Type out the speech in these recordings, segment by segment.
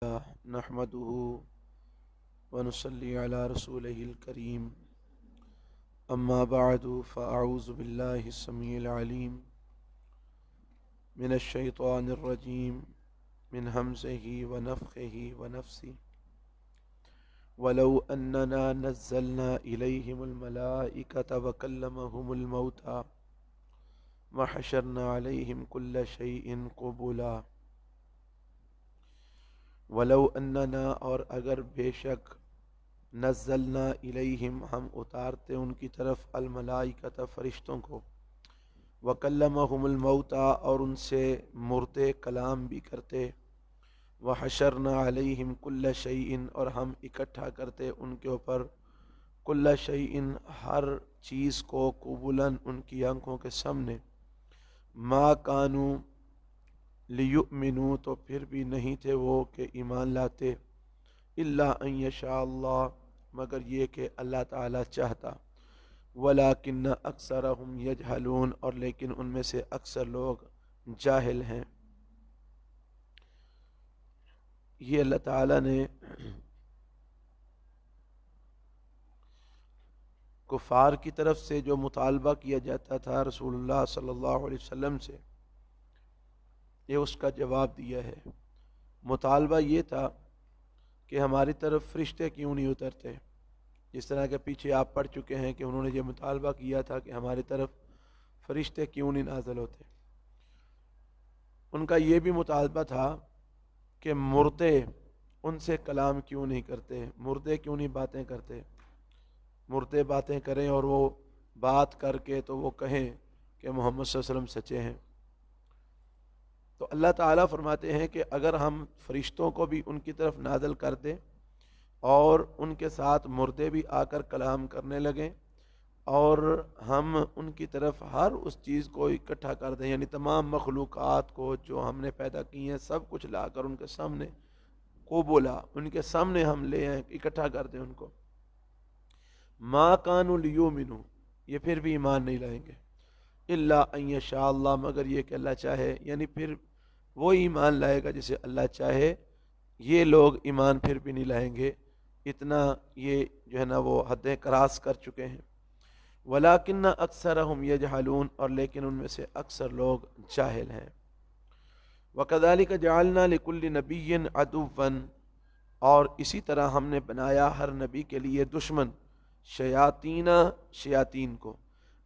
نحمده ونصلي على رسوله الكريم أما بعد فأعوذ بالله السميع العليم من الشيطان الرجيم من همزه ونفخه ونفسه ولو أننا نزلنا إليهم الملائكة وكلمهم الموتى وحشرنا عليهم كل شيء قبلا ولو اننا اور اگر بے شک نزلنا الیہم ہم اتارتے ان کی طرف الملائکۃ فرشتوں کو وکلمہم الموتى اور ان سے مردے کلام بھی کرتے وحشرنا علیہم کل شیء اور ہم اکٹھا کرتے ان کے اوپر کل شیء ہر چیز کو قبولاً ان کی آنکھوں کے سامنے ما کانوا لیؤمنوا تو پھر بھی نہیں تھے وہ کہ ایمان لاتے الا ان یشاء اللہ مگر یہ کہ اللہ تعالی چاہتا ولکن اکثرهم یجہلون اور لیکن ان میں سے اکثر لوگ جاہل ہیں۔ یہ اللہ تعالی نے کفار کی طرف سے جو مطالبہ کیا جاتا تھا رسول اللہ صلی اللہ علیہ وسلم سے، یہ اس کا جواب دیا ہے۔ مطالبہ یہ تھا کہ ہماری طرف فرشتے کیوں نہیں اترتے، جس طرح کے پیچھے آپ پڑھ چکے ہیں کہ انہوں نے یہ مطالبہ کیا تھا کہ ہماری طرف فرشتے کیوں نہیں نازل ہوتے۔ ان کا یہ بھی مطالبہ تھا کہ مردے ان سے کلام کیوں نہیں کرتے، مردے کیوں نہیں باتیں کرتے، مردے باتیں کریں اور وہ بات کر کے تو وہ کہیں کہ محمد صلی اللہ علیہ وسلم سچے ہیں۔ تو اللہ تعالیٰ فرماتے ہیں کہ اگر ہم فرشتوں کو بھی ان کی طرف نازل کر دیں اور ان کے ساتھ مردے بھی آ کر کلام کرنے لگیں اور ہم ان کی طرف ہر اس چیز کو اکٹھا کر دیں، یعنی تمام مخلوقات کو جو ہم نے پیدا کی ہیں سب کچھ لا کر ان کے سامنے کو بولا، ان کے سامنے ہم لے آئیں، اکٹھا کر دیں ان کو، ما کانوا لیؤمنوا یہ پھر بھی ایمان نہیں لائیں گے، الا ان یشاء اللہ مگر یہ کہ اللہ چاہے، یعنی پھر وہ ایمان لائے گا جسے اللہ چاہے، یہ لوگ ایمان پھر بھی نہیں لائیں گے، اتنا یہ جو ہے نا وہ حدیں کراس کر چکے ہیں۔ ولیکن اکثرهم یجہلون اور لیکن ان میں سے اکثر لوگ جاہل ہیں۔ وکذالک جعلنا لکل نبی عدوا اور اسی طرح ہم نے بنایا ہر نبی کے لیے دشمن، شیاطین کو،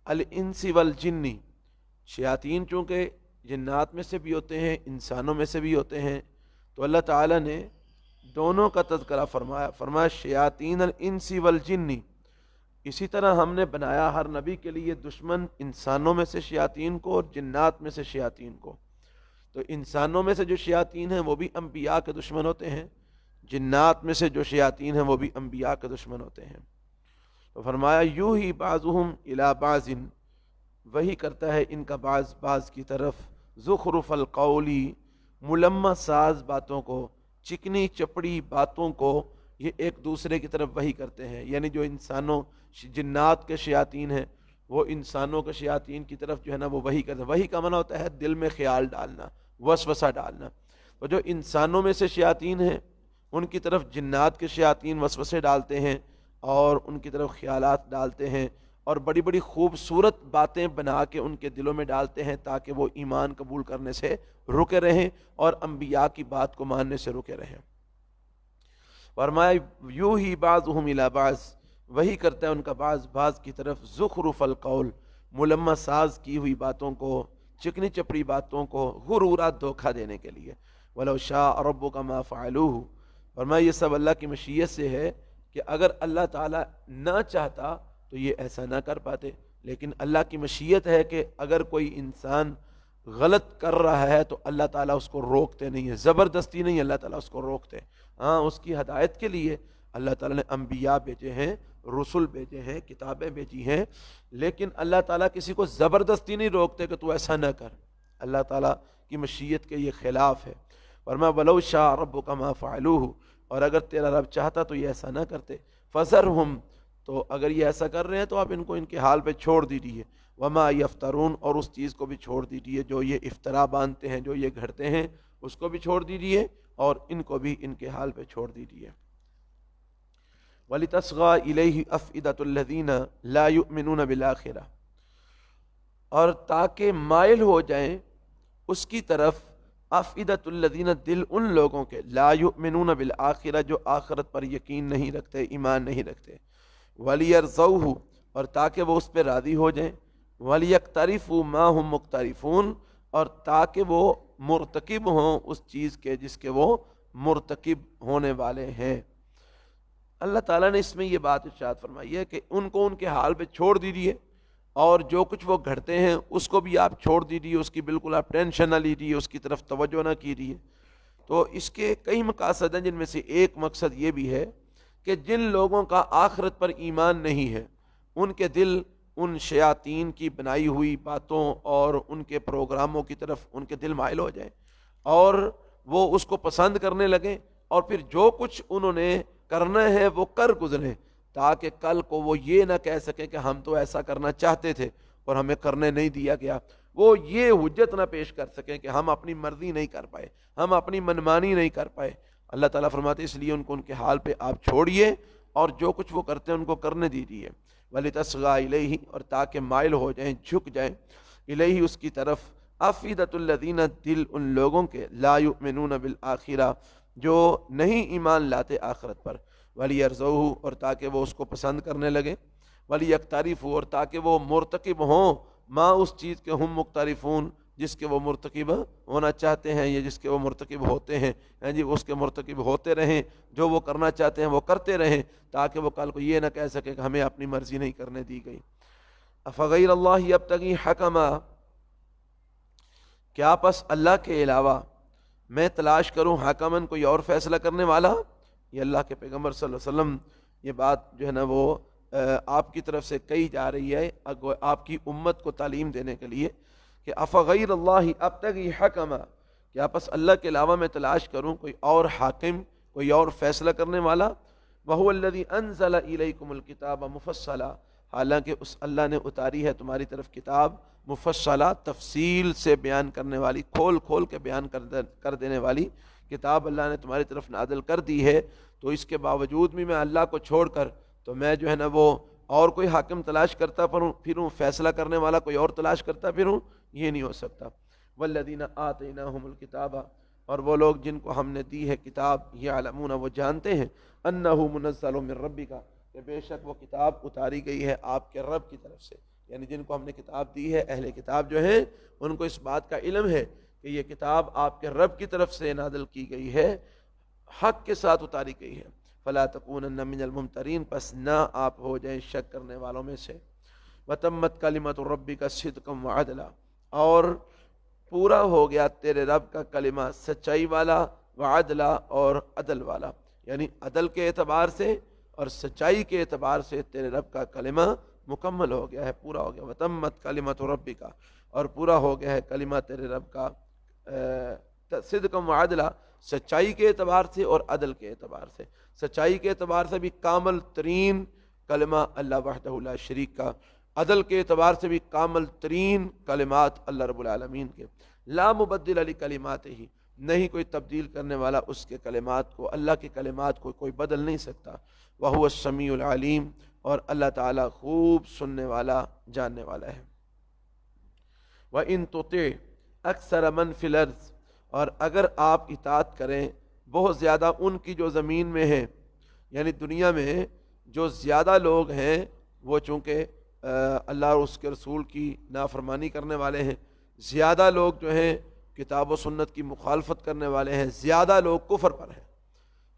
الانس والجن شیاطین چونکہ جنات میں سے بھی ہوتے ہیں انسانوں میں سے بھی ہوتے ہیں، تو اللہ تعالیٰ نے دونوں کا تذکرہ فرمایا شیاطین الانس والجن۔ اسی طرح ہم نے بنایا ہر نبی کے لیے دشمن انسانوں میں سے شیاطین کو اور جنات میں سے شیاطین کو۔ تو انسانوں میں سے جو شیاطین ہیں وہ بھی انبیاء کے دشمن ہوتے ہیں، جنات میں سے جو شیاطین ہیں وہ بھی انبیاء کے دشمن ہوتے ہیں۔ تو فرمایا یوحی بعضهم الی بعض وہی کرتا ہے ان کا بعض کی طرف زخرف القولی ملمح ساز باتوں کو، چکنی چپڑی باتوں کو یہ ایک دوسرے کی طرف وہی کرتے ہیں، یعنی جو انسانوں جنات کے شیاطین ہیں وہ انسانوں کے شیاطین کی طرف جو ہے نا وہ وہی کرتے ہیں۔ وہی کا معنی ہوتا ہے دل میں خیال ڈالنا، وسوسہ ڈالنا۔ تو جو انسانوں میں سے شیاطین ہیں ان کی طرف جنات کے شیاطین وسوسے ڈالتے ہیں اور ان کی طرف خیالات ڈالتے ہیں اور بڑی بڑی خوبصورت باتیں بنا کے ان کے دلوں میں ڈالتے ہیں تاکہ وہ ایمان قبول کرنے سے رکے رہیں اور انبیاء کی بات کو ماننے سے رکے رہیں۔ فرمایا یوحی بعضهم الی بعض وہی کرتا ہے ان کا بعض کی طرف زخرف القول ملمح ساز کی ہوئی باتوں کو، چکنی چپڑی باتوں کو، غرورا دھوکہ دینے کے لیے۔ ولو شاء ربک ما فعلوہ فرمایا یہ سب اللہ کی مشیت سے ہے کہ اگر اللہ تعالیٰ نہ چاہتا تو یہ ایسا نہ کر پاتے، لیکن اللہ کی مشیت ہے کہ اگر کوئی انسان غلط کر رہا ہے تو اللہ تعالیٰ اس کو روکتے نہیں ہے، زبردستی نہیں اللہ تعالیٰ اس کو روکتے، ہاں اس کی ہدایت کے لیے اللہ تعالیٰ نے انبیاء بھیجے ہیں، رسول بھیجے ہیں، کتابیں بھیجی ہیں، لیکن اللہ تعالیٰ کسی کو زبردستی نہیں روکتے کہ تو ایسا نہ کر، اللہ تعالیٰ کی مشیت کے یہ خلاف ہے۔ ورنہ ولو شاء ربک ما فعلوہ اور اگر تیرا رب چاہتا تو یہ ایسا نہ کرتے، فذرہم تو اگر یہ ایسا کر رہے ہیں تو آپ ان کو ان کے حال پہ چھوڑ دیجیے، وما یفترون اور اس چیز کو بھی چھوڑ دیجیے جو یہ افطرا باندھتے ہیں، جو یہ گھڑتے ہیں اس کو بھی چھوڑ دیجیے، اور ان کو بھی ان کے حال پہ چھوڑ دیجیے۔ وَلِتَصْغَىٰ إِلَيْهِ أَفْئِدَةُ الَّذِينَ لَا يُؤْمِنُونَ بِالْآخِرَةِ، اور تاکہ مائل ہو جائیں اس کی طرف افئدۃ الذین، دل ان لوگوں کے، لا یؤمنون بالآخرہ، جو آخرت پر یقین نہیں رکھتے، ایمان نہیں رکھتے، ولیرضوہ، اور تاکہ وہ اس پہ راضی ہو جائیں، ولیقترفوا ما هم مقترفون، اور تاکہ وہ مرتکب ہوں اس چیز کے جس کے وہ مرتکب ہونے والے ہیں۔ اللہ تعالیٰ نے اس میں یہ بات ارشاد فرمائی ہے کہ ان کو ان کے حال پہ چھوڑ دیجیے، اور جو کچھ وہ گھڑتے ہیں اس کو بھی آپ چھوڑ دیجیے، اس کی بالکل آپ ٹینشن نہ لیجیے، اس کی طرف توجہ نہ کیجیے۔ تو اس کے کئی مقاصد ہیں، جن میں سے ایک مقصد یہ بھی ہے کہ جن لوگوں کا آخرت پر ایمان نہیں ہے، ان کے دل ان شیاطین کی بنائی ہوئی باتوں اور ان کے پروگراموں کی طرف ان کے دل مائل ہو جائیں، اور وہ اس کو پسند کرنے لگیں، اور پھر جو کچھ انہوں نے کرنا ہے وہ کر گزریں، تاکہ کل کو وہ یہ نہ کہہ سکیں کہ ہم تو ایسا کرنا چاہتے تھے اور ہمیں کرنے نہیں دیا گیا۔ وہ یہ حجت نہ پیش کر سکیں کہ ہم اپنی مرضی نہیں کر پائے، ہم اپنی منمانی نہیں کر پائے۔ اللہ تعالیٰ فرماتے ہیں اس لیے ان کو ان کے حال پہ آپ چھوڑیے، اور جو کچھ وہ کرتے ہیں ان کو کرنے دیجیے۔ وَلِتَصْغَىٰ إِلَيْهِ، اور تاکہ مائل ہو جائیں، جھک جائیں، الیہ، اس کی طرف، افئدۃ الذین، دل ان لوگوں کے، لا یؤمنون بالآخرہ، جو نہیں ایمان لاتے آخرت پر، ولیرضوہ، اور تاکہ وہ اس کو پسند کرنے لگیں، ولیقترفوا، اور تاکہ وہ مرتکب ہوں، ما، اس چیز کے، ہم مقترفون، جس کے وہ مرتکب ہونا چاہتے ہیں، یا جس کے وہ مرتکب ہوتے ہیں، جی اس کے مرتکب ہوتے رہیں، جو وہ کرنا چاہتے ہیں وہ کرتے رہیں، تاکہ وہ کل کو یہ نہ کہہ سکے کہ ہمیں اپنی مرضی نہیں کرنے دی گئی۔ افغیر اللہ ابتغی حکما، کیا پس اللہ کے علاوہ میں تلاش کروں حکمن، کوئی اور فیصلہ کرنے والا؟ یہ اللہ کے پیغمبر صلی اللہ علیہ وسلم، یہ بات جو ہے نا وہ آپ کی طرف سے کہی جا رہی ہے آپ کی امت کو تعلیم دینے کے لیے، کہ افغیر اللہ ابتغی حکما، کیا پس اللہ کے علاوہ میں تلاش کروں کوئی اور حاکم، کوئی اور فیصلہ کرنے والا؟ وَهُوَ الَّذِي أَنزَلَ إِلَيْكُمُ الْكِتَابَ مُفَصَّلًا، حالانکہ اس اللہ نے اتاری ہے تمہاری طرف کتاب مفصلہ، تفصیل سے بیان کرنے والی، کھول کھول کے بیان کر دینے والی کتاب اللہ نے تمہاری طرف نازل کر دی ہے۔ تو اس کے باوجود بھی میں اللہ کو چھوڑ کر تو میں جو ہے نا وہ اور کوئی حاکم تلاش کرتا پھروں، فیصلہ کرنے والا کوئی اور تلاش کرتا پھروں، یہ نہیں ہو سکتا۔ والذین آتیناہم الکتاب، اور وہ لوگ جن کو ہم نے دی ہے کتاب، یعلمون، وہ جانتے ہیں، انہ منزل من ربک، کہ بے شک وہ کتاب اتاری گئی ہے آپ کے رب کی طرف سے، یعنی جن کو ہم نے کتاب دی ہے، اہل کتاب جو ہیں ان کو اس بات کا علم ہے کہ یہ کتاب آپ کے رب کی طرف سے نازل کی گئی ہے، حق کے ساتھ اتاری گئی ہے۔ فلا تکونن من الممترین، پس نہ آپ ہو جائیں شک کرنے والوں میں سے۔ وتمت کلمۃ ربک صدقا وعدلا، اور پورا ہو گیا تیرے رب کا کلمہ سچائی والا، وعدلا، اور عدل والا، یعنی عدل کے اعتبار سے اور سچائی کے اعتبار سے تیرے رب کا کلمہ مکمل ہو گیا ہے، پورا ہو گیا۔ وتمت کلمۃ ربک، اور پورا ہو گیا ہے کلمہ تیرے رب کا، صدقا وعدلا، سچائی کے اعتبار سے اور عدل کے اعتبار سے۔ سچائی کے اعتبار سے بھی کامل ترین کلمہ اللہ وحدہ لا شریک کا، عدل کے اعتبار سے بھی کامل ترین کلمات اللہ رب العالمین کے۔ لا مبدل لکلماتہ، نہیں کوئی تبدیل کرنے والا اس کے کلمات کو، اللہ کے کلمات کو کوئی بدل نہیں سکتا۔ وہو السمیع العلیم، اور اللہ تعالیٰ خوب سننے والا، جاننے والا ہے۔ وَإِن تُطِعْ أَكْثَرَ مَنْ فِي الْأَرْضِ، اور اگر آپ اطاعت کریں بہت زیادہ ان کی جو زمین میں ہیں، یعنی دنیا میں جو زیادہ لوگ ہیں وہ چونکہ اللہ اور اس کے رسول کی نافرمانی کرنے والے ہیں، زیادہ لوگ جو ہیں کتاب و سنت کی مخالفت کرنے والے ہیں، زیادہ لوگ کفر پر ہیں۔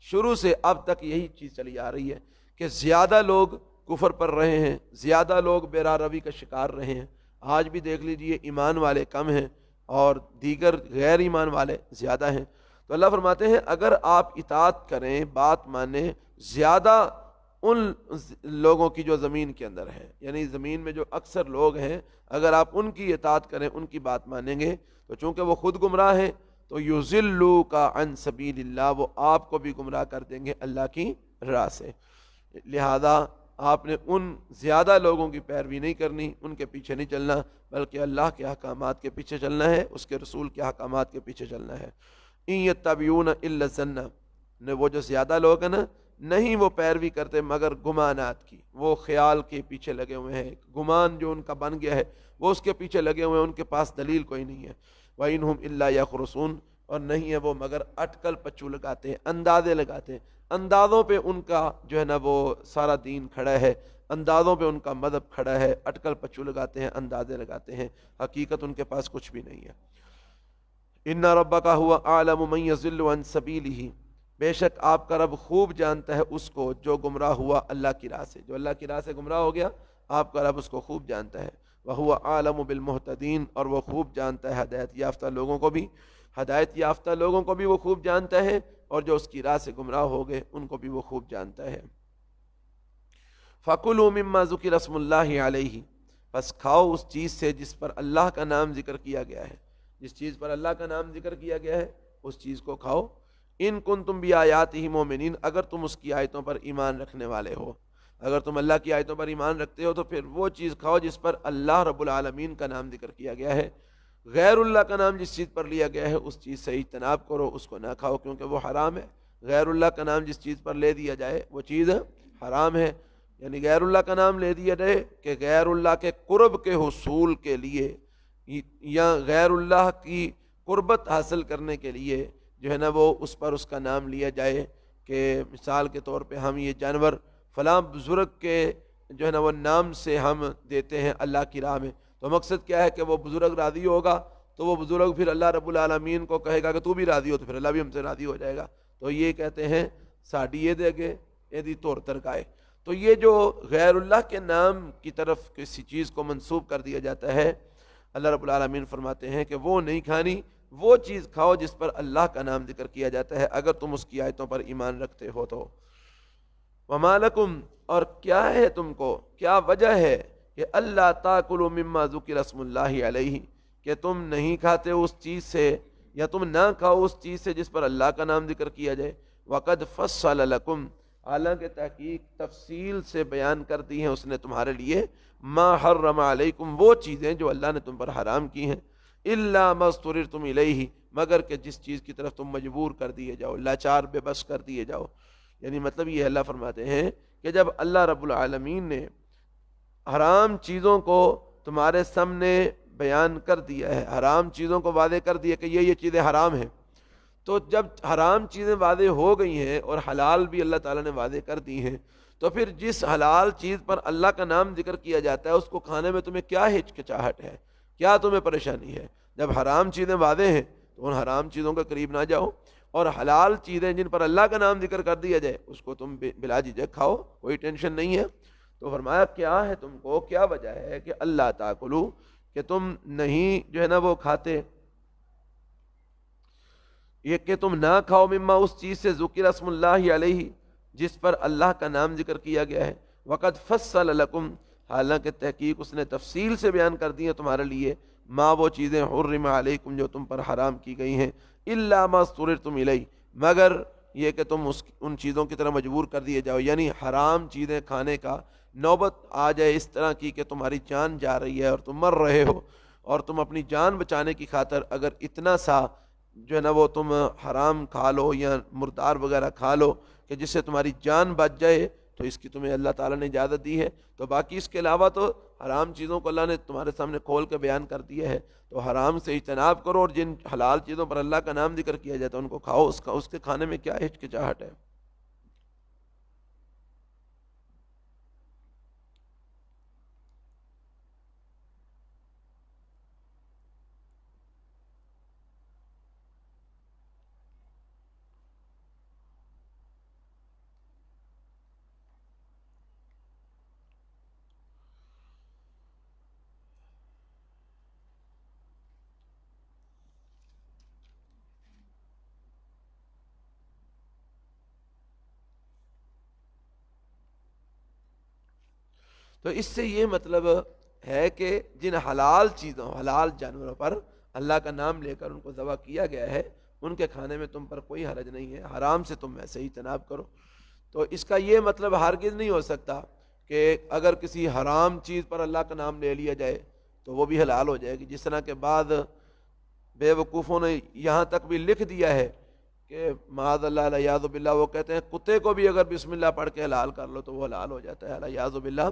شروع سے اب تک یہی چیز چلی آ رہی ہے کہ زیادہ لوگ کفر پر رہے ہیں، زیادہ لوگ بے راہ روی کا شکار رہے ہیں۔ آج بھی دیکھ لیجئے ایمان والے کم ہیں اور دیگر غیر ایمان والے زیادہ ہیں۔ تو اللہ فرماتے ہیں اگر آپ اطاعت کریں، بات مانیں، زیادہ ان لوگوں کی جو زمین کے اندر ہے، یعنی زمین میں جو اکثر لوگ ہیں، اگر آپ ان کی اطاعت کریں، ان کی بات مانیں گے، تو چونکہ وہ خود گمراہ ہیں تو یضلوک عن سبیل اللہ، وہ آپ کو بھی گمراہ کر دیں گے اللہ کی راہ سے۔ لہذا آپ نے ان زیادہ لوگوں کی پیروی نہیں کرنی، ان کے پیچھے نہیں چلنا، بلکہ اللہ کے احکامات کے پیچھے چلنا ہے، اس کے رسول کے احکامات کے پیچھے چلنا ہے۔ ان یتبعون الا الظن، نے وہ جو زیادہ لوگ ہیں نا، نہیں وہ پیروی کرتے مگر گمانات کی، وہ خیال کے پیچھے لگے ہوئے ہیں، گمان جو ان کا بن گیا ہے وہ اس کے پیچھے لگے ہوئے ہیں، ان کے پاس دلیل کوئی نہیں ہے۔ وَإِنْهُمْ إِلَّا يَخْرُصُونَ، اور نہیں ہے وہ مگر اٹکل پچو لگاتے ہیں، اندازے لگاتے ہیں، اندازوں پہ ان کا جو ہے نا وہ سارا دین کھڑا ہے، اندازوں پہ ان کا مذہب کھڑا ہے، اٹکل پچو لگاتے ہیں، اندازے لگاتے ہیں، حقیقت ان کے پاس کچھ بھی نہیں ہے۔ ان ربک هو اعلم من یضل عن سبیلہ، بے شک آپ کا رب خوب جانتا ہے اس کو جو گمراہ ہوا اللہ کی راہ سے، جو اللہ کی راہ سے گمراہ ہو گیا، آپ کا رب اس کو خوب جانتا ہے۔ وَهُوَ أَعْلَمُ بِالْمُهْتَدِينَ، اور وہ خوب جانتا ہے ہدایت یافتہ لوگوں کو بھی، ہدایت یافتہ لوگوں کو بھی وہ خوب جانتا ہے، اور جو اس کی راہ سے گمراہ ہو گئے ان کو بھی وہ خوب جانتا ہے۔ فَكُلُوا مِمَّا ذُكِرَ اسْمُ اللَّهِ عَلَيْهِ، بس کھاؤ اس چیز سے جس پر اللہ کا نام ذکر کیا گیا ہے، جس چیز پر اللہ کا نام ذکر کیا گیا ہے اس چیز کو کھاؤ۔ ان کنتم بآیاتہ مؤمنین، اگر تم اس کی آیتوں پر ایمان رکھنے والے ہو، اگر تم اللہ کی آیتوں پر ایمان رکھتے ہو تو پھر وہ چیز کھاؤ جس پر اللہ رب العالمین کا نام ذکر کیا گیا ہے۔ غیر اللہ کا نام جس چیز پر لیا گیا ہے اس چیز سے اجتناب کرو، اس کو نہ کھاؤ کیونکہ وہ حرام ہے۔ غیر اللہ کا نام جس چیز پر لے دیا جائے وہ چیز حرام ہے، یعنی غیر اللہ کا نام لے دیا جائے کہ غیر اللہ کے قرب کے حصول کے لیے یا غیر اللہ کی قربت حاصل کرنے کے لیے جو ہے نا وہ اس پر اس کا نام لیا جائے، کہ مثال کے طور پہ ہم یہ جانور فلاں بزرگ کے جو ہے نا وہ نام سے ہم دیتے ہیں اللہ کی راہ میں، تو مقصد کیا ہے کہ وہ بزرگ راضی ہوگا تو وہ بزرگ پھر اللہ رب العالمین کو کہے گا کہ تو بھی راضی ہو، تو پھر اللہ بھی ہم سے راضی ہو جائے گا، تو یہ کہتے ہیں ساڑی یہ دے گے یہ طور ترکائے۔ تو یہ جو غیر اللہ کے نام کی طرف کسی چیز کو منسوب کر دیا جاتا ہے، اللہ رب العالمین فرماتے ہیں کہ وہ نہیں کھانی، وہ چیز کھاؤ جس پر اللہ کا نام ذکر کیا جاتا ہے اگر تم اس کی آیتوں پر ایمان رکھتے ہو تو۔ وَمَا لَكُمْ، اور کیا ہے تم کو، کیا وجہ ہے کہ اللہ تَأْكُلُوا مِمَّا ذُكِرَ اسْمُ اللَّهِ عَلَيْهِ، کہ تم نہیں کھاتے اس چیز سے یا تم نہ کھاؤ اس چیز سے جس پر اللہ کا نام ذکر کیا جائے۔ وَقَدْ فَصَّلَ لَكُمْ، حالانکہ تحقیق تفصیل سے بیان کر دی ہیں اس نے تمہارے لیے، ما حرم علیکم، وہ چیزیں جو اللہ نے تم پر حرام کی ہیں، الا ما اضطررتم الیہ، مگر کہ جس چیز کی طرف تم مجبور کر دیے جاؤ، لاچار بے بس کر دیے جاؤ۔ یعنی مطلب یہ اللہ فرماتے ہیں کہ جب اللہ رب العالمین نے حرام چیزوں کو تمہارے سامنے بیان کر دیا ہے، حرام چیزوں کو واضح کر دیا کہ یہ چیزیں حرام ہیں، تو جب حرام چیزیں واضح ہو گئی ہیں اور حلال بھی اللہ تعالیٰ نے واضح کر دی ہیں، تو پھر جس حلال چیز پر اللہ کا نام ذکر کیا جاتا ہے اس کو کھانے میں تمہیں کیا ہچکچاہٹ ہے، کیا تمہیں پریشانی ہے؟ جب حرام چیزیں واضح ہیں تو ان حرام چیزوں کے قریب نہ جاؤ، اور حلال چیزیں جن پر اللہ کا نام ذکر کر دیا جائے اس کو تم بلا جھجک کھاؤ، کوئی ٹینشن نہیں ہے۔ تو فرمایا کیا ہے تم کو، کیا وجہ ہے کہ اللہ تاکلو، کہ تم نہیں جو ہے نا وہ کھاتے، یہ کہ تم نہ کھاؤ مما اس چیز سے ذکر اسم اللہ علیہ جس پر اللہ کا نام ذکر کیا گیا ہے۔ وقد فصل لکم، حالانکہ تحقیق اس نے تفصیل سے بیان کر دی ہے تمہارے لیے، ما وہ چیزیں حرم علیکم جو تم پر حرام کی گئی ہیں، الا ما اضطررتم الیہ، مگر یہ کہ تم ان چیزوں کی طرح مجبور کر دیے جاؤ، یعنی حرام چیزیں کھانے کا نوبت آ جائے اس طرح کی کہ تمہاری جان جا رہی ہے اور تم مر رہے ہو، اور تم اپنی جان بچانے کی خاطر اگر اتنا سا جو ہے نا وہ تم حرام کھا لو یا مردار وغیرہ کھا لو کہ جس سے تمہاری جان بچ جائے، تو اس کی تمہیں اللہ تعالیٰ نے اجازت دی ہے۔ تو باقی اس کے علاوہ تو حرام چیزوں کو اللہ نے تمہارے سامنے کھول کے بیان کر دیا ہے، تو حرام سے اجتناب کرو، اور جن حلال چیزوں پر اللہ کا نام ذکر کیا جاتا ہے ان کو کھاؤ، اس کے کھانے میں کیا ہچکچاہٹ ہے؟ تو اس سے یہ مطلب ہے کہ جن حلال چیزوں، حلال جانوروں پر اللہ کا نام لے کر ان کو ذبح کیا گیا ہے ان کے کھانے میں تم پر کوئی حرج نہیں ہے، حرام سے تم ایسے ہی اجتناب کرو۔ تو اس کا یہ مطلب ہرگز نہیں ہو سکتا کہ اگر کسی حرام چیز پر اللہ کا نام لے لیا جائے تو وہ بھی حلال ہو جائے گی، جس طرح کے بعد بے وقوفوں نے یہاں تک بھی لکھ دیا ہے کہ معاذ اللہ الیاذ باللہ، وہ کہتے ہیں کتے کو بھی اگر بسم اللہ پڑھ کے حلال کر لو تو وہ حلال ہو جاتا ہے، الیاذ باللہ۔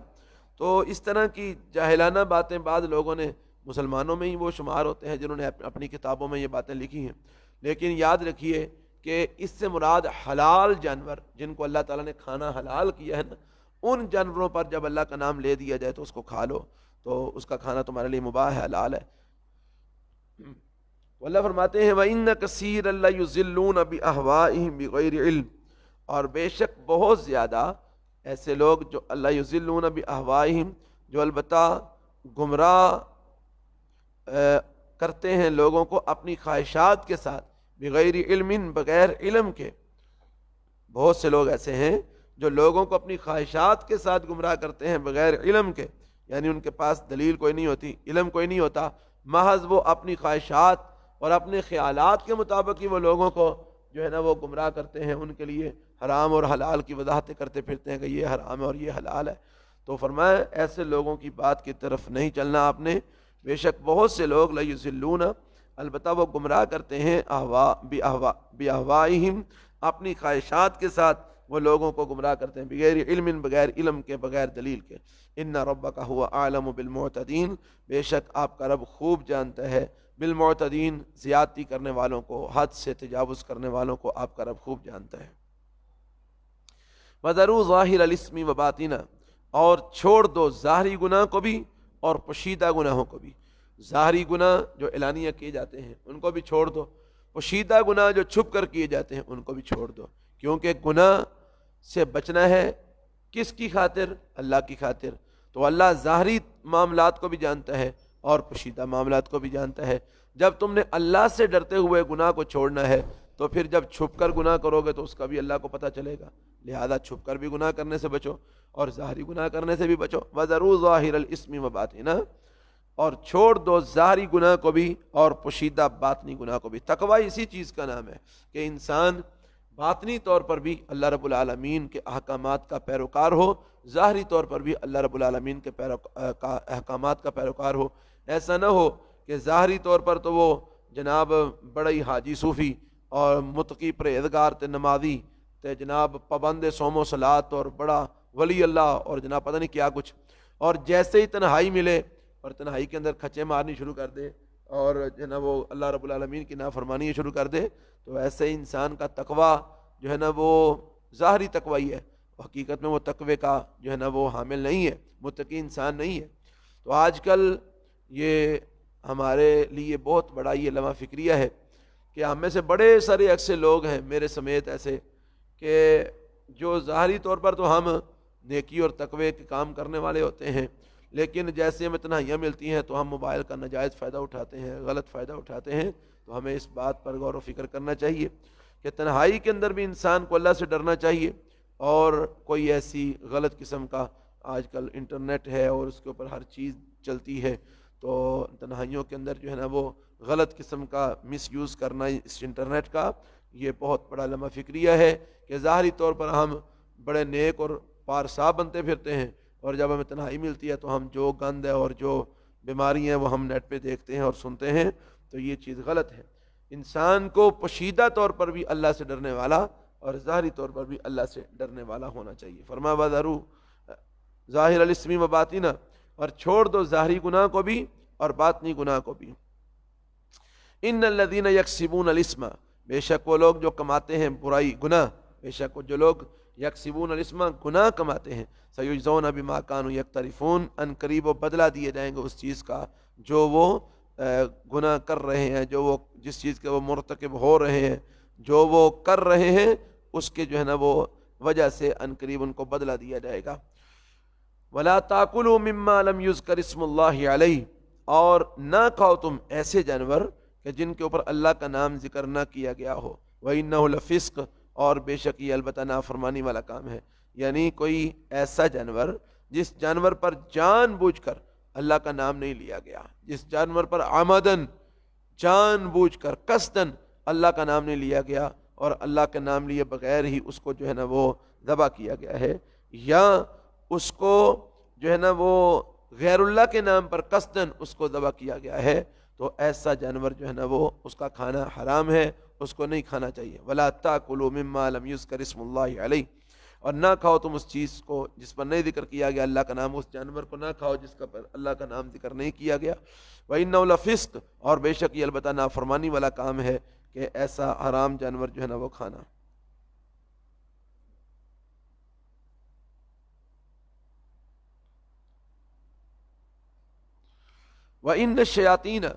تو اس طرح کی جاہلانہ باتیں بعض لوگوں نے، مسلمانوں میں ہی وہ شمار ہوتے ہیں جنہوں نے اپنی کتابوں میں یہ باتیں لکھی ہیں، لیکن یاد رکھیے کہ اس سے مراد حلال جانور جن کو اللہ تعالیٰ نے کھانا حلال کیا ہے نا، ان جانوروں پر جب اللہ کا نام لے دیا جائے تو اس کو کھا لو، تو اس کا کھانا تمہارے لیے مباح ہے، حلال ہے۔ اللہ فرماتے ہیں وَإِنَّ كَثِيرًا لَيُضِلُّونَ بِأَهْوَائِهِمْ بِغَيْرِ علم، اور بے شک بہت زیادہ ایسے لوگ جو اللہ یضلون بأہوائہم، جو البتہ گمراہ کرتے ہیں لوگوں کو اپنی خواہشات کے ساتھ، بغیر علم، بغیر علم کے۔ بہت سے لوگ ایسے ہیں جو لوگوں کو اپنی خواہشات کے ساتھ گمراہ کرتے ہیں بغیر علم کے، یعنی ان کے پاس دلیل کوئی نہیں ہوتی، علم کوئی نہیں ہوتا، محض وہ اپنی خواہشات اور اپنے خیالات کے مطابق ہی وہ لوگوں کو جو ہے نا وہ گمراہ کرتے ہیں، ان کے لیے حرام اور حلال کی وضاحتیں کرتے پھرتے ہیں کہ یہ حرام ہے اور یہ حلال ہے۔ تو فرمایا ایسے لوگوں کی بات کی طرف نہیں چلنا آپ نے، بے شک بہت سے لوگ لیضلون، البتہ وہ گمراہ کرتے ہیں بأہوائہم، اپنی خواہشات کے ساتھ وہ لوگوں کو گمراہ کرتے ہیں، بغیر علم، بغیر علم کے، بغیر دلیل کے۔ ان ربک هو اعلم بالمعتدین، بے شک آپ کا رب خوب جانتا ہے بالمعتدین، زیادتی کرنے والوں کو، حد سے تجاوز کرنے والوں کو آپ کا رب خوب جانتا ہے۔ وَذَرُوا ظَاهِرَ الْإِثْمِ وَبَاطِنَهُ، اور چھوڑ دو ظاہری گناہ کو بھی اور پوشیدہ گناہوں کو بھی۔ ظاہری گناہ جو اعلانیہ کیے جاتے ہیں ان کو بھی چھوڑ دو، پوشیدہ گناہ جو چھپ کر کیے جاتے ہیں ان کو بھی چھوڑ دو، کیونکہ گناہ سے بچنا ہے کس کی خاطر؟ اللہ کی خاطر۔ تو اللہ ظاہری معاملات کو بھی جانتا ہے اور پوشیدہ معاملات کو بھی جانتا ہے۔ جب تم نے اللہ سے ڈرتے ہوئے گناہ کو چھوڑنا ہے تو پھر جب چھپ کر گناہ کرو گے تو اس کا بھی اللہ کو پتہ چلے گا، لہذا چھپ کر بھی گناہ کرنے سے بچو اور ظاہری گناہ کرنے سے بھی بچو۔ وَذَرُوا ظَاهِرَ الْإِثْمِ وَبَاطِنَهُ، اور چھوڑ دو ظاہری گناہ کو بھی اور پوشیدہ باطنی گناہ کو بھی۔ تقوی اسی چیز کا نام ہے کہ انسان باطنی طور پر بھی اللہ رب العالمین کے احکامات کا پیروکار ہو، ظاہری طور پر بھی اللہ رب العالمین کے احکامات کا پیروکار ہو۔ ایسا نہ ہو کہ ظاہری طور پر تو وہ جناب بڑا ہی حاجی صوفی اور متقی پرہیزگار تے نمازی تے جناب پابند صوم و صلات اور بڑا ولی اللہ اور جناب پتہ نہیں کیا کچھ، اور جیسے ہی تنہائی ملے اور تنہائی کے اندر کھچے مارنی شروع کر دے اور جو ہے نا وہ اللہ رب العالمین کی نافرمانی شروع کر دے، تو ایسے انسان کا تقوی جو ہے نا وہ ظاہری تقوی ہے، حقیقت میں وہ تقوی کا جو ہے نا وہ حامل نہیں ہے، متقی انسان نہیں ہے۔ تو آج کل یہ ہمارے لیے بہت بڑا یہ لمحہ فکریہ ہے کہ ہم میں سے بڑے سارے ایسے لوگ ہیں، میرے سمیت ایسے، کہ جو ظاہری طور پر تو ہم نیکی اور تقوی کے کام کرنے والے ہوتے ہیں، لیکن جیسے ہمیں تنہائیاں ملتی ہیں تو ہم موبائل کا ناجائز فائدہ اٹھاتے ہیں، غلط فائدہ اٹھاتے ہیں۔ تو ہمیں اس بات پر غور و فکر کرنا چاہیے کہ تنہائی کے اندر بھی انسان کو اللہ سے ڈرنا چاہیے، اور کوئی ایسی غلط قسم کا آج کل انٹرنیٹ ہے اور اس کے اوپر ہر چیز چلتی ہے، تو تنہائیوں کے اندر جو ہے نا وہ غلط قسم کا مس یوز کرنا اس انٹرنیٹ کا، یہ بہت بڑا لمحہ فکریہ ہے کہ ظاہری طور پر ہم بڑے نیک اور پارسا بنتے پھرتے ہیں، اور جب ہمیں تنہائی ملتی ہے تو ہم جو گند ہے اور جو بیماری ہیں وہ ہم نیٹ پہ دیکھتے ہیں اور سنتے ہیں، تو یہ چیز غلط ہے۔ انسان کو پوشیدہ طور پر بھی اللہ سے ڈرنے والا اور ظاہری طور پر بھی اللہ سے ڈرنے والا ہونا چاہیے۔ فرمایا وَذَرُوا ظَاهِرَ الْإِثْمِ وَبَاطِنَهُ، اور چھوڑ دو ظاہری گناہ کو بھی اور باطنی گناہ کو بھی۔ ان الذین یکسبون الاسم، بے شک وہ لوگ جو کماتے ہیں برائی گناہ، بے شک وہ جو لوگ یکسبون الاسم گناہ کماتے ہیں، سیجزون بما کانوا یقترفون، ان قریب و بدلہ دیے جائیں گے اس چیز کا جو وہ گناہ کر رہے ہیں، جو وہ جس چیز کے وہ مرتکب ہو رہے ہیں، جو وہ کر رہے ہیں اس کے جو ہے نا وہ وجہ سے ان قریب ان کو بدلہ دیا جائے گا۔ ولا تاکلوا مما لم یذکر اسم اللہ علیہ، اور نہ کھاؤ تم ایسے جانور کہ جن کے اوپر اللہ کا نام ذکر نہ کیا گیا ہو، وَإِنَّهُ لَفِسْقٌ، اور بے شک یہ البتہ نافرمانی والا کام ہے۔ یعنی کوئی ایسا جانور جس جانور پر جان بوجھ کر اللہ کا نام نہیں لیا گیا، جس جانور پر عمدن جان بوجھ کر قصدن اللہ کا نام نہیں لیا گیا اور اللہ کا نام لیے بغیر ہی اس کو جو ہے نا وہ ذبح کیا گیا ہے، یا اس کو جو ہے نا وہ غیر اللہ کے نام پر قصدن اس کو ذبح کیا گیا ہے، تو ایسا جانور جو ہے نا وہ اس کا کھانا حرام ہے، اس کو نہیں کھانا چاہیے۔ ولا تاکلوا مما لم یذکر اسم اللہ علیہ، اور نہ کھاؤ تم اس چیز کو جس پر نہیں ذکر کیا گیا اللہ کا نام، اس جانور کو نہ کھاؤ جس کا پر اللہ کا نام ذکر نہیں کیا گیا۔ وَإِنَّهُ لَفِسْقٌ، اور بے شک یہ البتہ نافرمانی والا کام ہے کہ ایسا حرام جانور جو ہے نا وہ کھانا۔ وَإِنَّ الشَّيَاطِينَ،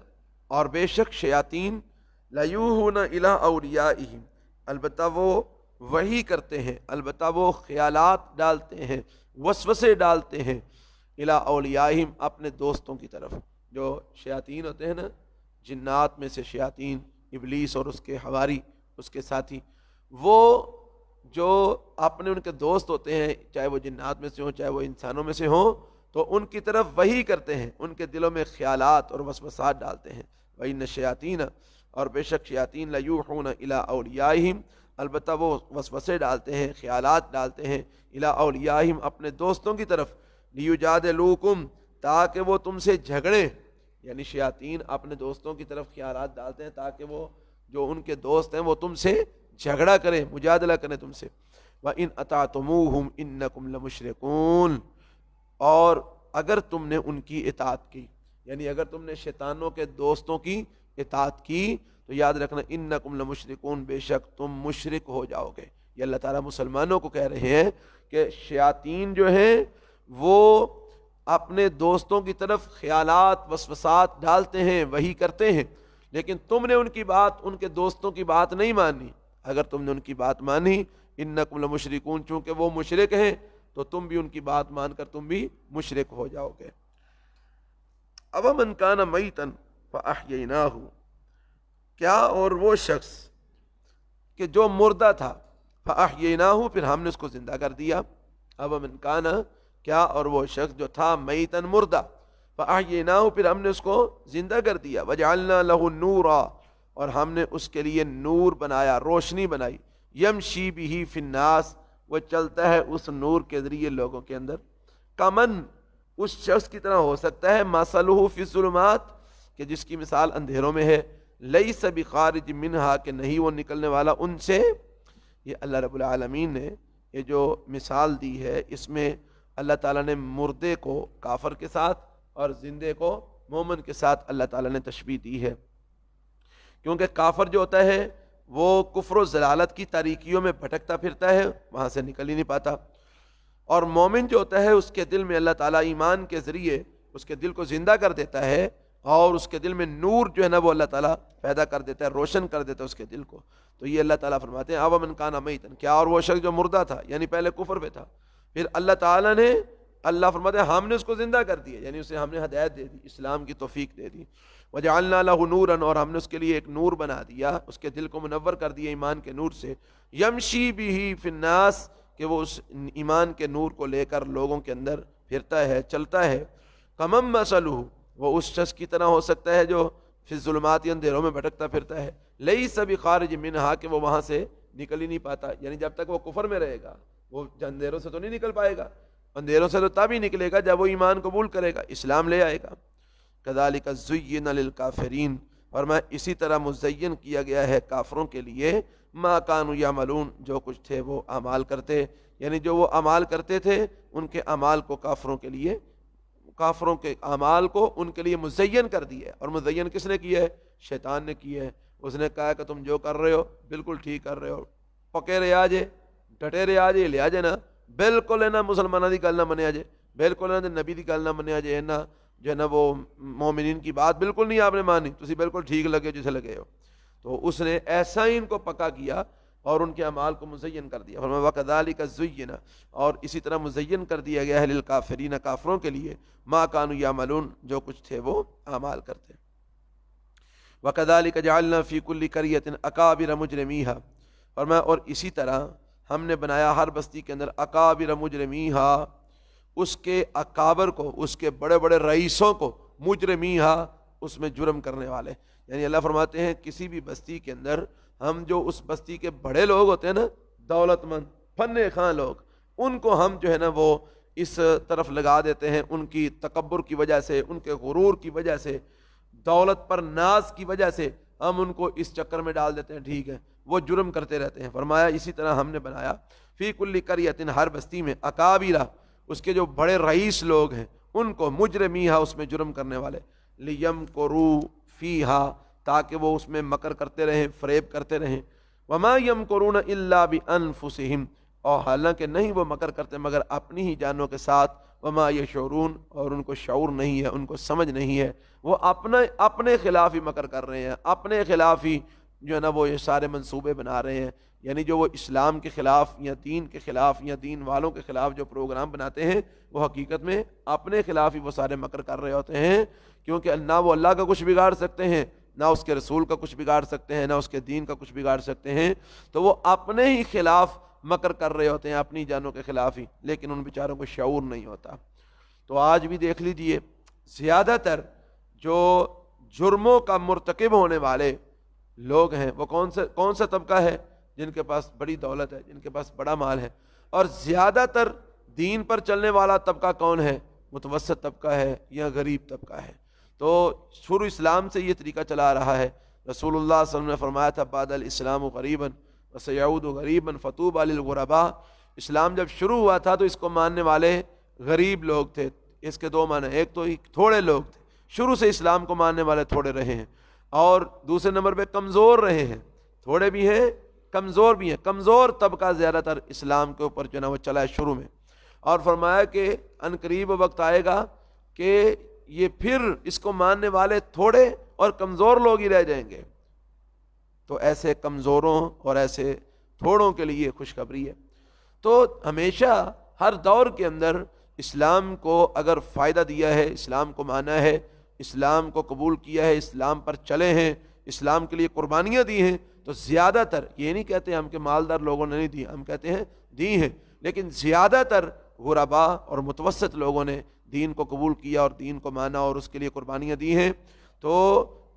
اور بے شک شیاطین، لَيُوحُونَ إِلَىٰ أَوْلِيَائِهِمْ، البتہ وہ وحی کرتے ہیں، البتہ وہ خیالات ڈالتے ہیں، وسوسے ڈالتے ہیں، إِلَىٰ أَوْلِيَائِهِمْ، اپنے دوستوں کی طرف۔ جو شیاطین ہوتے ہیں نا، جنات میں سے شیاطین، ابلیس اور اس کے حواری، اس کے ساتھی، وہ جو اپنے ان کے دوست ہوتے ہیں، چاہے وہ جنات میں سے ہوں چاہے وہ انسانوں میں سے ہوں، تو ان کی طرف وحی کرتے ہیں، ان کے دلوں میں خیالات اور وسوسات ڈالتے ہیں۔ وَإِنَّ الشَّيَاطِينَ، اور بے شک شیاطین، لَيُوحُونَ إِلَىٰ أَوْلِيَائِهِمْ، البتہ وہ وسوسے ڈالتے ہیں، خیالات ڈالتے ہیں، إِلَىٰ أَوْلِيَائِهِمْ، اپنے دوستوں کی طرف، لِيُجَادِلُوكُمْ، تاکہ وہ تم سے جھگڑیں۔ یعنی شیاطین اپنے دوستوں کی طرف خیالات ڈالتے ہیں تاکہ وہ جو ان کے دوست ہیں وہ تم سے جھگڑا کریں، مجادلہ کریں تم سے۔ وَإِنْ أَطَعْتُمُوهُمْ إِنَّكُمْ لَمُشْرِكُونَ، اور اگر تم نے ان کی اطاعت کی، یعنی اگر تم نے شیطانوں کے دوستوں کی اطاعت کی تو یاد رکھنا انکم لمشرکون، بے شک تم مشرک ہو جاؤ گے۔ یہ اللہ تعالیٰ مسلمانوں کو کہہ رہے ہیں کہ شیاطین جو ہیں وہ اپنے دوستوں کی طرف خیالات وسوسات ڈالتے ہیں، وہی کرتے ہیں، لیکن تم نے ان کی بات، ان کے دوستوں کی بات نہیں مانی۔ اگر تم نے ان کی بات مانی، انکم لمشرکون، چونکہ وہ مشرک ہیں تو تم بھی ان کی بات مان کر تم بھی مشرک ہو جاؤ گے۔ اومن کان میتا فاحییناہ، کیا اور وہ شخص کہ جو مردہ تھا، فاحییناہ، پھر ہم نے اس کو زندہ کر دیا۔ اومن کان، کیا اور وہ شخص جو تھا میتا مردہ، فاحییناہ، پھر ہم نے اس کو زندہ کر دیا۔ وجعلنا لہ نورا، اور ہم نے اس کے لیے نور بنایا، روشنی بنائی، یمشی بہ فی الناس، وہ چلتا ہے اس نور کے ذریعے لوگوں کے اندر۔ کمن، اس شخص کی طرح ہو سکتا ہے، مثلہ فی الظلمات، کہ جس کی مثال اندھیروں میں ہے، لیس بخارج منہا، کہ نہیں وہ نکلنے والا ان سے۔ یہ اللہ رب العالمین نے یہ جو مثال دی ہے، اس میں اللہ تعالیٰ نے مردے کو کافر کے ساتھ اور زندے کو مومن کے ساتھ اللہ تعالیٰ نے تشبیہ دی ہے، کیونکہ کافر جو ہوتا ہے وہ کفر و ضلالت کی تاریکیوں میں بھٹکتا پھرتا ہے، وہاں سے نکل ہی نہیں پاتا، اور مومن جو ہوتا ہے اس کے دل میں اللہ تعالیٰ ایمان کے ذریعے اس کے دل کو زندہ کر دیتا ہے، اور اس کے دل میں نور جو ہے نا وہ اللہ تعالیٰ پیدا کر دیتا ہے، روشن کر دیتا ہے اس کے دل کو۔ تو یہ اللہ تعالیٰ فرماتے ہیں اومن کان میتا، کیا اور وہ شخص جو مردہ تھا، یعنی پہلے کفر پہ تھا، پھر اللہ تعالیٰ نے، اللہ فرماتے ہیں ہم نے اس کو زندہ کر دیا، یعنی اسے ہم نے ہدایت دے دی، اسلام کی توفیق دے دی۔ وجعلنا لہ نورا، اور ہم نے اس کے لیے ایک نور بنا دیا، اس کے دل کو منور کر دیا ایمان کے نور سے، یمشی بہ فی الناس، کہ وہ اس ایمان کے نور کو لے کر لوگوں کے اندر پھرتا ہے، چلتا ہے۔ کمم مثلہ، وہ اس شخص کی طرح ہو سکتا ہے جو فی الظلمات، اندھیروں میں بھٹکتا پھرتا ہے، لیس بخارج منہا، کہ وہ وہاں سے نکل ہی نہیں پاتا، یعنی جب تک وہ کفر میں رہے گا وہ اندھیروں سے تو نہیں نکل پائے گا، اندھیروں سے تو تب ہی نکلے گا جب وہ ایمان قبول کرے گا، اسلام لے آئے گا۔ کذالک زین للکافرین، اور میں اسی طرح مزین کیا گیا ہے کافروں کے لیے، ما کانوا یعملون، جو کچھ تھے وہ اعمال کرتے، یعنی جو وہ اعمال کرتے تھے ان کے اعمال کو کافروں کے لیے، کافروں کے اعمال کو ان کے لیے مزین کر دیا ہے۔ اور مزین کس نے کیا ہے؟ شیطان نے کیا ہے۔ اس نے کہا کہ تم جو کر رہے ہو بالکل ٹھیک کر رہے ہو، پکے رہا جے، ڈٹے رہا جے، لیا جے نا، بالکل ہے نا مسلمانوں کی گل نہ منیا جے، بالکل ہے نا نبی کی گل نہ منیا جے، نا جو ہے نا وہ مومنین کی بات بالکل نہیں آپ نے مانی، تسی بالکل ٹھیک لگے جسے لگے ہو۔ تو اس نے ایسا ہی ان کو پکا کیا اور ان کے اعمال کو مزین کر دیا۔ فرمایا وَكَذَلِكَ زُيِّنَ، اور اسی طرح مزین کر دیا گیا ہے للکافرین، کافروں کے لیے، ما کانوا یعملون، جو کچھ تھے وہ اعمال کرتے۔ وَكَذَلِكَ جَعَلْنَا فِي كُلِّ قَرْيَةٍ أَكَابِرَ مُجْرِمِيهَا، فرمایا اور اسی طرح ہم نے بنایا ہر بستی کے اندر اکابر مجرمیہا، اس کے اکابر کو، اس کے بڑے بڑے رئیسوں کو، مجرمیہا، اس میں جرم کرنے والے، یعنی اللہ فرماتے ہیں کسی بھی بستی کے اندر ہم جو اس بستی کے بڑے لوگ ہوتے ہیں نا، دولت مند فن خاں لوگ، ان کو ہم جو ہے نا وہ اس طرف لگا دیتے ہیں، ان کی تکبر کی وجہ سے، ان کے غرور کی وجہ سے، دولت پر ناز کی وجہ سے ہم ان کو اس چکر میں ڈال دیتے ہیں، ٹھیک ہے، وہ جرم کرتے رہتے ہیں۔ فرمایا اسی طرح ہم نے بنایا فی کل قریۃ، ہر بستی میں، اکابرہ، اس کے جو بڑے رئیس لوگ ہیں ان کو، مجرمیہا، اس میں جرم کرنے والے، لیمکروا فیہا، تاکہ وہ اس میں مکر کرتے رہیں، فریب کرتے رہیں، وما یمکرون الا بانفسہم، اور حالانکہ نہیں وہ مکر کرتے مگر اپنی ہی جانوں کے ساتھ، وما یشعرون، اور ان کو شعور نہیں ہے، ان کو سمجھ نہیں ہے، وہ اپنے خلاف ہی مکر کر رہے ہیں، اپنے خلاف ہی جو ہے نا وہ یہ سارے منصوبے بنا رہے ہیں، یعنی جو وہ اسلام کے خلاف یا دین کے خلاف یا دین والوں کے خلاف جو پروگرام بناتے ہیں وہ حقیقت میں اپنے خلاف ہی وہ سارے مکر کر رہے ہوتے ہیں، کیونکہ نہ وہ اللہ کا کچھ بگاڑ سکتے ہیں، نہ اس کے رسول کا کچھ بگاڑ سکتے ہیں، نہ اس کے دین کا کچھ بگاڑ سکتے ہیں، تو وہ اپنے ہی خلاف مکر کر رہے ہوتے ہیں، اپنی جانوں کے خلاف ہی، لیکن ان بیچاروں کو شعور نہیں ہوتا۔ تو آج بھی دیکھ لیجئے زیادہ تر جو جرموں کا مرتکب ہونے والے لوگ ہیں وہ کون سا طبقہ ہے؟ جن کے پاس بڑی دولت ہے، جن کے پاس بڑا مال ہے، اور زیادہ تر دین پر چلنے والا طبقہ کون ہے؟ متوسط طبقہ ہے یا غریب طبقہ ہے۔ تو شروع اسلام سے یہ طریقہ چلا رہا ہے۔ رسول اللہ صلی اللہ علیہ وسلم نے فرمایا تھا بعد الاسلام غریباً وسیعود غریباً فطوبی للغرباء، اسلام جب شروع ہوا تھا تو اس کو ماننے والے غریب لوگ تھے۔ اس کے دو معنی، ایک تو تھوڑے لوگ تھے، شروع سے اسلام کو ماننے والے تھوڑے رہے ہیں، اور دوسرے نمبر پہ کمزور رہے ہیں، تھوڑے بھی ہیں کمزور بھی ہیں، کمزور طبقہ زیادہ تر اسلام کے اوپر جو ہے نا وہ چلا ہے شروع میں، اور فرمایا کہ ان قریب وقت آئے گا کہ یہ پھر اس کو ماننے والے تھوڑے اور کمزور لوگ ہی رہ جائیں گے۔ تو ایسے کمزوروں اور ایسے تھوڑوں کے لیے خوشخبری ہے۔ تو ہمیشہ ہر دور کے اندر اسلام کو اگر فائدہ دیا ہے، اسلام کو مانا ہے، اسلام کو قبول کیا ہے، اسلام پر چلے ہیں، اسلام کے لیے قربانیاں دی ہیں، تو زیادہ تر، یہ نہیں کہتے ہم کہ مالدار لوگوں نے نہیں دی، ہم کہتے ہیں دی ہیں، لیکن زیادہ تر غرباء اور متوسط لوگوں نے دین کو قبول کیا اور دین کو مانا اور اس کے لیے قربانیاں دی ہیں۔ تو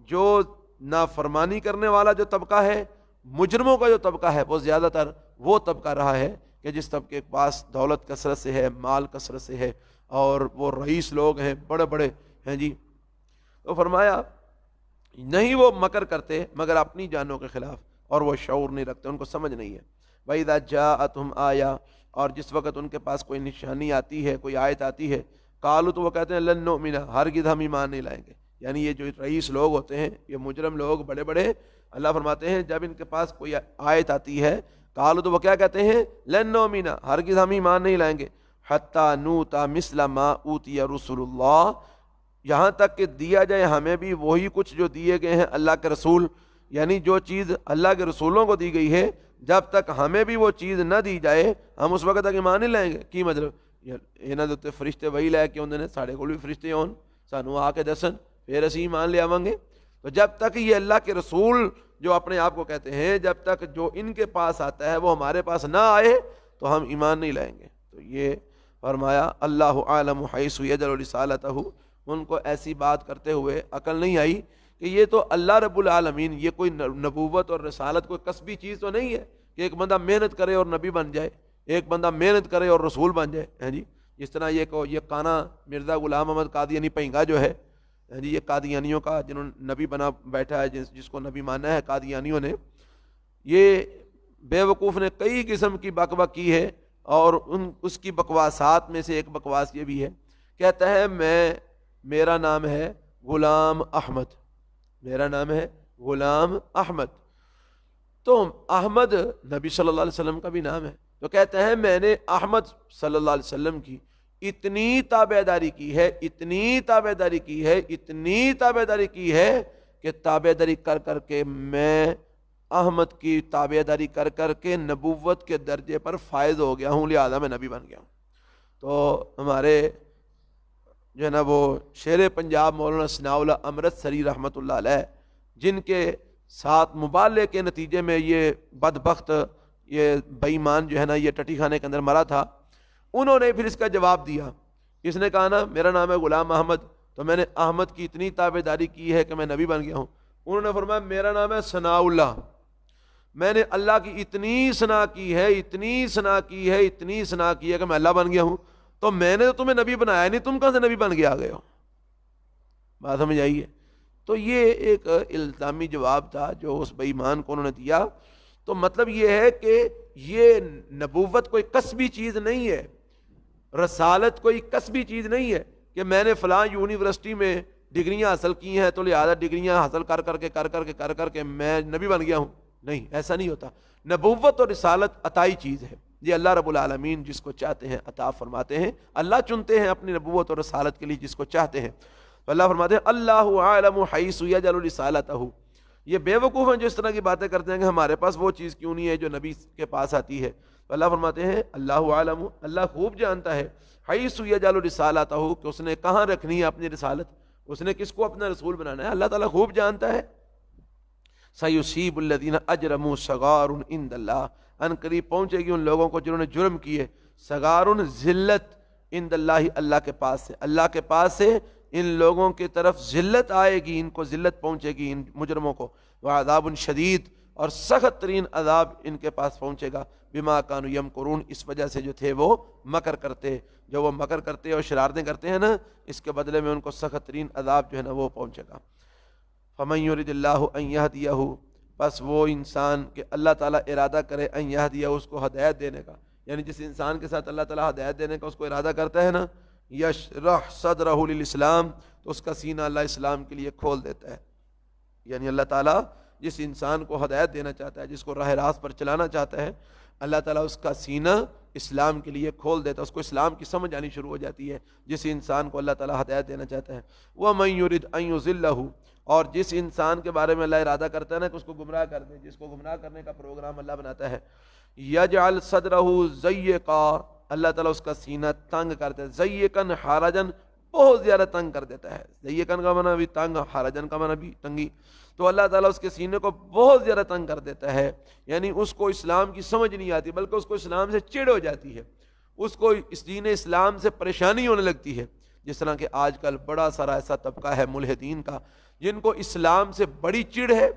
جو نافرمانی کرنے والا جو طبقہ ہے، مجرموں کا جو طبقہ ہے، وہ زیادہ تر وہ طبقہ رہا ہے کہ جس طبقے کے پاس دولت کثرت سے ہے، مال کثرت سے ہے، اور وہ رئیس لوگ ہیں، بڑے بڑے ہیں جی۔ تو فرمایا نہیں وہ مکر کرتے مگر اپنی جانوں کے خلاف، اور وہ شعور نہیں رکھتے، ان کو سمجھ نہیں ہے۔ وَإِذَا جَاءَتْهُمْ آیَةٌ، اور جس وقت ان کے پاس کوئی نشانی آتی ہے، کوئی آیت آتی ہے، قالوا، تو وہ کہتے ہیں لن نؤمن، ہرگز ہم ایمان نہیں لائیں گے۔ یعنی یہ جو رئیس لوگ ہوتے ہیں، یہ مجرم لوگ بڑے بڑے، اللہ فرماتے ہیں جب ان کے پاس کوئی آیت آتی ہے، قالوا، تو وہ کیا کہتے ہیں؟ لن نؤمن، ہرگز ہم ایمان نہیں لائیں گے، حتی نوتی مثل ما اوتی رسول اللہ، یہاں تک کہ دیا جائے ہمیں بھی وہی کچھ جو دیے گئے ہیں اللہ کے رسول، یعنی جو چیز اللہ کے رسولوں کو دی گئی ہے، جب تک ہمیں بھی وہ چیز نہ دی جائے ہم اس وقت تک ایمان نہیں لائیں گے۔ کی مطلب یہاں دے فرشتے وہی لے کے آتے ہیں، ساڑے کول بھی فرشتے ہون، سانو آ کے دسن پھر اسی ایمان لے آواں گے۔ تو جب تک یہ اللہ کے رسول جو اپنے آپ کو کہتے ہیں، جب تک جو ان کے پاس آتا ہے وہ ہمارے پاس نہ آئے تو ہم ایمان نہیں لائیں گے۔ تو یہ فرمایا اللہ عالم حیث یجعل رسالتہ، ان کو ایسی بات کرتے ہوئے عقل نہیں آئی کہ یہ تو اللہ رب العالمین، یہ کوئی نبوت اور رسالت کوئی کسبی چیز تو نہیں ہے کہ ایک بندہ محنت کرے اور نبی بن جائے، ایک بندہ محنت کرے اور رسول بن جائے، ہیں جی۔ جس طرح یہ کانا مرزا غلام احمد قادیانی پہنگا جو ہے جی، یہ قادیانیوں کا جنہوں نے نبی بنا بیٹھا ہے، جس کو نبی مانا ہے قادیانیوں نے، یہ بے وقوف نے کئی قسم کی بک بک کی ہے، اور اس کی بکواسات میں سے ایک بکواس یہ بھی ہے، کہتا ہے میرا نام ہے غلام احمد، میرا نام ہے غلام احمد، تو احمد نبی صلی اللہ علیہ وسلم کا بھی نام ہے، تو کہتا ہے میں نے احمد صلی اللہ علیہ وسلم کی اتنی تابعداری کی ہے، اتنی تابعداری کی ہے، اتنی تابعداری کی ہے کہ تابعداری کر کر کے میں احمد کی تابعداری کر کر کے نبوت کے درجے پر فائز ہو گیا ہوں، لہذا میں نبی بن گیا ہوں۔ تو ہمارے جو ہے نا وہ شیر پنجاب مولانا ثناء اللہ امرتسری رحمۃ اللہ علیہ، جن کے ساتھ مبالغے کے نتیجے میں یہ بدبخت، یہ بے ایمان جو ہے نا یہ ٹٹی خانے کے اندر مرا تھا، انہوں نے پھر اس کا جواب دیا۔ اس نے کہا نا میرا نام ہے غلام احمد، تو میں نے احمد کی اتنی تابعداری کی ہے کہ میں نبی بن گیا ہوں۔ انہوں نے فرمایا میرا نام ہے ثناء اللہ، میں نے اللہ کی اتنی ثنا کی ہے، اتنی ثنا کی ہے، اتنی ثنا کی ہے کہ میں اللہ بن گیا ہوں۔ تو میں نے تو تمہیں نبی بنایا نہیں، تم کہاں سے نبی بن کے آ گئے ہو؟ بات سمجھ آئی ہے؟ تو یہ ایک الزامی جواب تھا جو اس بے ایمان کو انہوں نے دیا. تو مطلب یہ ہے کہ یہ نبوت کوئی کسبی چیز نہیں ہے، رسالت کوئی کسبی چیز نہیں ہے کہ میں نے فلاں یونیورسٹی میں ڈگریاں حاصل کی ہیں تو لہذا ڈگریاں حاصل کر کے میں نبی بن گیا ہوں. نہیں، ایسا نہیں ہوتا. نبوت اور رسالت عطائی چیز ہے. یہ اللہ رب العالمین جس کو چاہتے ہیں عطا فرماتے ہیں. اللہ چنتے ہیں اپنی نبوت اور رسالت کے لیے جس کو چاہتے ہیں. تو اللہ فرماتے ہیں اللہ عالم حیث یجعل رسالتہ. یہ بے وقوف ہیں جو اس طرح کی باتیں کرتے ہیں کہ ہمارے پاس وہ چیز کیوں نہیں ہے جو نبی کے پاس آتی ہے. تو اللہ فرماتے ہیں اللہ عالم، اللہ خوب جانتا ہے، حیث یجعل رسالتہ، کہ اس نے کہاں رکھنی ہے اپنی رسالت، اس نے کس کو اپنا رسول بنانا ہے. اللہ تعالیٰ خوب جانتا ہے. سیصیب الذین اجرموا صغار عند اللہ، ان قریب پہنچے گی ان لوگوں کو جنہوں نے جرم کیے. صغار ذلت عند اللہ، اللہ کے پاس سے، اللہ کے پاس سے ان لوگوں کی طرف ذلت آئے گی، ان کو ذلت پہنچے گی ان مجرموں کو. وعذاب شدید، اور سخت ترین عذاب ان کے پاس پہنچے گا. بما کانوا یمکرون، اس وجہ سے جو تھے وہ مکر کرتے، جو وہ مکر کرتے اور شرارتیں کرتے ہیں نا، اس کے بدلے میں ان کو سخت ترین عذاب جو ہے نا وہ پہنچے گا. فمن یرد اللہ ان یہدیہ، بس وہ انسان کہ اللہ تعالیٰ ارادہ کرے ان یہدیہ، اس کو ہدایت دینے کا، یعنی جس انسان کے ساتھ اللہ تعالیٰ ہدایت دینے کا اس کو ارادہ کرتا ہے نا، یشرح صدرہ للاسلام، تو اس کا سینہ اللہ اسلام کے لیے کھول دیتا ہے. یعنی اللہ تعالیٰ جس انسان کو ہدایت دینا چاہتا ہے، جس کو راہ راست پر چلانا چاہتا ہے، اللہ تعالیٰ اس کا سینہ اسلام کے لیے کھول دیتا ہے، اس کو اسلام کی سمجھ آنی شروع ہو جاتی ہے جس انسان کو اللہ تعالیٰ ہدایت دینا چاہتا ہے. وَمَن يُرِدْ أَن يُضِلَّهُ، اور جس انسان کے بارے میں اللہ ارادہ کرتا ہے نا کہ اس کو گمراہ کر دے، جس کو گمراہ کرنے کا پروگرام اللہ بناتا ہے، يَجْعَلْ صَدْرَهُ ضَيِّقًا، اللہ تعالیٰ اس کا سینہ تنگ کرتا ہے. ضَيِّقًا حَرَجًا، بہت زیادہ تنگ کر دیتا ہے. ضَيِّقًا کا معنی بھی تنگ، حَرَجًا کا معنی بھی تنگی. تو اللہ تعالیٰ اس کے سینے کو بہت زیادہ تنگ کر دیتا ہے، یعنی اس کو اسلام کی سمجھ نہیں آتی، بلکہ اس کو اسلام سے چڑ ہو جاتی ہے، اس کو اس دین اسلام سے پریشانی ہونے لگتی ہے. جس طرح کہ آج کل بڑا سارا ایسا طبقہ ہے ملحدین کا جن کو اسلام سے بڑی چڑ ہے،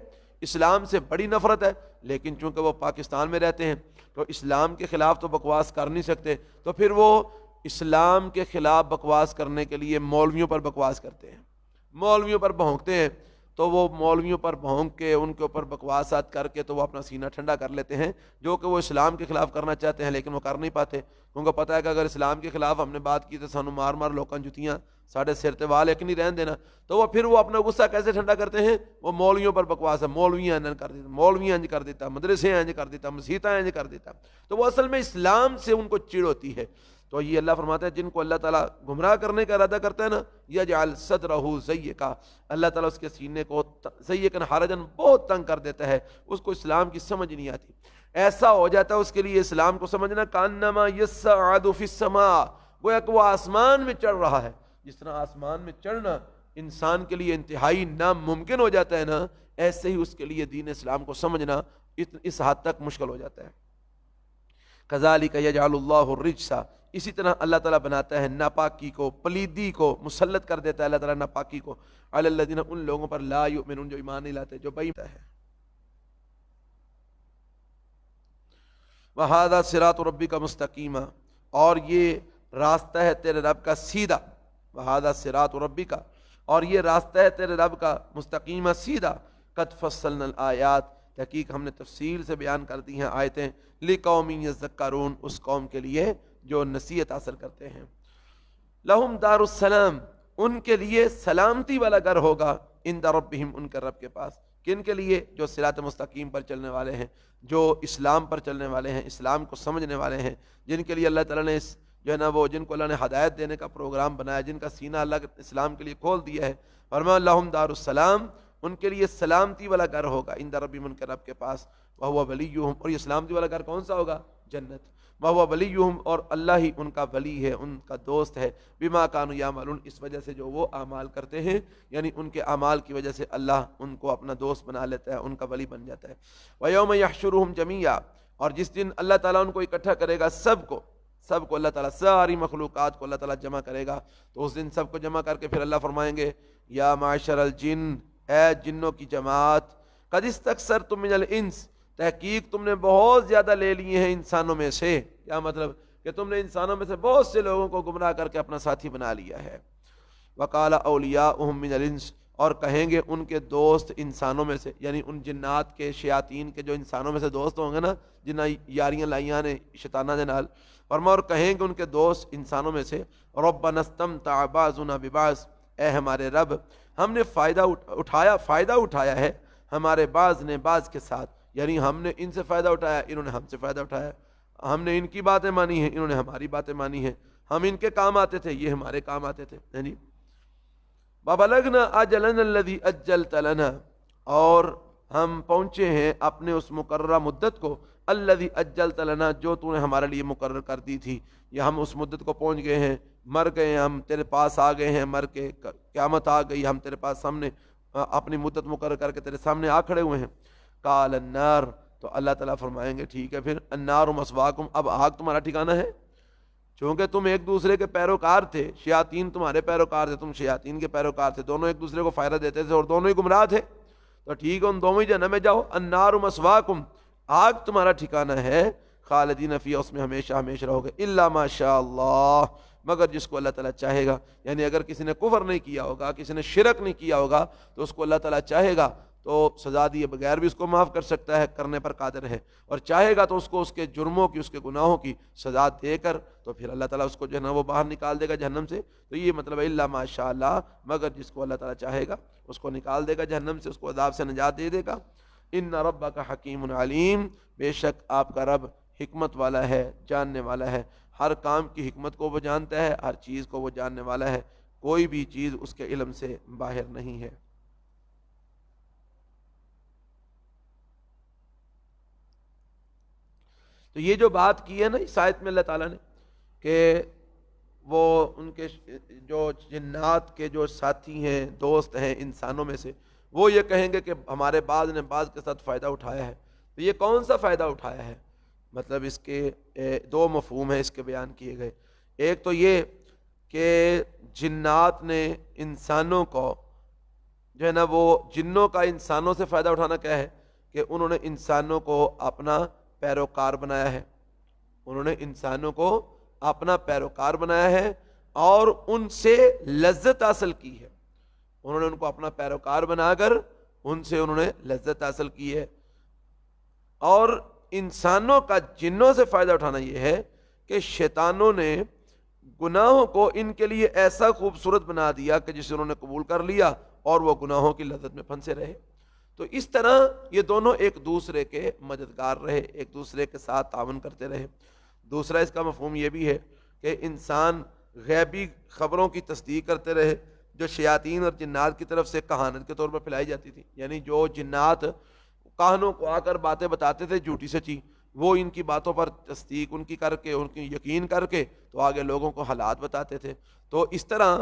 اسلام سے بڑی نفرت ہے، لیکن چونکہ وہ پاکستان میں رہتے ہیں تو اسلام کے خلاف تو بکواس کر نہیں سکتے، تو پھر وہ اسلام کے خلاف بکواس کرنے کے لیے مولویوں پر بکواس کرتے ہیں، مولویوں پر بھونکتے ہیں. تو وہ مولویوں پر بھونک کے ان کے اوپر بکواسات کر کے تو وہ اپنا سینہ ٹھنڈا کر لیتے ہیں، جو کہ وہ اسلام کے خلاف کرنا چاہتے ہیں لیکن وہ کر نہیں پاتے، کیونکہ پتہ ہے کہ اگر اسلام کے خلاف ہم نے بات کی تو سانو مار مار لوکاں جتیاں ساڑھے سر تے وال ایک نہیں رہن دینا. تو وہ پھر وہ اپنا غصہ کیسے ٹھنڈا کرتے ہیں؟ وہ مولویوں پر بکواس ہے، مولویاں انج کر دیتا، مولویاں انج کر دیتا، مدرسے انج کر دیتا، مسیتاں انج کر دیتا. تو وہ اصل میں اسلام سے ان کو چڑ ہوتی ہے. تو یہ اللہ فرماتا ہے جن کو اللہ تعالیٰ گمراہ کرنے کا ارادہ کرتا ہے نا، یجعل صدرہ ضیقا، اللہ تعالیٰ اس کے سینے کو ضیقا حرجن بہت تنگ کر دیتا ہے، اس کو اسلام کی سمجھ نہیں آتی. ایسا ہو جاتا ہے اس کے لیے اسلام کو سمجھنا کانما یصعد فی السماء، گویا کہ وہ آسمان میں چڑھ رہا ہے. جس طرح آسمان میں چڑھنا انسان کے لیے انتہائی ناممکن ہو جاتا ہے نا، ایسے ہی اس کے لیے دین اسلام کو سمجھنا اس حد تک مشکل ہو جاتا ہے. کذالک یجعل اللہ الرجس، اسی طرح اللہ تعالیٰ بناتا ہے ناپاکی کو، پلیدی کو مسلط کر دیتا ہے اللہ تعالیٰ ناپاکی کو، علی الذین، ان لوگوں پر لا یؤمنون جو ایمان نہیں لاتے، جو بے ایمان ہے. وَهَذَا صِرَاطُ رَبِّكَ مُسْتَقِیمًا، اور یہ راستہ ہے تیرے رب کا سیدھا. وَهَذَا صِرَاطُ رَبِّكَ، اور یہ راستہ ہے تیرے رب کا مستقیمہ سیدھا. قَدْ فَصَّلْنَا الْآيَاتِ، تحقیق ہم نے تفصیل سے بیان کر دی ہیں آیتیں، لِقَوْمٍ يَذَّكَّرُونَ، اس قوم کے لیے جو نصیحت حاصل کرتے ہیں. لہم دار السلام، ان کے لیے سلامتی والا گھر ہوگا، عند ربہم، ان کے رب کے پاس. کن کے لیے؟ جو صراط مستقیم پر چلنے والے ہیں، جو اسلام پر چلنے والے ہیں، اسلام کو سمجھنے والے ہیں، جن کے لیے اللہ تعالیٰ نے جو ہے نا وہ جن کو اللہ نے ہدایت دینے کا پروگرام بنایا، جن کا سینہ اللہ کے اسلام کے لیے کھول دیا ہے. فرمایا لہم دار السلام، ان کے لیے سلامتی والا گھر ہوگا، عند ربہم، ان کے رب کے پاس. وہو ولیہم، اور یہ سلامتی والا گھر کون سا ہوگا؟ جنت. وہو ولیہم، اور اللہ ہی ان کا ولی ہے، ان کا دوست ہے. بما کانوا یعملون، اس وجہ سے جو وہ اعمال کرتے ہیں، یعنی ان کے اعمال کی وجہ سے اللہ ان کو اپنا دوست بنا لیتا ہے، ان کا ولی بن جاتا ہے. ویوم یحشرہم جمیعا، اور جس دن اللہ تعالیٰ ان کو اکٹھا کرے گا، سب کو اللہ تعالیٰ ساری مخلوقات کو اللہ تعالیٰ جمع کرے گا. تو اس دن سب کو جمع کر کے پھر اللہ فرمائیں گے یا معشر الجن، اے جنوں کی جماعت، قد استکثرتم من الانس، تحقیق تم نے بہت زیادہ لے لیے ہیں انسانوں میں سے. کیا مطلب؟ کہ تم نے انسانوں میں سے بہت سے لوگوں کو گمراہ کر کے اپنا ساتھی بنا لیا ہے. وقال اولیاؤہم من الانس، اور کہیں گے ان کے دوست انسانوں میں سے، یعنی ان جنات کے شیاطین کے جو انسانوں میں سے دوست ہوں گے نا، جنہیں یاریاں لائیاں نے شیطانہ دے نال، فرما اور کہیں گے ان کے دوست انسانوں میں سے ربنا استمتع بعضنا ببعض، اے ہمارے رب ہم نے فائدہ اٹھایا ہے ہمارے بعض نے بعض کے ساتھ، یعنی ہم نے ان سے فائدہ اٹھایا، انہوں نے ہم سے فائدہ اٹھایا، ہم نے ان کی باتیں مانی ہیں، انہوں نے ہماری باتیں مانی ہیں، ہم ان کے کام آتے تھے، یہ ہمارے کام آتے تھے، یعنی وَبَلَغْنَا أَجَلَنَا الَّذِي أَجَّلْتَ لَنَا، اور ہم پہنچے ہیں اپنے اس مقررہ مدت کو، الَّذِي أَجَّلْتَ لَنَا، جو تو نے ہمارے لیے مقرر کر دی تھی، یا ہم اس مدت کو پہنچ گئے ہیں، مر گئے ہیں ہم، تیرے پاس آ گئے ہیں، مر کے قیامت آ گئی، ہم تیرے پاس سامنے اپنی مدت مقرر کر کے تیرے سامنے آ کھڑے ہوئے ہیں۔ قال النار، تو اللہ تعالیٰ فرمائیں گے ٹھیک ہے پھر، النار مسواکم، اب آگ تمہارا ٹھکانہ ہے، چونکہ تم ایک دوسرے کے پیروکار تھے، شیاطین تمہارے پیروکار تھے، تم شیاطین کے پیروکار تھے، دونوں ایک دوسرے کو فائدہ دیتے تھے اور دونوں ہی گمراہ تھے، تو ٹھیک ہے ان دونوں ہی جہنم میں جاؤ، النار مسواکم، آگ تمہارا ٹھکانہ ہے، خالدین فیہا، اس میں ہمیشہ ہمیشہ رہو گے، الا ما شاء اللہ، مگر جس کو اللہ تعالیٰ چاہے گا، یعنی اگر کسی نے کفر نہیں کیا ہوگا، کسی نے شرک نہیں کیا ہوگا، تو اس کو اللہ تعالیٰ چاہے گا تو سزا دیے بغیر بھی اس کو معاف کر سکتا ہے، کرنے پر قادر ہے، اور چاہے گا تو اس کو اس کے جرموں کی، اس کے گناہوں کی سزا دے کر تو پھر اللہ تعالیٰ اس کو جو ہے نا وہ باہر نکال دے گا جہنم سے۔ تو یہ مطلب ہے الا ما شاء اللہ، مگر جس کو اللہ تعالیٰ چاہے گا اس کو نکال دے گا جہنم سے، اس کو عذاب سے نجات دے دے گا۔ ان ربک حکیم علیم، بے شک آپ کا رب حکمت والا ہے، جاننے والا ہے، ہر کام کی حکمت کو وہ جانتا ہے، ہر چیز کو وہ جاننے والا ہے، کوئی بھی چیز اس کے علم سے باہر نہیں ہے۔ تو یہ جو بات کی ہے نا اس آیت میں اللہ تعالیٰ نے کہ وہ ان کے جو جنات کے جو ساتھی ہیں، دوست ہیں انسانوں میں سے، وہ یہ کہیں گے کہ ہمارے بعض نے بعض کے ساتھ فائدہ اٹھایا ہے، تو یہ کون سا فائدہ اٹھایا ہے؟ مطلب اس کے دو مفہوم ہیں اس کے بیان کیے گئے۔ ایک تو یہ کہ جنات نے انسانوں کو جو ہے نا وہ جنوں کا انسانوں سے فائدہ اٹھانا کیا ہے کہ انہوں نے انسانوں کو اپنا پیروکار بنایا ہے، انہوں نے انسانوں کو اپنا پیروکار بنایا ہے اور ان سے لذت حاصل کی ہے، انہوں نے ان کو اپنا پیروکار بنا کر ان سے انہوں نے لذت حاصل کی ہے۔ اور انسانوں کا جنوں سے فائدہ اٹھانا یہ ہے کہ شیطانوں نے گناہوں کو ان کے لیے ایسا خوبصورت بنا دیا کہ جسے انہوں نے قبول کر لیا اور وہ گناہوں کی لذت میں پھنسے رہے۔ تو اس طرح یہ دونوں ایک دوسرے کے مددگار رہے، ایک دوسرے کے ساتھ تعاون کرتے رہے۔ دوسرا اس کا مفہوم یہ بھی ہے کہ انسان غیبی خبروں کی تصدیق کرتے رہے جو شیاطین اور جنات کی طرف سے کہانت کے طور پر پھیلائی جاتی تھی، یعنی جو جنات کاہنوں کو آ کر باتیں بتاتے تھے جھوٹی سچی، وہ ان کی باتوں پر تصدیق ان کی کر کے، ان کی یقین کر کے تو آگے لوگوں کو حالات بتاتے تھے۔ تو اس طرح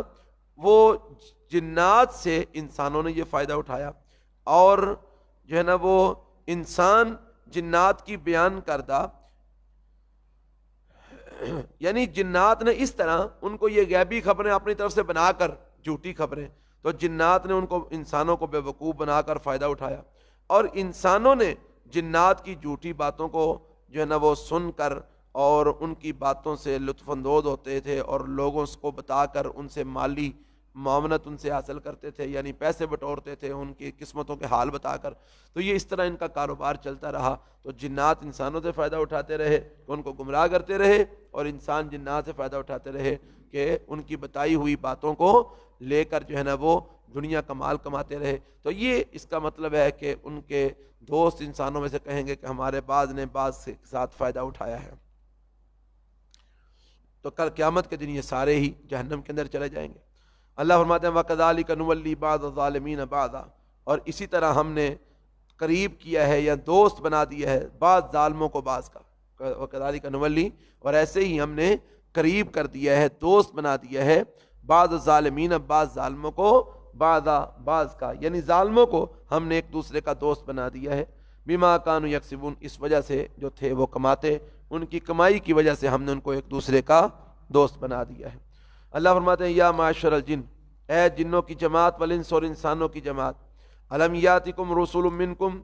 وہ جنات سے انسانوں نے یہ فائدہ اٹھایا، اور جو ہے نا وہ انسان جنات کی بیان کردہ، یعنی جنات نے اس طرح ان کو یہ غیبی خبریں اپنی طرف سے بنا کر، جھوٹی خبریں، تو جنات نے ان کو انسانوں کو بے وقوف بنا کر فائدہ اٹھایا، اور انسانوں نے جنات کی جھوٹی باتوں کو جو ہے نا وہ سن کر اور ان کی باتوں سے لطف اندوز ہوتے تھے اور لوگوں کو بتا کر ان سے مالی معاونت ان سے حاصل کرتے تھے، یعنی پیسے بٹورتے تھے ان کی قسمتوں کے حال بتا کر۔ تو یہ اس طرح ان کا کاروبار چلتا رہا۔ تو جنات انسانوں سے فائدہ اٹھاتے رہے کہ ان کو گمراہ کرتے رہے، اور انسان جنات سے فائدہ اٹھاتے رہے کہ ان کی بتائی ہوئی باتوں کو لے کر جو ہے نا وہ دنیا کا مال کماتے رہے۔ تو یہ اس کا مطلب ہے کہ ان کے دوست انسانوں میں سے کہیں گے کہ ہمارے بعض نے بعض سے ساتھ فائدہ اٹھایا ہے۔ تو کل قیامت کے دن یہ سارے ہی جہنم کے اندر چلے جائیں گے۔ اللہ فرماتے ہیں وَكَذَلِكَ نُوَلِّي بَعْضَ الظَّالِمِينَ بَعْضًا، اور اسی طرح ہم نے قریب کیا ہے یا دوست بنا دیا ہے بعض ظالموں کو بعض کا، وَكَذَلِكَ نُوَلِّي، اور ایسے ہی ہم نے قریب کر دیا ہے، دوست بنا دیا ہے بعض الظالمین، بعض ظالموں کو بعض کا، یعنی ظالموں کو ہم نے ایک دوسرے کا دوست بنا دیا ہے، بما کانوا یکسبون، اس وجہ سے جو تھے وہ کماتے، ان کی کمائی کی وجہ سے ہم نے ان کو ایک دوسرے کا دوست بنا دیا ہے۔ اللہ فرماتے ہیں یا معاشر الجن، اے جنوں کی جماعت، والانس، اور انسانوں کی جماعت، الم یاتکم رسول منکم،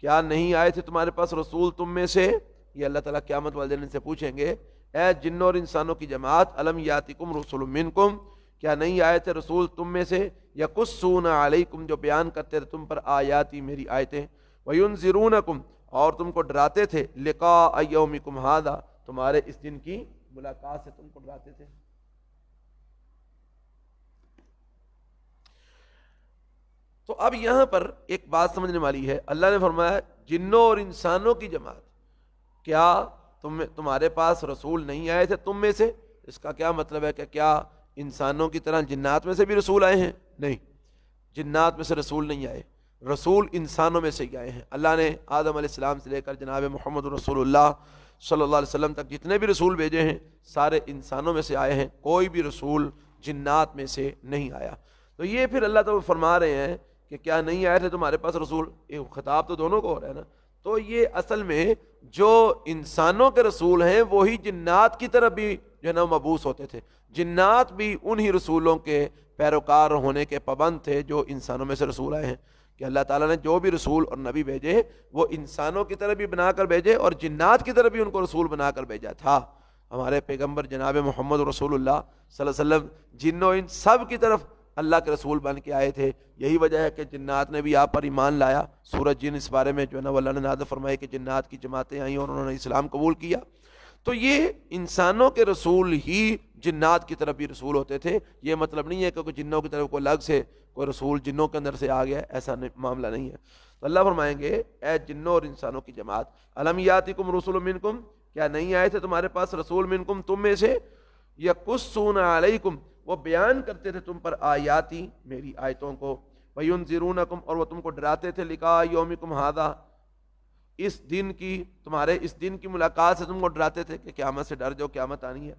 کیا نہیں آئے تھے تمہارے پاس رسول تم میں سے؟ یہ اللہ تعالیٰ قیامت والے دن سے پوچھیں گے، اے جنوں اور انسانوں کی جماعت، الم یاتکم رسول منکم، کیا نہیں آئے تھے رسول تم میں سے یقصون علیکم جو بیان کرتے تھے تم پر آیاتی میری آیتیں وینذرونکم اور تم کو ڈراتے تھے لقاء یومکم ھذا تمہارے اس دن کی ملاقات سے تم کو ڈراتے تھے۔ تو اب یہاں پر ایک بات سمجھنے والی ہے، اللہ نے فرمایا جنوں اور انسانوں کی جماعت، کیا تمہارے پاس رسول نہیں آئے تھے تم میں سے؟ اس کا کیا مطلب ہے کہ کیا انسانوں کی طرح جنات میں سے بھی رسول آئے ہیں؟ نہیں، جنات میں سے رسول نہیں آئے، رسول انسانوں میں سے ہی آئے ہیں۔ اللہ نے آدم علیہ السلام سے لے کر جناب محمد رسول اللہ صلی اللہ علیہ وسلم تک جتنے بھی رسول بھیجے ہیں سارے انسانوں میں سے آئے ہیں، کوئی بھی رسول جنات میں سے نہیں آیا۔ تو یہ پھر اللہ تعالیٰ فرما رہے ہیں کہ کیا نہیں آئے تھے تمہارے پاس رسول، یہ خطاب تو دونوں کو ہو رہا ہے نا۔ تو یہ اصل میں جو انسانوں کے رسول ہیں وہی جنات کی طرف بھی جو ہے نا مبعوث ہوتے تھے، جنات بھی انہی رسولوں کے پیروکار ہونے کے پابند تھے جو انسانوں میں سے رسول آئے ہیں، کہ اللہ تعالیٰ نے جو بھی رسول اور نبی بھیجے وہ انسانوں کی طرف بھی بنا کر بھیجے اور جنات کی طرف بھی ان کو رسول بنا کر بھیجا تھا۔ ہمارے پیغمبر جناب محمد رسول اللہ صلی اللہ علیہ وسلم جنوں ان سب کی طرف اللہ کے رسول بن کے آئے تھے۔ یہی وجہ ہے کہ جنات نے بھی آپ پر ایمان لایا۔ سورۃ جن اس بارے میں جو ہے نا اللہ نے نازل فرمایا کہ جنات کی جماعتیں آئیں اور انہوں نے اسلام قبول کیا۔ تو یہ انسانوں کے رسول ہی جنات کی طرف بھی رسول ہوتے تھے، یہ مطلب نہیں ہے کہ جنوں کی طرف کوئی الگ سے کوئی رسول جنوں کے اندر سے آ گیا، ایسا معاملہ نہیں ہے۔ تو اللہ فرمائیں گے اے جنوں اور انسانوں کی جماعت، الم یاتکم رسول منکم کیا نہیں آئے تھے تمہارے پاس رسول منکم تم میں سے، یقصون علیکم وہ بیان کرتے تھے تم پر آیاتی میری آیتوں کو، وینذرونکم اور وہ تم کو ڈراتے تھے لقاء یومکم ھذا اس دن کی تمہارے اس دن کی ملاقات سے تم کو ڈراتے تھے کہ قیامت سے ڈر جاؤ قیامت آنی ہے۔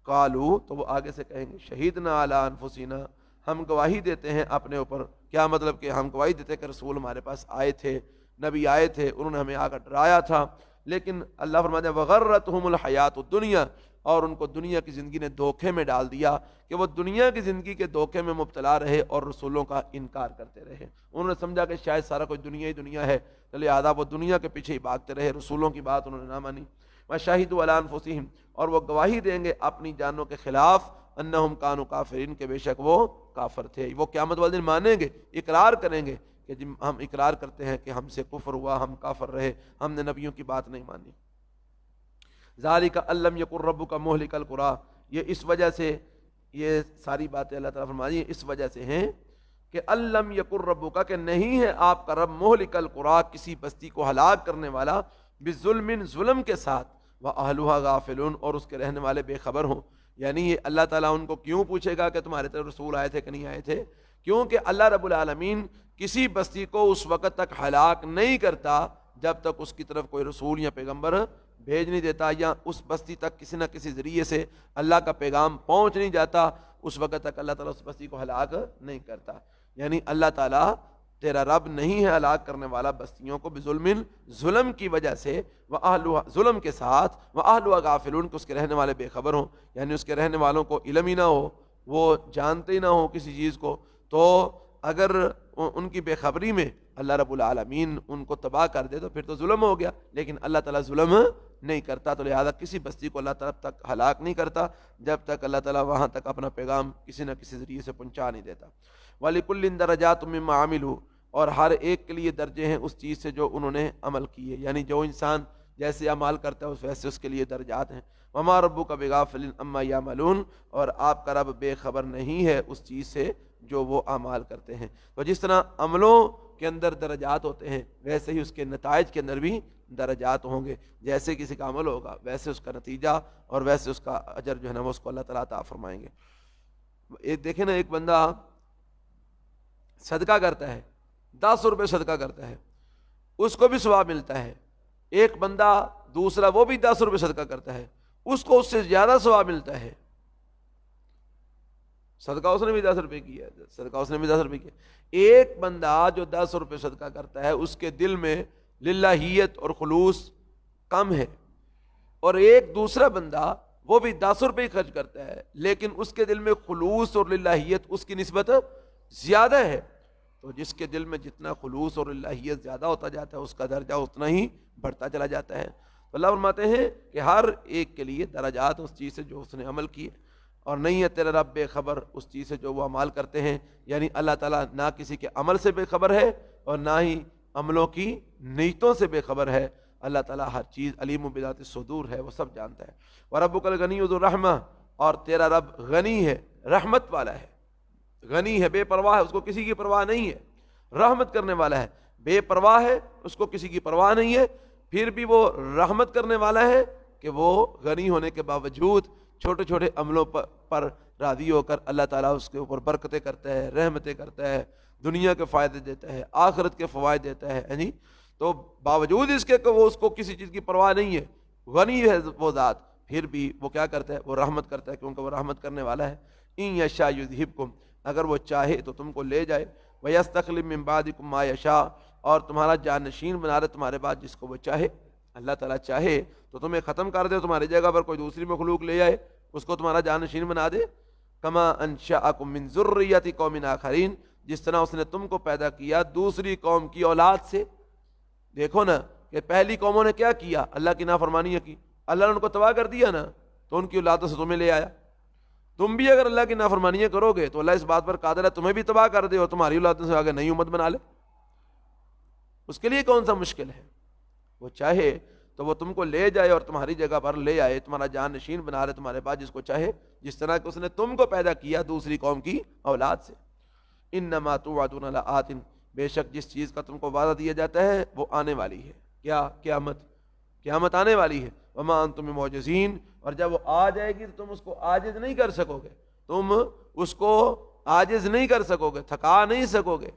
قالوا تو وہ آگے سے کہیں گے شہیدنا علی انفسنا ہم گواہی دیتے ہیں اپنے اوپر، کیا مطلب کہ ہم گواہی دیتے ہیں کہ رسول ہمارے پاس آئے تھے، نبی آئے تھے، انہوں نے ہمیں آ کر ڈرایا تھا، لیکن اللہ فرماتے ہیں وغرتہم الحیات الدنیا اور ان کو دنیا کی زندگی نے دھوکے میں ڈال دیا کہ وہ دنیا کی زندگی کے دھوکے میں مبتلا رہے اور رسولوں کا انکار کرتے رہے۔ انہوں نے سمجھا کہ شاید سارا کوئی دنیا ہی دنیا ہے، لہذا وہ دنیا کے پیچھے ہی بھاگتے رہے، رسولوں کی بات انہوں نے نہ مانی۔ وشہدوا علی انفسہم اور وہ گواہی دیں گے اپنی جانوں کے خلاف انہم کانوا کافرین کہ بے شک وہ کافر تھے۔ وہ قیامت والے دن مانیں گے، اقرار کریں گے کہ ہم اقرار کرتے ہیں کہ ہم سے کفر ہوا، ہم کافر رہے، ہم نے نبیوں کی بات نہیں مانی۔ ذالک ان لم یکن ربک مہلک القری یہ اس وجہ سے یہ ساری باتیں اللہ تعالیٰ فرمائی اس وجہ سے ہیں کہ ان لم یکن ربک کہ نہیں ہے آپ کا رب مہلک القری کسی بستی کو ہلاک کرنے والا بظلم ظلم کے ساتھ واہلھا غافلون اور اس کے رہنے والے بے خبر ہوں۔ یعنی یہ اللہ تعالیٰ ان کو کیوں پوچھے گا کہ تمہارے طرف رسول آئے تھے کہ نہیں آئے تھے؟ کیونکہ اللہ رب العالمین کسی بستی کو اس وقت تک ہلاک نہیں کرتا جب تک اس کی طرف کوئی رسول یا پیغمبر بھیج نہیں دیتا، یا اس بستی تک کسی نہ کسی ذریعے سے اللہ کا پیغام پہنچ نہیں جاتا، اس وقت تک اللہ تعالیٰ اس بستی کو ہلاک نہیں کرتا۔ یعنی اللہ تعالیٰ تیرا رب نہیں ہے ہلاک کرنے والا بستیوں کو بظلم ظلم کی وجہ سے ظلم کے ساتھ واہلھا غافلون کہ اس کے رہنے والے بے خبر ہوں، یعنی اس کے رہنے والوں کو علم ہی نہ ہو، وہ جانتے ہی نہ ہو کسی چیز کو۔ تو اگر ان کی بے خبری میں اللہ رب العالمین ان کو تباہ کر دے تو پھر تو ظلم ہو گیا، لیکن اللہ تعالیٰ ظلم نہیں کرتا، تو لہذا کسی بستی کو اللہ تعالیٰ تک ہلاک نہیں کرتا جب تک اللہ تعالیٰ وہاں تک اپنا پیغام کسی نہ کسی ذریعے سے پہنچا نہیں دیتا۔ وَلِكُلٍّ دَرَجَاتٌ مِّمَّا عَمِلُوا اور ہر ایک کے لیے درجے ہیں اس چیز سے جو انہوں نے عمل کیے، یعنی جو انسان جیسے اعمال کرتا ہے ویسے اس کے لیے درجات ہیں۔ وَمَا رَبُّكَ بِغَافِلٍ عَمَّا يَعْمَلُونَ اور آپ کا رب بے خبر نہیں ہے اس چیز سے جو وہ اعمال کرتے ہیں۔ تو جس طرح عملوں کے اندر درجات ہوتے ہیں ویسے ہی اس کے نتائج کے اندر بھی درجات ہوں گے، جیسے کسی کا عمل ہوگا ویسے اس کا نتیجہ اور ویسے اس کا اجر جو ہے نا وہ اس کو اللہ تعالیٰ عطا فرمائیں گے۔ ایک دیکھیں نا، ایک بندہ صدقہ کرتا ہے، 10 روپے صدقہ کرتا ہے، اس کو بھی ثواب ملتا ہے۔ ایک بندہ دوسرا وہ بھی 10 روپے صدقہ کرتا ہے، اس کو اس سے زیادہ ثواب ملتا ہے۔ صدقہ اس نے بھی 10 روپے کیا ہے، صدقہ اس نے بھی 10 روپے کیا۔ ایک بندہ جو 10 روپے صدقہ کرتا ہے اس کے دل میں للہیت اور خلوص کم ہے، اور ایک دوسرا بندہ وہ بھی 10 روپے ہی خرچ کرتا ہے لیکن اس کے دل میں خلوص اور للہیت اس کی نسبت زیادہ ہے۔ تو جس کے دل میں جتنا خلوص اور للہیت زیادہ ہوتا جاتا ہے اس کا درجہ اتنا ہی بڑھتا چلا جاتا ہے۔ تو اللہ فرماتے ہیں کہ ہر ایک کے لیے درجات اس چیز سے جو اس نے عمل کیے، اور نہیں ہے تیرا رب بے خبر اس چیز سے جو وہ عمل کرتے ہیں. یعنی اللہ تعالیٰ نہ کسی کے عمل سے بے خبر ہے اور نہ ہی عملوں کی نیتوں سے بے خبر ہے. اللہ تعالیٰ ہر چیز علیم بذات الصدور ہے، وہ سب جانتا ہے. وَرَبُّكَ الْغَنِيُّ ذُو الرَّحْمَةِ، اور تیرا رب غنی ہے، رحمت والا ہے. غنی ہے، بے پرواہ ہے، اس کو کسی کی پرواہ نہیں ہے. رحمت کرنے والا ہے، بے پرواہ ہے، اس کو کسی کی پرواہ نہیں ہے. پھر بھی وہ رحمت کرنے والا ہے کہ وہ غنی ہونے کے باوجود چھوٹے چھوٹے عملوں پر راضی ہو کر اللہ تعالیٰ اس کے اوپر برکتیں کرتا ہے، رحمتیں کرتا ہے، دنیا کے فائدے دیتا ہے، آخرت کے فوائد دیتا ہے. یعنی تو باوجود اس کے کہ وہ اس کو کسی چیز کی پرواہ نہیں ہے، غنی ہے وہ ذات، پھر بھی وہ کیا کرتا ہے؟ وہ رحمت کرتا ہے، کیونکہ وہ رحمت کرنے والا ہے. ان یشاء یذہبکم، اگر وہ چاہے تو تم کو لے جائے. ویستخلف من بعدکم ما یشاء، اور تمہارا جانشین بنا رہے تمہارے بعد جس کو وہ چاہے. اللہ تعالیٰ چاہے تو تمہیں ختم کر دے، تمہاری جگہ پر کوئی دوسری مخلوق لے آئے، اس کو تمہارا جانشین بنا دے. کما انشأکم من ذریۃ قوم آخرین، جس طرح اس نے تم کو پیدا کیا دوسری قوم کی اولاد سے. دیکھو نا کہ پہلی قوموں نے کیا کیا؟ اللہ کی نافرمانیاں کی، اللہ نے ان کو تباہ کر دیا نا، تو ان کی اولادوں سے تمہیں لے آیا. تم بھی اگر اللہ کی نافرمانیاں کرو گے تو اللہ اس بات پر قادر ہے تمہیں بھی تباہ کر دے اور تمہاری اولادوں سے آگے نئی امت بنا لے. اس کے لیے کون سا مشکل ہے؟ وہ چاہے تو وہ تم کو لے جائے اور تمہاری جگہ پر لے آئے، تمہارا جان نشین بنا رہے تمہارے بعد جس کو چاہے، جس طرح کہ اس نے تم کو پیدا کیا دوسری قوم کی اولاد سے. انما توعدون لآت، بے شک جس چیز کا تم کو وعدہ دیا جاتا ہے وہ آنے والی ہے. کیا؟ قیامت آنے والی ہے. وما انتم بمعجزین، اور جب وہ آ جائے گی تو تم اس کو عاجز نہیں کر سکو گے، تم اس کو عاجز نہیں کر سکو گے، تھکا نہیں سکو گے.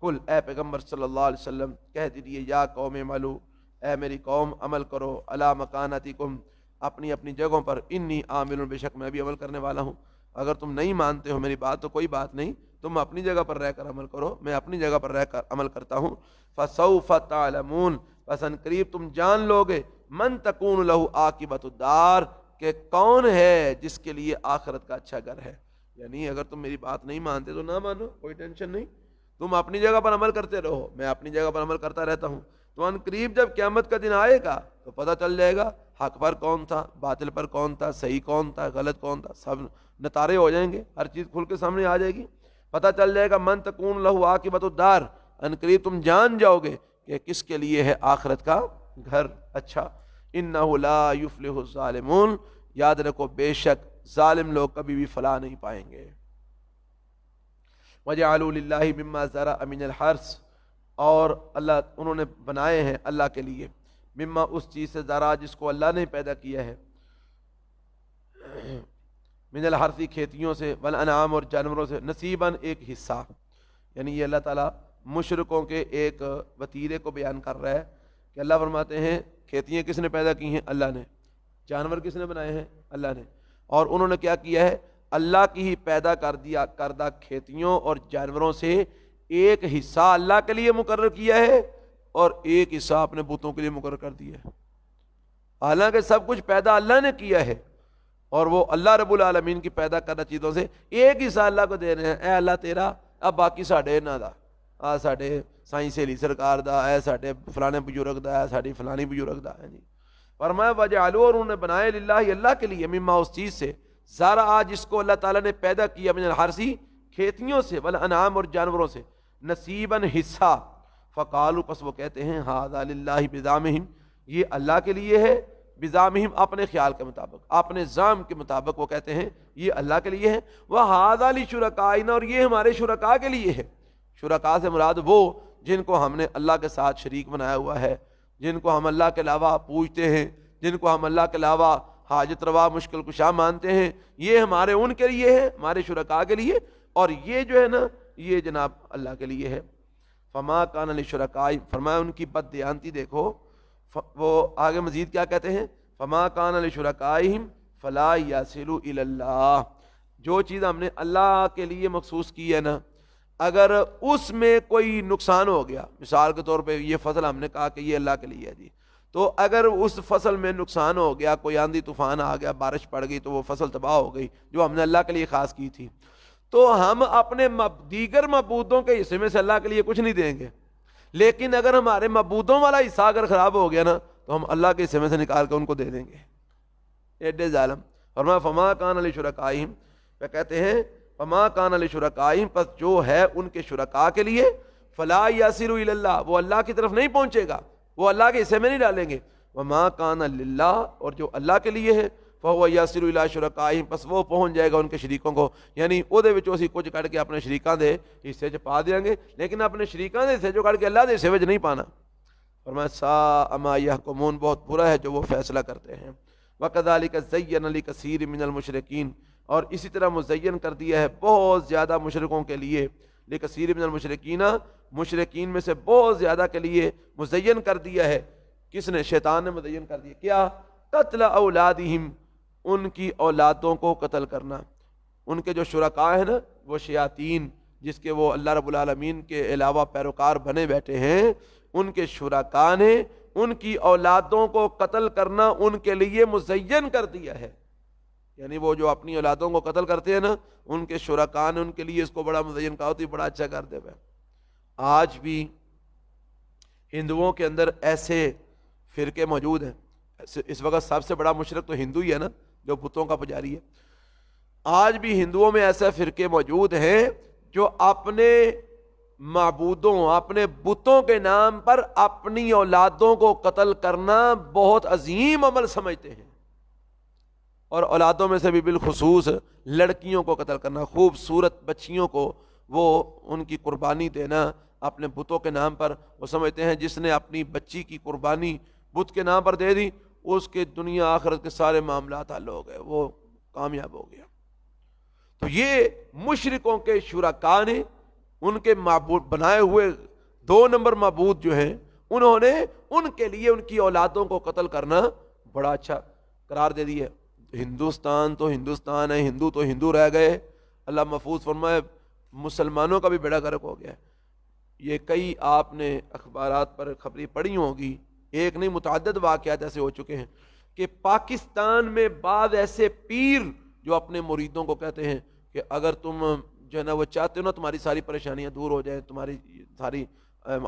قل، اے پیغمبر صلی اللہ علیہ وسلم کہہ دیجیے، یا قوم اعملوا، اے میری قوم عمل کرو، علی مکانتکم، اپنی اپنی جگہوں پر، انی عامل، بے شک میں بھی عمل کرنے والا ہوں. اگر تم نہیں مانتے ہو میری بات تو کوئی بات نہیں، تم اپنی جگہ پر رہ کر عمل کرو، میں اپنی جگہ پر رہ کر عمل کرتا ہوں. فسوف تعلمون، پس ان قریب تم جان لو گے، من تکون لہ عاقبۃ الدار، کہ کون ہے جس کے لیے آخرت کا اچھا گھر ہے. یعنی اگر تم میری بات نہیں مانتے تو نہ مانو، کوئی ٹینشن نہیں، تم اپنی جگہ پر عمل کرتے رہو، میں اپنی جگہ پر عمل کرتا رہتا ہوں. تو ان قریب جب قیامت کا دن آئے گا تو پتہ چل جائے گا حق پر کون تھا، باطل پر کون تھا، صحیح کون تھا، غلط کون تھا، سب نتارے ہو جائیں گے، ہر چیز کھل کے سامنے آ جائے گی. پتہ چل جائے گا من تکون لہ عاقبۃ الدار، ان قریب تم جان جاؤ گے کہ کس کے لیے ہے آخرت کا گھر اچھا. انہ لا یفلح الظالمون، یاد رکھو بے شک ظالم لوگ کبھی بھی فلاح نہیں پائیں گے. وجعلوا للہ مما ذرأ من الحرث، اور اللہ انہوں نے بنائے ہیں اللہ کے لیے، مما اس چیز سے ذرا جس کو اللہ نے پیدا کیا ہے، من الحرث کھیتیوں سے، والانعام اور جانوروں سے، نصیباً ایک حصہ. یعنی یہ اللہ تعالیٰ مشرکوں کے ایک وتیرے کو بیان کر رہا ہے کہ اللہ فرماتے ہیں کھیتیاں کس نے پیدا کی ہیں؟ اللہ نے. جانور کس نے بنائے ہیں؟ اللہ نے. اور انہوں نے کیا کیا ہے؟ اللہ کی ہی پیدا کردہ کھیتیوں اور جانوروں سے ایک حصہ اللہ کے لیے مقرر کیا ہے اور ایک حصہ اپنے بتوں کے لیے مقرر کر دیا ہے. حالانکہ سب کچھ پیدا اللہ نے کیا ہے، اور وہ اللہ رب العالمین کی پیدا کردہ چیزوں سے ایک حصہ اللہ کو دے رہے ہیں. اے اللہ تیرا، اب باقی ساڈے نہ دا، آ ساڈے سائیں سہیلی سرکار دا، اے ساڈے فلانے بزرگ دا، اے ساڈی فلانی بزرگ دا. فرمایا وجعلوا، اور انہوں نے بنائے للہ اللہ کے لیے، مما اس چیز سے، زرعا جس کو اللہ تعالیٰ نے پیدا کیا، من الحرث کھیتیوں سے، والانعام اور جانوروں سے، نصیباً حصہ. فقالوا، پس وہ کہتے ہیں، ھذا للہ بزعمہم، یہ اللہ کے لیے ہے، بزعمہم اپنے خیال کے مطابق، اپنے زعم کے مطابق وہ کہتے ہیں یہ اللہ کے لیے ہے. وھذا لشرکائنا، اور یہ ہمارے شرکاء کے لیے ہے. شرکاء سے مراد وہ جن کو ہم نے اللہ کے ساتھ شریک بنایا ہوا ہے، جن کو ہم اللہ کے علاوہ پوجتے ہیں، جن کو ہم اللہ کے علاوہ حاجت روا مشکل کشا مانتے ہیں، یہ ہمارے ان کے لیے ہے، ہمارے شرکاء کے لیے، اور یہ جو ہے نا یہ جناب اللہ کے لیے ہے. فما کان لشرکاء، فرمایا ان کی بد دیانتی دیکھو، وہ آگے مزید کیا کہتے ہیں، فما کان لشرکائہم فلا یصلوا الی اللہ، جو چیز ہم نے اللہ کے لیے مخصوص کی ہے نا، اگر اس میں کوئی نقصان ہو گیا، مثال کے طور پہ یہ فصل ہم نے کہا کہ یہ اللہ کے لیے ہے جی، تو اگر اس فصل میں نقصان ہو گیا، کوئی آندھی طوفان آ گیا، بارش پڑ گئی تو وہ فصل تباہ ہو گئی جو ہم نے اللہ کے لیے خاص کی تھی، تو ہم اپنے دیگر معبودوں کے حصے میں سے اللہ کے لیے کچھ نہیں دیں گے. لیکن اگر ہمارے معبودوں والا حصہ اگر خراب ہو گیا نا تو ہم اللہ کے حصے میں سے نکال کے ان کو دے دیں گے. ایڈے ظالم. فرمایا فما کان لشرکائہم، وہ کہتے ہیں فما کان لشرکائہم، پس جو ہے ان کے شرکاء کے لیے، فلا یصل الی اللہ، وہ اللہ کی طرف نہیں پہنچے گا، وہ اللہ کے حصے میں نہیں ڈالیں گے، وما کان للہ، اور جو اللہ کے لیے ہے، فهو یصل الی شرکائہم، پس وہ پہنچ جائے گا ان کے شریکوں کو، یعنی وہ وچوں اسی کچھ کٹ کے اپنے شریکاں دے حصے چ پا دیں گے، لیکن اپنے شریکاں دے حصے جو کٹ کے اللہ دے حصے وچ نہیں پانا۔ فرمایا ساء ما یحکمون، بہت برا ہے جو وہ فیصلہ کرتے ہیں۔ وکذالک زین لکثیر من المشرکین، اور اسی طرح مزین کر دیا ہے بہت زیادہ مشرکوں کے لیے، لکثیر من المشرکین، مشرکین میں سے بہت زیادہ کے لیے مزین کر دیا ہے۔ کس نے؟ شیطان نے مزین کر دیا، کیا؟ قتل اولادہم، ان کی اولادوں کو قتل کرنا۔ ان کے جو شرکاء ہیں نا، وہ شیاطین، جس کے وہ اللہ رب العالمین کے علاوہ پیروکار بنے بیٹھے ہیں، ان کے شرکاء نے ان کی اولادوں کو قتل کرنا ان کے لیے مزین کر دیا ہے۔ یعنی وہ جو اپنی اولادوں کو قتل کرتے ہیں نا، ان کے شرکاء نے ان کے لیے اس کو بڑا مزین کہا ہوتی، بڑا اچھا کر دے بھائی۔ آج بھی ہندوؤں کے اندر ایسے فرقے موجود ہیں۔ اس وقت سب سے بڑا مشرک تو ہندو ہی ہے نا، جو بتوں کا پجاری ہے۔ آج بھی ہندوؤں میں ایسے فرقے موجود ہیں جو اپنے معبودوں، اپنے بتوں کے نام پر اپنی اولادوں کو قتل کرنا بہت عظیم عمل سمجھتے ہیں، اور اولادوں میں سے بھی بالخصوص لڑکیوں کو قتل کرنا، خوبصورت بچیوں کو وہ ان کی قربانی دینا اپنے بتوں کے نام پر۔ وہ سمجھتے ہیں جس نے اپنی بچی کی قربانی بت کے نام پر دے دی، اس کے دنیا آخرت کے سارے معاملات حل ہو گئے، وہ کامیاب ہو گیا۔ تو یہ مشرکوں کے شرکاء نے ان کے معبود بنائے ہوئے 2 نمبر معبود جو ہیں، انہوں نے ان کے لیے ان کی اولادوں کو قتل کرنا بڑا اچھا قرار دے دیا۔ ہندوستان تو ہندوستان ہے، ہندو تو ہندو رہ گئے، اللہ محفوظ فرمائے، مسلمانوں کا بھی بیڑا غرق ہو گیا۔ یہ کئی آپ نے اخبارات پر خبریں پڑھی ہوگی، ایک نہیں متعدد واقعات ایسے ہو چکے ہیں کہ پاکستان میں بعض ایسے پیر جو اپنے مریدوں کو کہتے ہیں کہ اگر تم جو ہے نا وہ چاہتے ہو نا تمہاری ساری پریشانیاں دور ہو جائیں، تمہاری ساری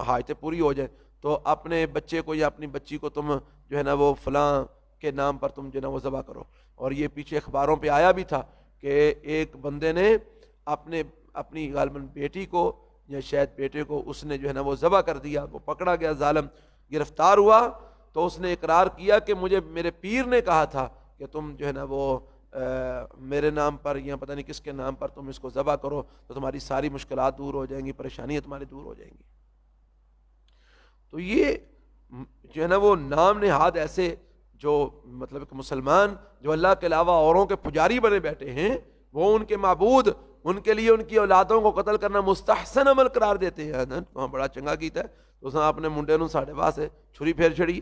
حاجتیں پوری ہو جائیں، تو اپنے بچے کو یا اپنی بچی کو تم جو ہے نا وہ فلاں کے نام پر تم جو ہے نا وہ ذبح کرو۔ اور یہ پیچھے اخباروں پہ آیا بھی تھا کہ ایک بندے نے اپنی غالباً بیٹی کو یا شاید بیٹے کو اس نے جو ہے نا وہ ذبح کر دیا، وہ پکڑا گیا، ظالم گرفتار ہوا، تو اس نے اقرار کیا کہ مجھے میرے پیر نے کہا تھا کہ تم جو ہے نا وہ میرے نام پر یا پتہ نہیں کس کے نام پر تم اس کو ذبح کرو تو تمہاری ساری مشکلات دور ہو جائیں گی، پریشانیاں تمہاری دور ہو جائیں گی۔ تو یہ جو ہے نا وہ نام نہاد ایسے جو مطلب کہ مسلمان جو اللہ کے علاوہ اوروں کے پجاری بنے بیٹھے ہیں، وہ ان کے معبود، ان کے لیے ان کی اولادوں کو قتل کرنا مستحسن عمل قرار دیتے ہیں۔ وہاں بڑا چنگا کیتا ہے تو اس نے اپنے منڈے نوں ساڑھے واسے چھری پھیر چھڑی۔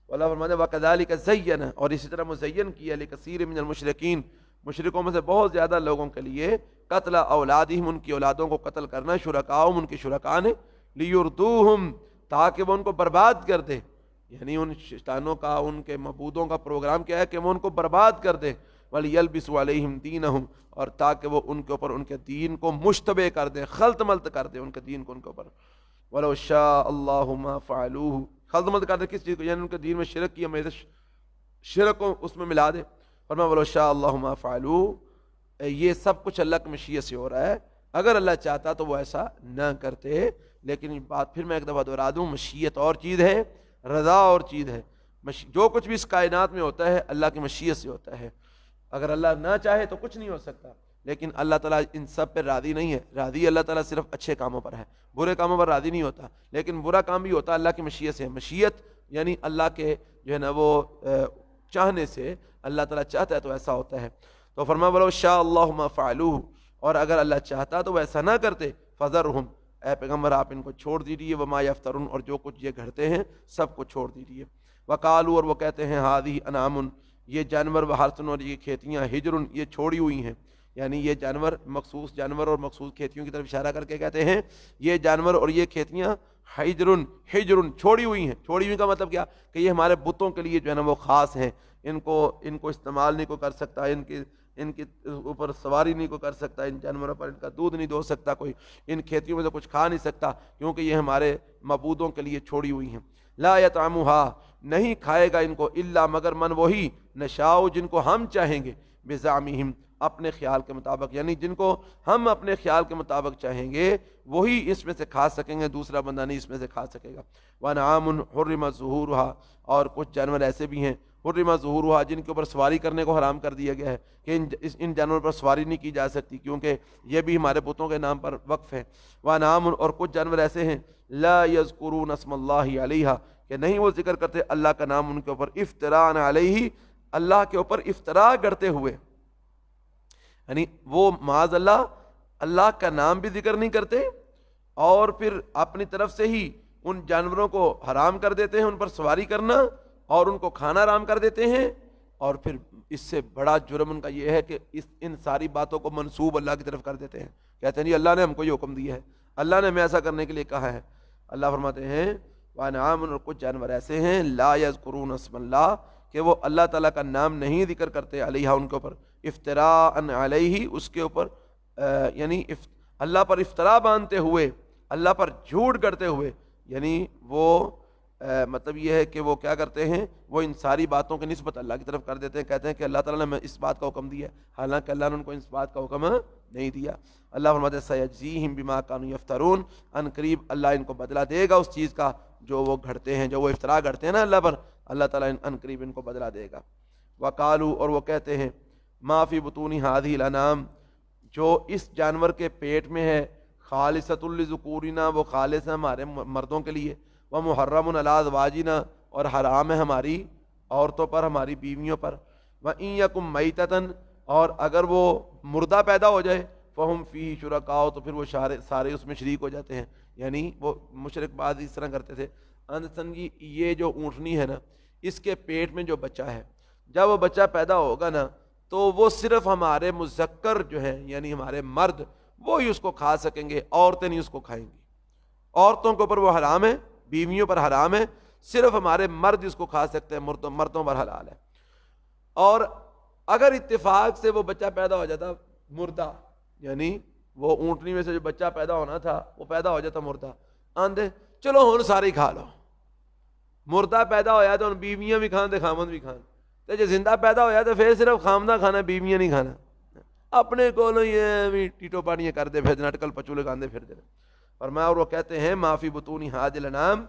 اللہ فرماتے ہیں وَكَذَلِكَ زَيَّنَ، اور اسی طرح مزین کیا لِكَثِيرٍ مِنَ الْمُشْرِكِينَ، مشرکوں میں سے بہت زیادہ لوگوں کے لیے، قتل اولادہم، ان کی اولادوں کو قتل کرنا، شرکاءہم، ان کے شرکاء نے، لِيُرْدُوهُمْ، تاکہ وہ ان کو برباد کر دے۔ یعنی ان شیطانوں کا، ان کے معبودوں کا پروگرام کیا ہے کہ وہ ان کو برباد کر دے، وَلِيَلْبِسُوا عَلَيْهِمْ دِينَهُمْ، اور تاکہ وہ ان کے اوپر ان کے دین کو مشتبہ کر دے، خلط ملط کر دے ان کے دین کو ان کے اوپر۔ وَلَوْ شَاءَ اللَّهُ مَا فَعَلُوهُ، خلط ملط کر دے کس چیز کو؟ یعنی ان کے دین میں شرک کی ہمیں شرک کو اس میں ملا دے۔ فرمایا وَلَوْ شَاءَ اللَّهُ مَا فَعَلُوهُ، یہ سب کچھ اللہ کی مشیت سے ہو رہا ہے، اگر اللہ چاہتا تو وہ ایسا نہ کرتے۔ لیکن بات پھر میں ایک دفعہ دہرا دوں، مشیت اور چیز ہے، رضا اور چیز ہے۔ جو کچھ بھی اس کائنات میں ہوتا ہے اللہ کی مشیت سے ہوتا ہے، اگر اللہ نہ چاہے تو کچھ نہیں ہو سکتا۔ لیکن اللہ تعالیٰ ان سب پہ راضی نہیں ہے، راضی اللہ تعالیٰ صرف اچھے کاموں پر ہے، برے کاموں پر راضی نہیں ہوتا۔ لیکن برا کام بھی ہوتا ہے اللہ کی مشیت سے، مشیت یعنی اللہ کے جو ہے نا وہ چاہنے سے، اللہ تعالیٰ چاہتا ہے تو ایسا ہوتا ہے۔ تو فرمایا وَلَوْ شَاءَ اللَّهُ مَا فَعَلُوهُ، اور اگر اللہ چاہتا تو وہ ایسا نہ کرتے، فَذَرْهُمْ، اے پیغمبر آپ ان کو چھوڑ دیجیے، وَمَا يَفْتَرُونَ، اور جو کچھ یہ گھڑتے ہیں سب کو چھوڑ دیجیے۔ وَقَالُوا، اور وہ کہتے ہیں، هَٰذِهِ أَنْعَامٌ، یہ جانور، وَحَرْثٌ، اور یہ کھیتیاں، حجر، یہ چھوڑی ہوئی ہیں۔ یعنی یہ جانور، مخصوص جانور اور مخصوص کھیتیوں کی طرف اشارہ کر کے کہتے ہیں یہ جانور اور یہ کھیتیاں حجر چھوڑی ہوئی ہیں۔ چھوڑی ہوئی کا مطلب کیا کہ یہ ہمارے بتوں کے لیے جو ہے نا وہ خاص ہیں، ان کو استعمال نہیں کو کر سکتا، ان کے اوپر سواری نہیں کو کر سکتا، ان جانوروں پر ان کا دودھ نہیں دو سکتا کوئی، ان کھیتیوں میں سے کچھ کھا نہیں سکتا، کیونکہ یہ ہمارے معبودوں کے لیے چھوڑی ہوئی ہیں۔ لا یطعمھا نہیں کھائے گا ان کو الا مگر من وہی نشاء جن کو ہم چاہیں گے بزعمہم اپنے خیال کے مطابق، یعنی جن کو ہم اپنے خیال کے مطابق چاہیں گے وہی اس میں سے کھا سکیں گے، دوسرا بندہ نہیں اس میں سے کھا سکے گا۔ وانعام حرم ظہورها اور کچھ جانور ایسے بھی ہیں حرم ظہورها جن کے اوپر سواری کرنے کو حرام کر دیا گیا ہے کہ ان جانوروں پر سواری نہیں کی جا سکتی کیونکہ یہ بھی ہمارے بتوں کے نام پر وقف ہے۔ وانعام اور کچھ جانور ایسے ہیں لا یذکرون اسم اللہ علیہا کہ نہیں وہ ذکر کرتے اللہ کا نام ان کے اوپر افتراء علیہ اللہ کے اوپر افطرا کرتے ہوئے، یعنی وہ معاذ اللہ اللہ کا نام بھی ذکر نہیں کرتے اور پھر اپنی طرف سے ہی ان جانوروں کو حرام کر دیتے ہیں، ان پر سواری کرنا اور ان کو کھانا حرام کر دیتے ہیں، اور پھر اس سے بڑا جرم ان کا یہ ہے کہ ان ساری باتوں کو منسوب اللہ کی طرف کر دیتے ہیں، کہتے ہیں جی اللہ نے ہم کو یہ حکم دیا ہے، اللہ نے ہمیں ایسا کرنے کے لیے کہا ہے۔ اللہ فرماتے ہیں وانعام اور کچھ جانور ایسے ہیں لا یذکرون اسم اللہ کہ وہ اللہ تعالیٰ کا نام نہیں ذکر کرتے علیہ ان کے اوپر افتراء علیہ اس کے اوپر یعنی اللہ پر افطرا باندھتے ہوئے، اللہ پر جھوٹ کرتے ہوئے، یعنی وہ مطلب یہ ہے کہ وہ کیا کرتے ہیں وہ ان ساری باتوں کی نسبت اللہ کی طرف کر دیتے ہیں، کہتے ہیں کہ اللہ تعالیٰ نے ہمیں اس بات کا حکم دیا ہے، حالانکہ اللہ نے ان کو اس بات کا حکم نہیں دیا۔ اللہ فرماتے ہیں سیجزیہم بما کانوا یفترون ان قریب اللہ ان کو بدلہ دے گا اس چیز کا جو وہ گھڑتے ہیں، جو وہ افطرا کرتے ہیں نا اللہ پر، اللہ تعالیٰ ان قریب ان کو بدلہ دے گا۔ وقالو اور وہ کہتے ہیں ما فی بطون ہذہ الانعام جو اس جانور کے پیٹ میں ہے خالصۃ لذکورنا وہ خالص ہے ہمارے مردوں کے لیے، ومحرم علی ازواجنا اور حرام ہے ہماری عورتوں پر ہماری بیویوں پر، وإن یکم میتۃ اور اگر وہ مردہ پیدا ہو جائے فہم فیہ شرکاء تو پھر وہ سارے اس میں شریک ہو جاتے ہیں، یعنی وہ مشرک بعض اس طرح کرتے تھے اندسنگی یہ جو اونٹنی ہے نا اس کے پیٹ میں جو بچہ ہے جب وہ بچہ پیدا ہوگا نا تو وہ صرف ہمارے مذکر جو ہیں یعنی ہمارے مرد وہی اس کو کھا سکیں گے، عورتیں نہیں اس کو کھائیں گی، عورتوں کے اوپر وہ حرام ہے، بیویوں پر حرام ہے، صرف ہمارے مرد اس کو کھا سکتے ہیں، مردوں پر حلال ہے۔ اور اگر اتفاق سے وہ بچہ پیدا ہو جاتا مردہ، یعنی وہ اونٹنی میں سے جو بچہ پیدا ہونا تھا وہ پیدا ہو جاتا مردہ، آندے چلو ہن سارے ہی کھا لو، مردہ پیدا ہویا تو بیویاں بھی کھان تے خامند بھی کھان، تے جے زندہ پیدا ہویا تو پھر صرف خامدہ کھانا بیویاں نہیں کھانا، اپنے کولوں یہ بھی ٹیٹو پاڑیاں کرتے پھر اٹکل پچو لگاندے پھرتے۔ فرمایا اور وہ کہتے ہیں معافی بطون ھذہ الانعام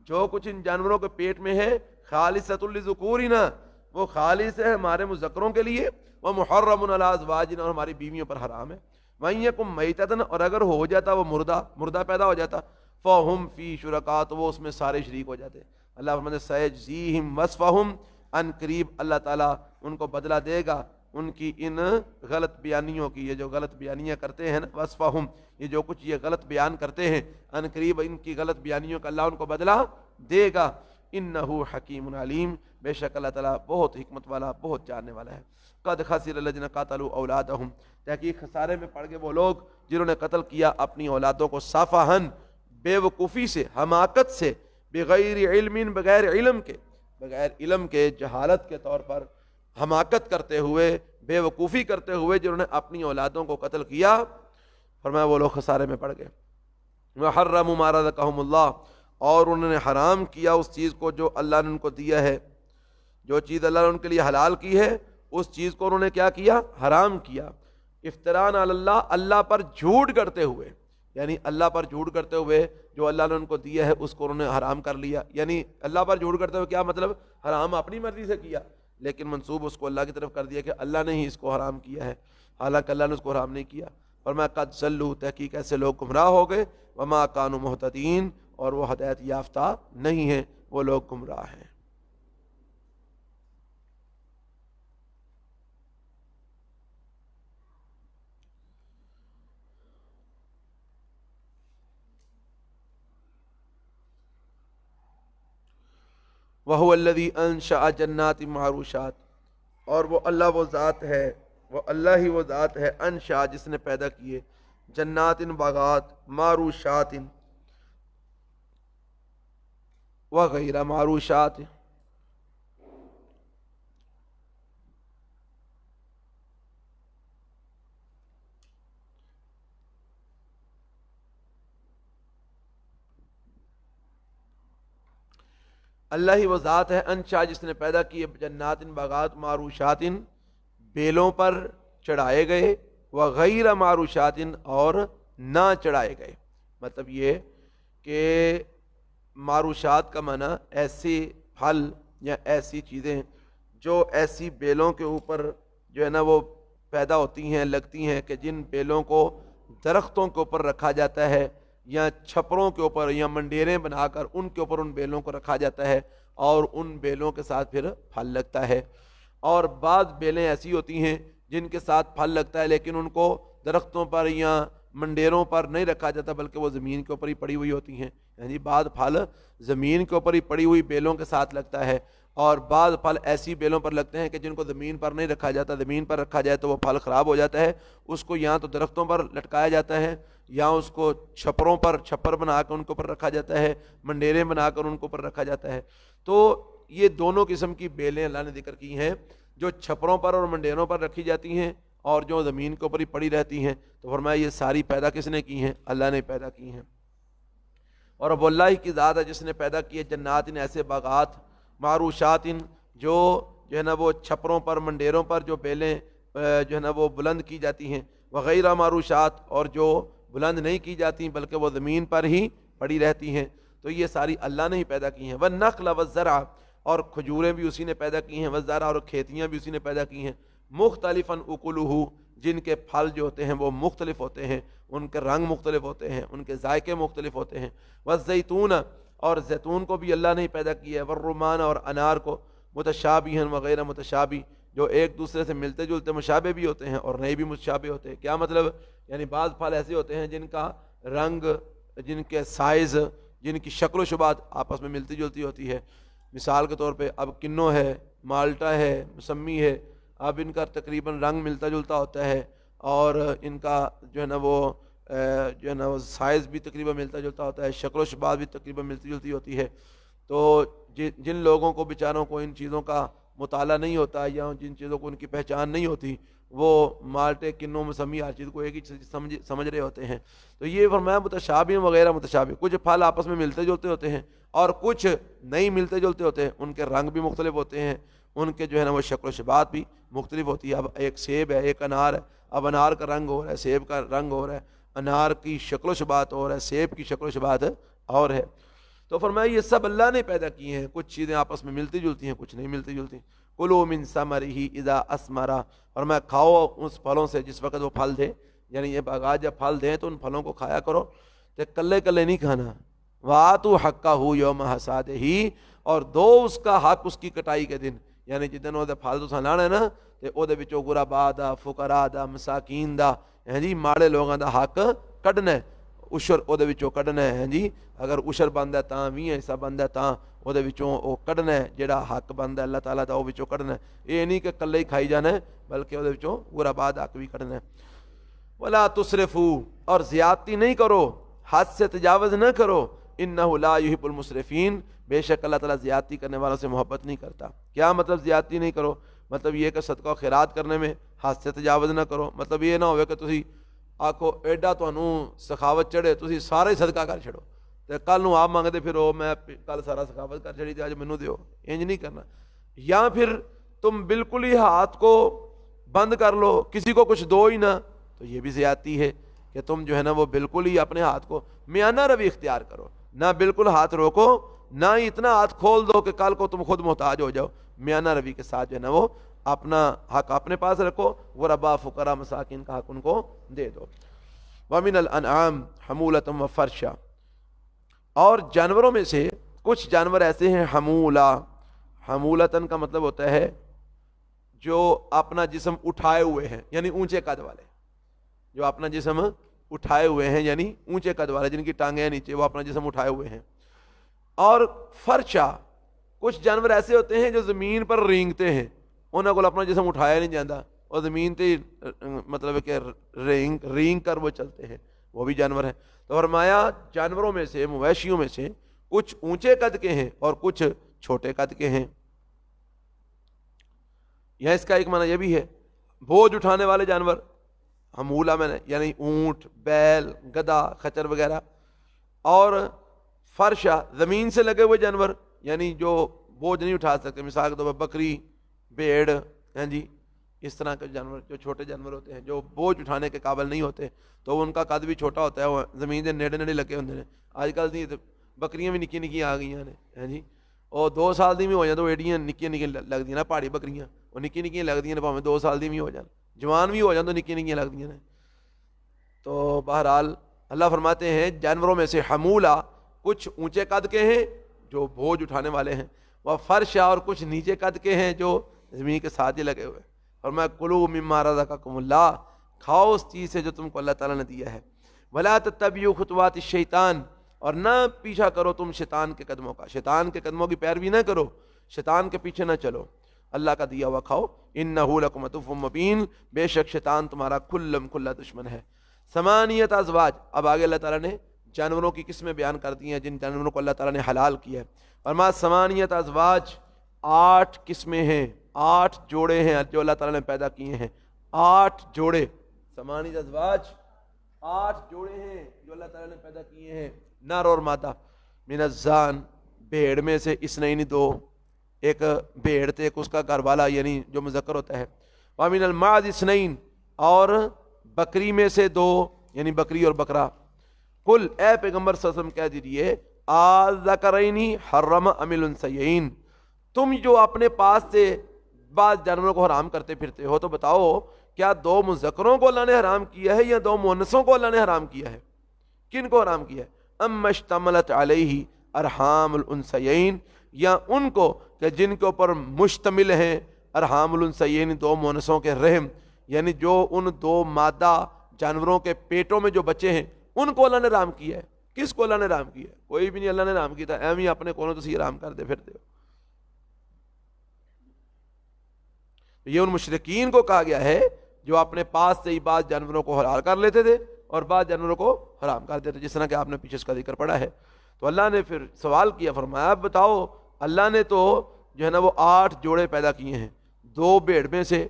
جو کچھ ان جانوروں کے پیٹ میں ہے خالصۃ لذکورنا وہ خالص ہے ہمارے مذکروں کے لیے، ومحرم علی ازواجنا اور ہماری بیویوں پر حرام ہے، وإن یکم میتۃ اور اگر ہو جاتا وہ مردہ پیدا ہو جاتا فہم فی شرکاء تو وہ اس میں سارے شریک ہو جاتے۔ اللہ فرماتے ہیں سیجزیہم وصفہم ان قریب اللہ تعالیٰ ان کو بدلہ دے گا ان کی ان غلط بیانیوں کی، یہ جو غلط بیانیاں کرتے ہیں نا وصفہم یہ جو کچھ یہ غلط بیان کرتے ہیں ان قریب ان کی غلط بیانیوں کا اللہ ان کو بدلہ دے گا۔ انہ حکیم علیم بے شک اللہ تعالیٰ بہت حکمت والا بہت جاننے والا ہے۔ قد خسر الذین قتلوا اولادہم تحقیق خسارے میں پڑ گئے وہ لوگ جنہوں نے قتل کیا اپنی اولادوں کو سفہن بے وقوفی سے، حماقت سے، بغیر علم بغیر علم کے جہالت کے طور پر حماقت کرتے ہوئے بے وقوفی کرتے ہوئے جنہوں نے اپنی اولادوں کو قتل کیا، فرمایا وہ لوگ خسارے میں پڑ گئے۔ وحرموا ما رزقهم اللہ اور انہوں نے حرام کیا اس چیز کو جو اللہ نے ان کو دیا ہے، جو چیز اللہ نے ان کے لیے حلال کی ہے اس چیز کو انہوں نے کیا کیا حرام کیا، افتراء علی اللہ اللہ پر جھوٹ کرتے ہوئے، یعنی اللہ پر جھوٹ کرتے ہوئے جو اللہ نے ان کو دیا ہے اس کو انہوں نے حرام کر لیا، یعنی اللہ پر جھوٹ کرتے ہوئے کیا مطلب حرام اپنی مرضی سے کیا لیکن منسوب اس کو اللہ کی طرف کر دیا کہ اللہ نے ہی اس کو حرام کیا ہے، حالانکہ اللہ نے اس کو حرام نہیں کیا۔ اور میں قد ضلوا تحقیق ایسے لوگ گمراہ ہو گئے، وما کانوا مہتدین اور وہ ہدایت یافتہ نہیں ہیں، وہ لوگ گمراہ ہیں۔ وَهُوَ الَّذِي أَنشَأَ جَنَّاتٍ مَعْرُوشَاتٍ اور وہ اللہ وہ ذات ہے، وہ اللہ ہی وہ ذات ہے انشاء جس نے پیدا کیے جنات باغات معروشات وغیرہ معروشات اللہ ہی وہ ذات ہے انشا جس نے پیدا کیے جنات باغات معروشات بیلوں پر چڑھائے گئے وغیر معروشات اور نہ چڑھائے گئے. مطلب یہ کہ معروشات کا معنی ایسی پھل یا ایسی چیزیں جو ایسی بیلوں کے اوپر جو ہے نا وہ پیدا ہوتی ہیں لگتی ہیں کہ جن بیلوں کو درختوں کے اوپر رکھا جاتا ہے یا چھپروں کے اوپر یا منڈیریں بنا کر ان کے اوپر ان بیلوں کو رکھا جاتا ہے اور ان بیلوں کے ساتھ پھر پھل لگتا ہے. اور بعض بیلیں ایسی ہوتی ہیں جن کے ساتھ پھل لگتا ہے لیکن ان کو درختوں پر یا منڈیروں پر نہیں رکھا جاتا بلکہ وہ زمین کے اوپر ہی پڑی ہوئی ہوتی ہیں. یعنی بعض پھل زمین کے اوپر ہی پڑی ہوئی بیلوں کے ساتھ لگتا ہے اور بعض پھل ایسی بیلوں پر لگتے ہیں کہ جن کو زمین پر نہیں رکھا جاتا. زمین پر رکھا جائے تو وہ پھل خراب ہو جاتا ہے. اس کو یا تو درختوں پر لٹکایا جاتا ہے یا اس کو چھپروں پر چھپر بنا کر ان کے اوپر رکھا جاتا ہے, منڈیریں بنا کر ان کے اوپر رکھا جاتا ہے. تو یہ دونوں قسم کی بیلیں اللہ نے ذکر کی ہیں جو چھپروں پر اور منڈیروں پر رکھی جاتی ہیں اور جو زمین کے اوپر ہی پڑی رہتی ہیں. تو فرمایا یہ ساری پیدا کس نے کی ہیں؟ اللہ نے پیدا کی ہیں. اور اب اللہ کی ذات ہے جس نے پیدا کیے جنات ایسے باغات معروشات جو ہے نا وہ چھپروں پر منڈیروں پر جو بیلیں جو ہے نا وہ بلند کی جاتی ہیں وغیرہ معروشات اور جو بلند نہیں کی جاتی بلکہ وہ زمین پر ہی پڑی رہتی ہیں. تو یہ ساری اللہ نے ہی پیدا کی ہیں. والنخل والزرع اور کھجوریں بھی اسی نے پیدا کی ہیں, والزرع اور کھیتیاں بھی اسی نے پیدا کی ہیں, مختلفاً اکلہ جن کے پھل جو ہوتے ہیں وہ مختلف ہوتے ہیں, ان کے رنگ مختلف ہوتے ہیں, ان کے ذائقے مختلف ہوتے ہیں. والزیتون اور زیتون کو بھی اللہ نے ہی پیدا کیا ہے, والرمان اور انار کو, متشابہا وغیر متشابہ جو ایک دوسرے سے ملتے جلتے مشابہ بھی ہوتے ہیں اور نئے بھی متشابہ ہوتے ہیں. کیا مطلب؟ یعنی بعض پھل ایسے ہوتے ہیں جن کا رنگ, جن کے سائز, جن کی شکل و شبات آپس میں ملتی جلتی ہوتی ہے. مثال کے طور پہ اب کنو ہے, مالٹا ہے, موسمی ہے, اب ان کا تقریباً رنگ ملتا جلتا ہوتا ہے اور ان کا جو ہے نا وہ سائز بھی تقریباً ملتا جلتا ہوتا ہے, شکل و شبات بھی تقریباً ملتی جلتی ہوتی ہے. تو جن لوگوں کو بیچاروں کو ان چیزوں کا مطالعہ نہیں ہوتا یا جن چیزوں کو ان کی پہچان نہیں ہوتی وہ مالٹے, کنوں, موسمی ہر چیز کو ایک ہی چیز سمجھ رہے ہوتے ہیں. تو یہ فرمایا متشابہ وغیرہ متشابہ, کچھ پھل آپس میں ملتے جلتے ہوتے ہیں اور کچھ نہیں ملتے جلتے ہوتے ہیں, ان کے رنگ بھی مختلف ہوتے ہیں, ان کے جو ہے نا وہ شکل و شبات بھی مختلف ہوتی ہے. اب ایک سیب ہے, ایک انار ہے, اب انار کا رنگ ہو رہا ہے, سیب کا رنگ ہو رہا ہے, انار کی شکل و شبات ہو رہا ہے, سیب کی شکل و شبات اور ہے. تو فرمایا یہ سب اللہ نے پیدا کی ہیں, کچھ چیزیں آپس میں ملتی جلتی ہیں, کچھ نہیں ملتی جلتی. کلوا من ثمرہ اذا اثمر, اور میں کھاؤ اس پھلوں سے جس وقت وہ پھل دے. یعنی یہ باغات جب پھل دیں تو ان پھلوں کو کھایا کرو, تو کلے کلے نہیں کھانا. وآتوا حقہ یوم حصادہ, اور دو اس کا حق اس کی کٹائی کے دن. یعنی جدن وہ پھل تو لانا ہے نا تے او دے وچوں غربا دا, فقراء دا, مساکین دا, جی ماڑے لوگاں دا حق کڈنا ہے, عشر او دے وچوں کڈنا ہے. جی اگر عشر بندا ہے تاں 20 حصہ بندا ہے تاں او دے وچوں او کڈنا ہے, جڑا حق بندا ہے اللہ تعالیٰ دا او وچوں کڈنا ہے. یہ نہیں کہ کلے ہی کھائی جانا ہے بلکہ او دے وچوں غربا دا حق بھی کڈنا ہے. ولا تسرفوا, اور زیادتی نہیں کرو, حد سے تجاوز نہ کرو, انہ لا یحب المسرفین, بے شک اللہ تعالیٰ زیادتی کرنے والوں سے محبت نہیں کرتا. کیا مطلب زیادتی نہیں کرو؟ مطلب یہ کہ صدقہ و خیرات کرنے میں حد سے تجاوز نہ کرو. مطلب یہ نہ ہوئے کہ تسی آکھو ایڈا تانوں سخاوت چڑھے تسی سارے صدقہ کر چھڑو تے کل نو آپ مانگتے پھرو میں کل سارا سخاوت کر چھڑی تے اج مینوں دیو, انج نہیں کرنا. یا پھر تم بالکل ہی ہاتھ کو بند کر لو, کسی کو کچھ دو ہی نہ, تو یہ بھی زیادتی ہے کہ تم جو ہے نا وہ بالکل ہی اپنے ہاتھ کو میانہ روی اختیار کرو, نہ بالکل ہاتھ روکو نہ ہی اتنا ہاتھ کھول دو کہ کل کو تم خود محتاج ہو جاؤ. میانہ روی کے ساتھ جو ہے نا وہ اپنا حق اپنے پاس رکھو, غربا فقراء مساکین کا حق ان کو دے دو. ومن الانعام حمولۃ وفرشا, اور جانوروں میں سے کچھ جانور ایسے ہیں حمولہ, حمولتن کا مطلب ہوتا ہے جو اپنا جسم اٹھائے ہوئے ہیں, یعنی اونچے قد والے, جو اپنا جسم اٹھائے ہوئے ہیں یعنی اونچے قد والے, جن کی ٹانگیں نیچے, وہ اپنا جسم اٹھائے ہوئے ہیں. اور فرشا, کچھ جانور ایسے ہوتے ہیں جو زمین پر رینگتے ہیں, انہوں کو اپنا جسم اٹھایا نہیں جاتا اور زمین تے مطلب ہے کہ رینگ کر وہ چلتے ہیں, وہ بھی جانور ہیں. تو فرمایا جانوروں میں سے, مویشیوں میں سے کچھ اونچے قد کے ہیں اور کچھ چھوٹے قد کے ہیں. یہاں اس کا ایک معنی یہ بھی ہے بوجھ اٹھانے والے جانور, حمولہ میں نے یعنی اونٹ, بیل, گدھا, خچر وغیرہ, اور فرشا زمین سے لگے ہوئے جانور, یعنی جو بوجھ نہیں اٹھا سکتے، مثال کے طور پر بکری، بھیڑ ہیں جی، اس طرح کے جانور جو چھوٹے جانور ہوتے ہیں جو بوجھ اٹھانے کے قابل نہیں ہوتے، تو ان کا قد بھی چھوٹا ہوتا ہے، وہ زمین کے نیڑے نیڑے لگے ہوتے ہیں. آج کل دی بکریاں بھی نکی نکی آ گئی ہیں جی، اور 2 سال دی بھی ہو جائیں تو ایڈیاں نکیاں نکیاں لگتی ہیں نا پہاڑی بکریاں، وہ نکی نکیاں لگتی ہیں، بھاویں 2 سال دی بھی ہو جائیں، جوان بھی ہو جائیں تو نکی نکیاں لگتی ہیں. تو بہرحال اللہ فرماتے ہیں جانوروں میں سے حمولہ کچھ اونچے قد کے ہیں جو بوجھ اٹھانے والے ہیں، وہ فرشا اور کچھ نیچے قد کے ہیں جو زمین کے ساتھ ہی لگے ہوئے. اور میں کلوا مما رزقکم اللہ، کھاؤ اس چیز سے جو تم کو اللہ تعالیٰ نے دیا ہے. ولا تتبعوا خطوات الشیطان، اور نہ پیچھا کرو تم شیطان کے قدموں کا، شیطان کے قدموں کی پیروی نہ کرو، شیطان کے پیچھے نہ چلو، اللہ کا دیا ہوا کھاؤ. انہ لکم عدو مبین، بے شک شیطان تمہارا کھلم کھلا دشمن ہے. ثمانیت ازواج، اب آگے اللہ تعالیٰ نے جانوروں کی قسمیں بیان کر دی ہیں جن جانوروں کو اللہ تعالیٰ نے حلال کیا ہے. اور ما ثمانیت ازواج، 8 قسمیں ہیں، 8 جوڑے ہیں جو اللہ تعالیٰ نے پیدا کیے ہیں. 8 جوڑے، ثمانیت ازواج 8 جوڑے ہیں جو اللہ تعالیٰ نے پیدا کیے ہیں، نر اور مادہ. من الزان، بھیڑ میں سے اثنین 2، ایک بھیڑ تھے ایک اس کا گھر والا یعنی جو مذکر ہوتا ہے. ومن الماعز اثنین، اور بکری میں سے 2 یعنی بکری اور بکرا. قل، اے پیغمبر صلی اللہ علیہ وسلم کہہ دیجئے، آذکرین حرم ام الانثیین، تم جو اپنے پاس سے بعض جانوروں کو حرام کرتے پھرتے ہو تو بتاؤ کیا 2 مذکروں کو اللہ نے حرام کیا ہے یا 2 مؤنثوں کو اللہ نے حرام کیا ہے؟ کن کو حرام کیا ہے؟ ام اشتملت علیہ ارحام الانثیین، یا ان کو کہ جن کے اوپر مشتمل ہیں ارحام الانثیین 2 مؤنثوں کے رحم، یعنی جو ان 2 مادہ جانوروں کے پیٹوں میں جو بچے ہیں ان کو اللہ نے حرام کیا ہے. کس کو اللہ نے حرام کیا ہے؟ کوئی بھی نہیں اللہ نے حرام کیا تھا، ایم ہی اپنے کونوں تو حرام کر دے پھرتے ہو. یہ ان مشرکین کو کہا گیا ہے جو اپنے پاس سے ہی بعض جانوروں کو حلال کر لیتے تھے اور بعض جانوروں کو حرام کر دیتے تھے، جس طرح کہ آپ نے پیچھے اس کا ذکر پڑھا ہے. تو اللہ نے پھر سوال کیا، فرمایا بتاؤ اللہ نے تو جو ہے نا وہ 8 جوڑے پیدا کیے ہیں، 2 بھیڑ میں سے،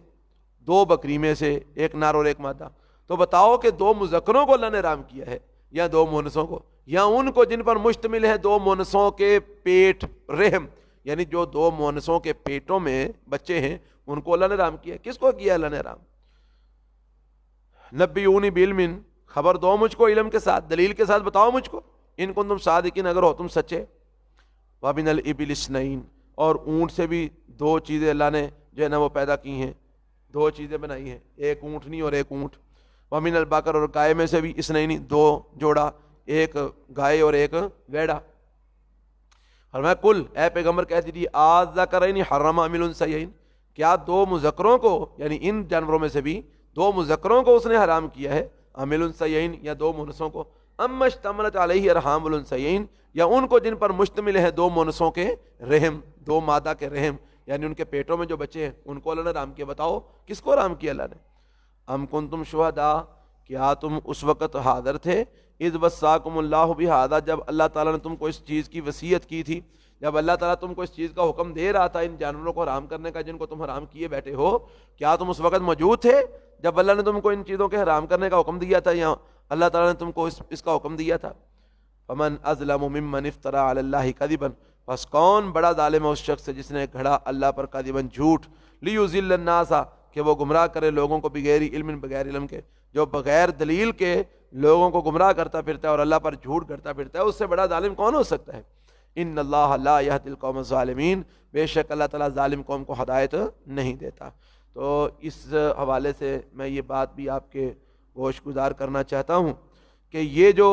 2 بکری میں سے، ایک نر اور ایک مادہ. تو بتاؤ کہ 2 مذکروں کو اللہ نے حرام کیا ہے یا 2 مؤنثوں کو، یا ان کو جن پر مشتمل ہے 2 مؤنثوں کے پیٹ رحم، یعنی جو 2 مؤنثوں کے پیٹوں میں بچے ہیں ان کو اللہ نے حرام کیا. کس کو کیا اللہ نے حرام؟ نبیونی بعلم، خبر دو مجھ کو علم کے ساتھ، دلیل کے ساتھ بتاؤ مجھ کو، ان کو تم صادقین اگر ہو تم سچے. وَمِنَ الْإِبِلِ اثْنَيْنِ، اور اونٹ سے بھی 2 چیزیں اللہ نے جو ہے نا وہ پیدا کی ہیں، 2 چیزیں بنائی ہیں، ایک اونٹنی اور ایک اونٹ. وَمِنَ الْبَقَرِ، اور گائے میں سے بھی اثنین 2 جوڑا، ایک گائے اور ایک ویڑا. فرمایا کل، اے پیغمبر کہہ دیجیے، آذکرین حرم ام الانثیین، کیا 2 مذکروں کو یعنی ان جانوروں میں سے بھی 2 مذکروں کو اس نے حرام کیا ہے، ام الانثیین یا 2 مؤنثوں کو، ام اشتملت علیہ ارحام الانثیین، یا ان کو جن پر مشتمل ہے 2 مؤنثوں کے رحم، 2 مادہ کے رحم، یعنی ان کے پیٹوں میں جو بچے ہیں ان کو اللہ نے حرام کیا. بتاؤ کس کو حرام کیا اللہ نے؟ ام کنتم شہداء، کیا تم اس وقت حاضر تھے، اذ وصاکم اللہ بہذا، جب اللہ تعالیٰ نے تم کو اس چیز کی وصیت کی تھی، جب اللہ تعالیٰ تم کو اس چیز کا حکم دے رہا تھا ان جانوروں کو حرام کرنے کا جن کو تم حرام کیے بیٹھے ہو، کیا تم اس وقت موجود تھے جب اللہ نے تم کو ان چیزوں کے حرام کرنے کا حکم دیا تھا، یا اللہ تعالیٰ نے تم کو اس کا حکم دیا تھا؟ فمن اظلم ممن افترى علی اللہ کذبا، پس کون بڑا ظالم ہے اس شخص سے جس نے گھڑا اللہ پر کذبا جھوٹ، لیضل الناس، کہ وہ گمراہ کرے لوگوں کو بغیر علم، بغیر علم کے، جو بغیر دلیل کے لوگوں کو گمراہ کرتا پھرتا ہے اور اللہ پر جھوٹ کرتا پھرتا ہے، اس سے بڑا ظالم کون ہو سکتا ہے؟ ان اللہ لا یہدی القوم الظالمین، بے شک اللہ تعالیٰ ظالم قوم کو ہدایت نہیں دیتا. تو اس حوالے سے میں یہ بات بھی آپ کے گوش گزار کرنا چاہتا ہوں کہ یہ جو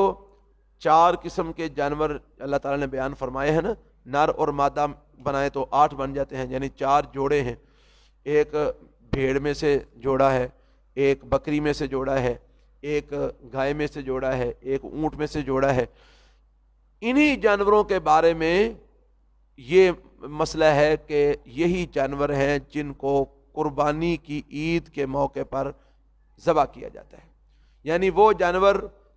4 قسم کے جانور اللہ تعالیٰ نے بیان فرمائے ہیں نا، نر اور مادہ بنائے تو 8 بن جاتے ہیں، یعنی 4 جوڑے ہیں، ایک بھیڑ میں سے جوڑا ہے، ایک بکری میں سے جوڑا ہے، ایک گائے میں سے جوڑا ہے، ایک اونٹ میں سے جوڑا ہے. انہی جانوروں کے بارے میں یہ مسئلہ ہے کہ یہی جانور ہیں جن کو قربانی کی عید کے موقع پر ذبح کیا جاتا ہے، یعنی وہ جانور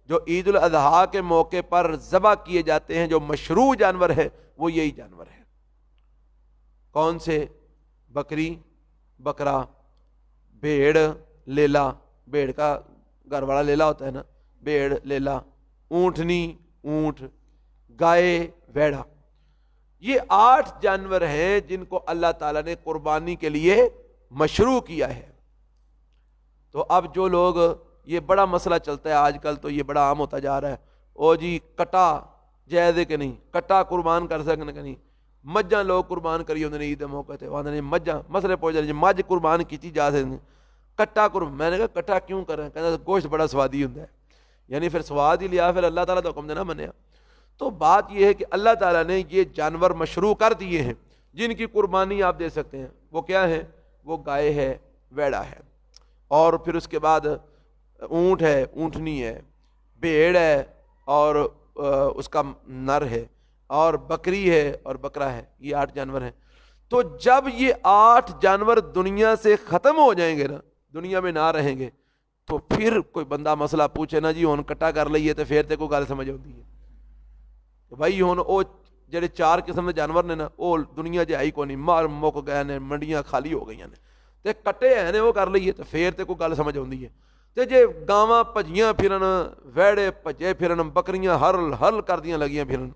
جو عید الاضحیٰ کے موقع پر ذبح کیے جاتے ہیں، جو مشروع جانور ہے وہ یہی جانور ہے. کون سے؟ بکری، بکرا، بھیڑ، لیلا، بھیڑ کا گھر والا لیلا ہوتا ہے نا، بھیڑ، لیلا، اونٹنی، اونٹ، گائے، ویڑا. یہ 8 جانور ہیں جن کو اللہ تعالیٰ نے قربانی کے لیے مشروع کیا ہے۔ تو اب جو لوگ، یہ بڑا مسئلہ چلتا ہے آج کل، تو یہ بڑا عام ہوتا جا رہا ہے، او جی کٹا جائز ہے کہ نہیں، کٹا قربان کر سکنے کہ نہیں، مجھاں لوگ قربان کری ہوندے نے عید دے موقع تے، وہاں نے مجھاں مسئلے پہنچ جائے مجھ قربان کیتی جا سکتی، کٹا قربان، میں نے کہا کٹا کیوں کریں، کہنا گوشت بڑا سوادی ہوندا ہے، یعنی پھر سواد ہی لیا، پھر اللہ تعالیٰ تو حکم دینا منیا۔ تو بات یہ ہے کہ اللہ تعالیٰ نے یہ جانور مشروع کر دیے ہیں جن کی قربانی آپ دے سکتے ہیں، وہ کیا ہے؟ وہ گائے ہے، ویڑا ہے، اور پھر اس کے بعد اونٹ ہے، اونٹنی ہے، بھیڑ ہے، اور اس کا نر ہے، اور بکری ہے اور بکرا ہے، یہ 8 جانور ہیں۔ تو جب یہ 8 جانور دنیا سے ختم ہو جائیں گے نا، دنیا میں نہ رہیں گے، تو پھر کوئی بندہ مسئلہ پوچھے نا جی ہون کٹا کر لئیے، تو پھر تے کوئی گل سمجھ آتی ہے کہ بھائی ہون او جڑے 4 قسم کے جانور نے نا، وہ دنیا جے آئی کو نہیں، مار مک گئے نے، منڈیاں خالی ہو گئی نے، تے کٹے ہیں نے وہ کر لئیے، تو پھر تے کوئی گل سمجھ آتی ہے۔ تے جے گاواں بھجیاں پھرن، ویڑے بھجے پھرن، بکریاں ہرل کر دیاں لگیاں پھرن،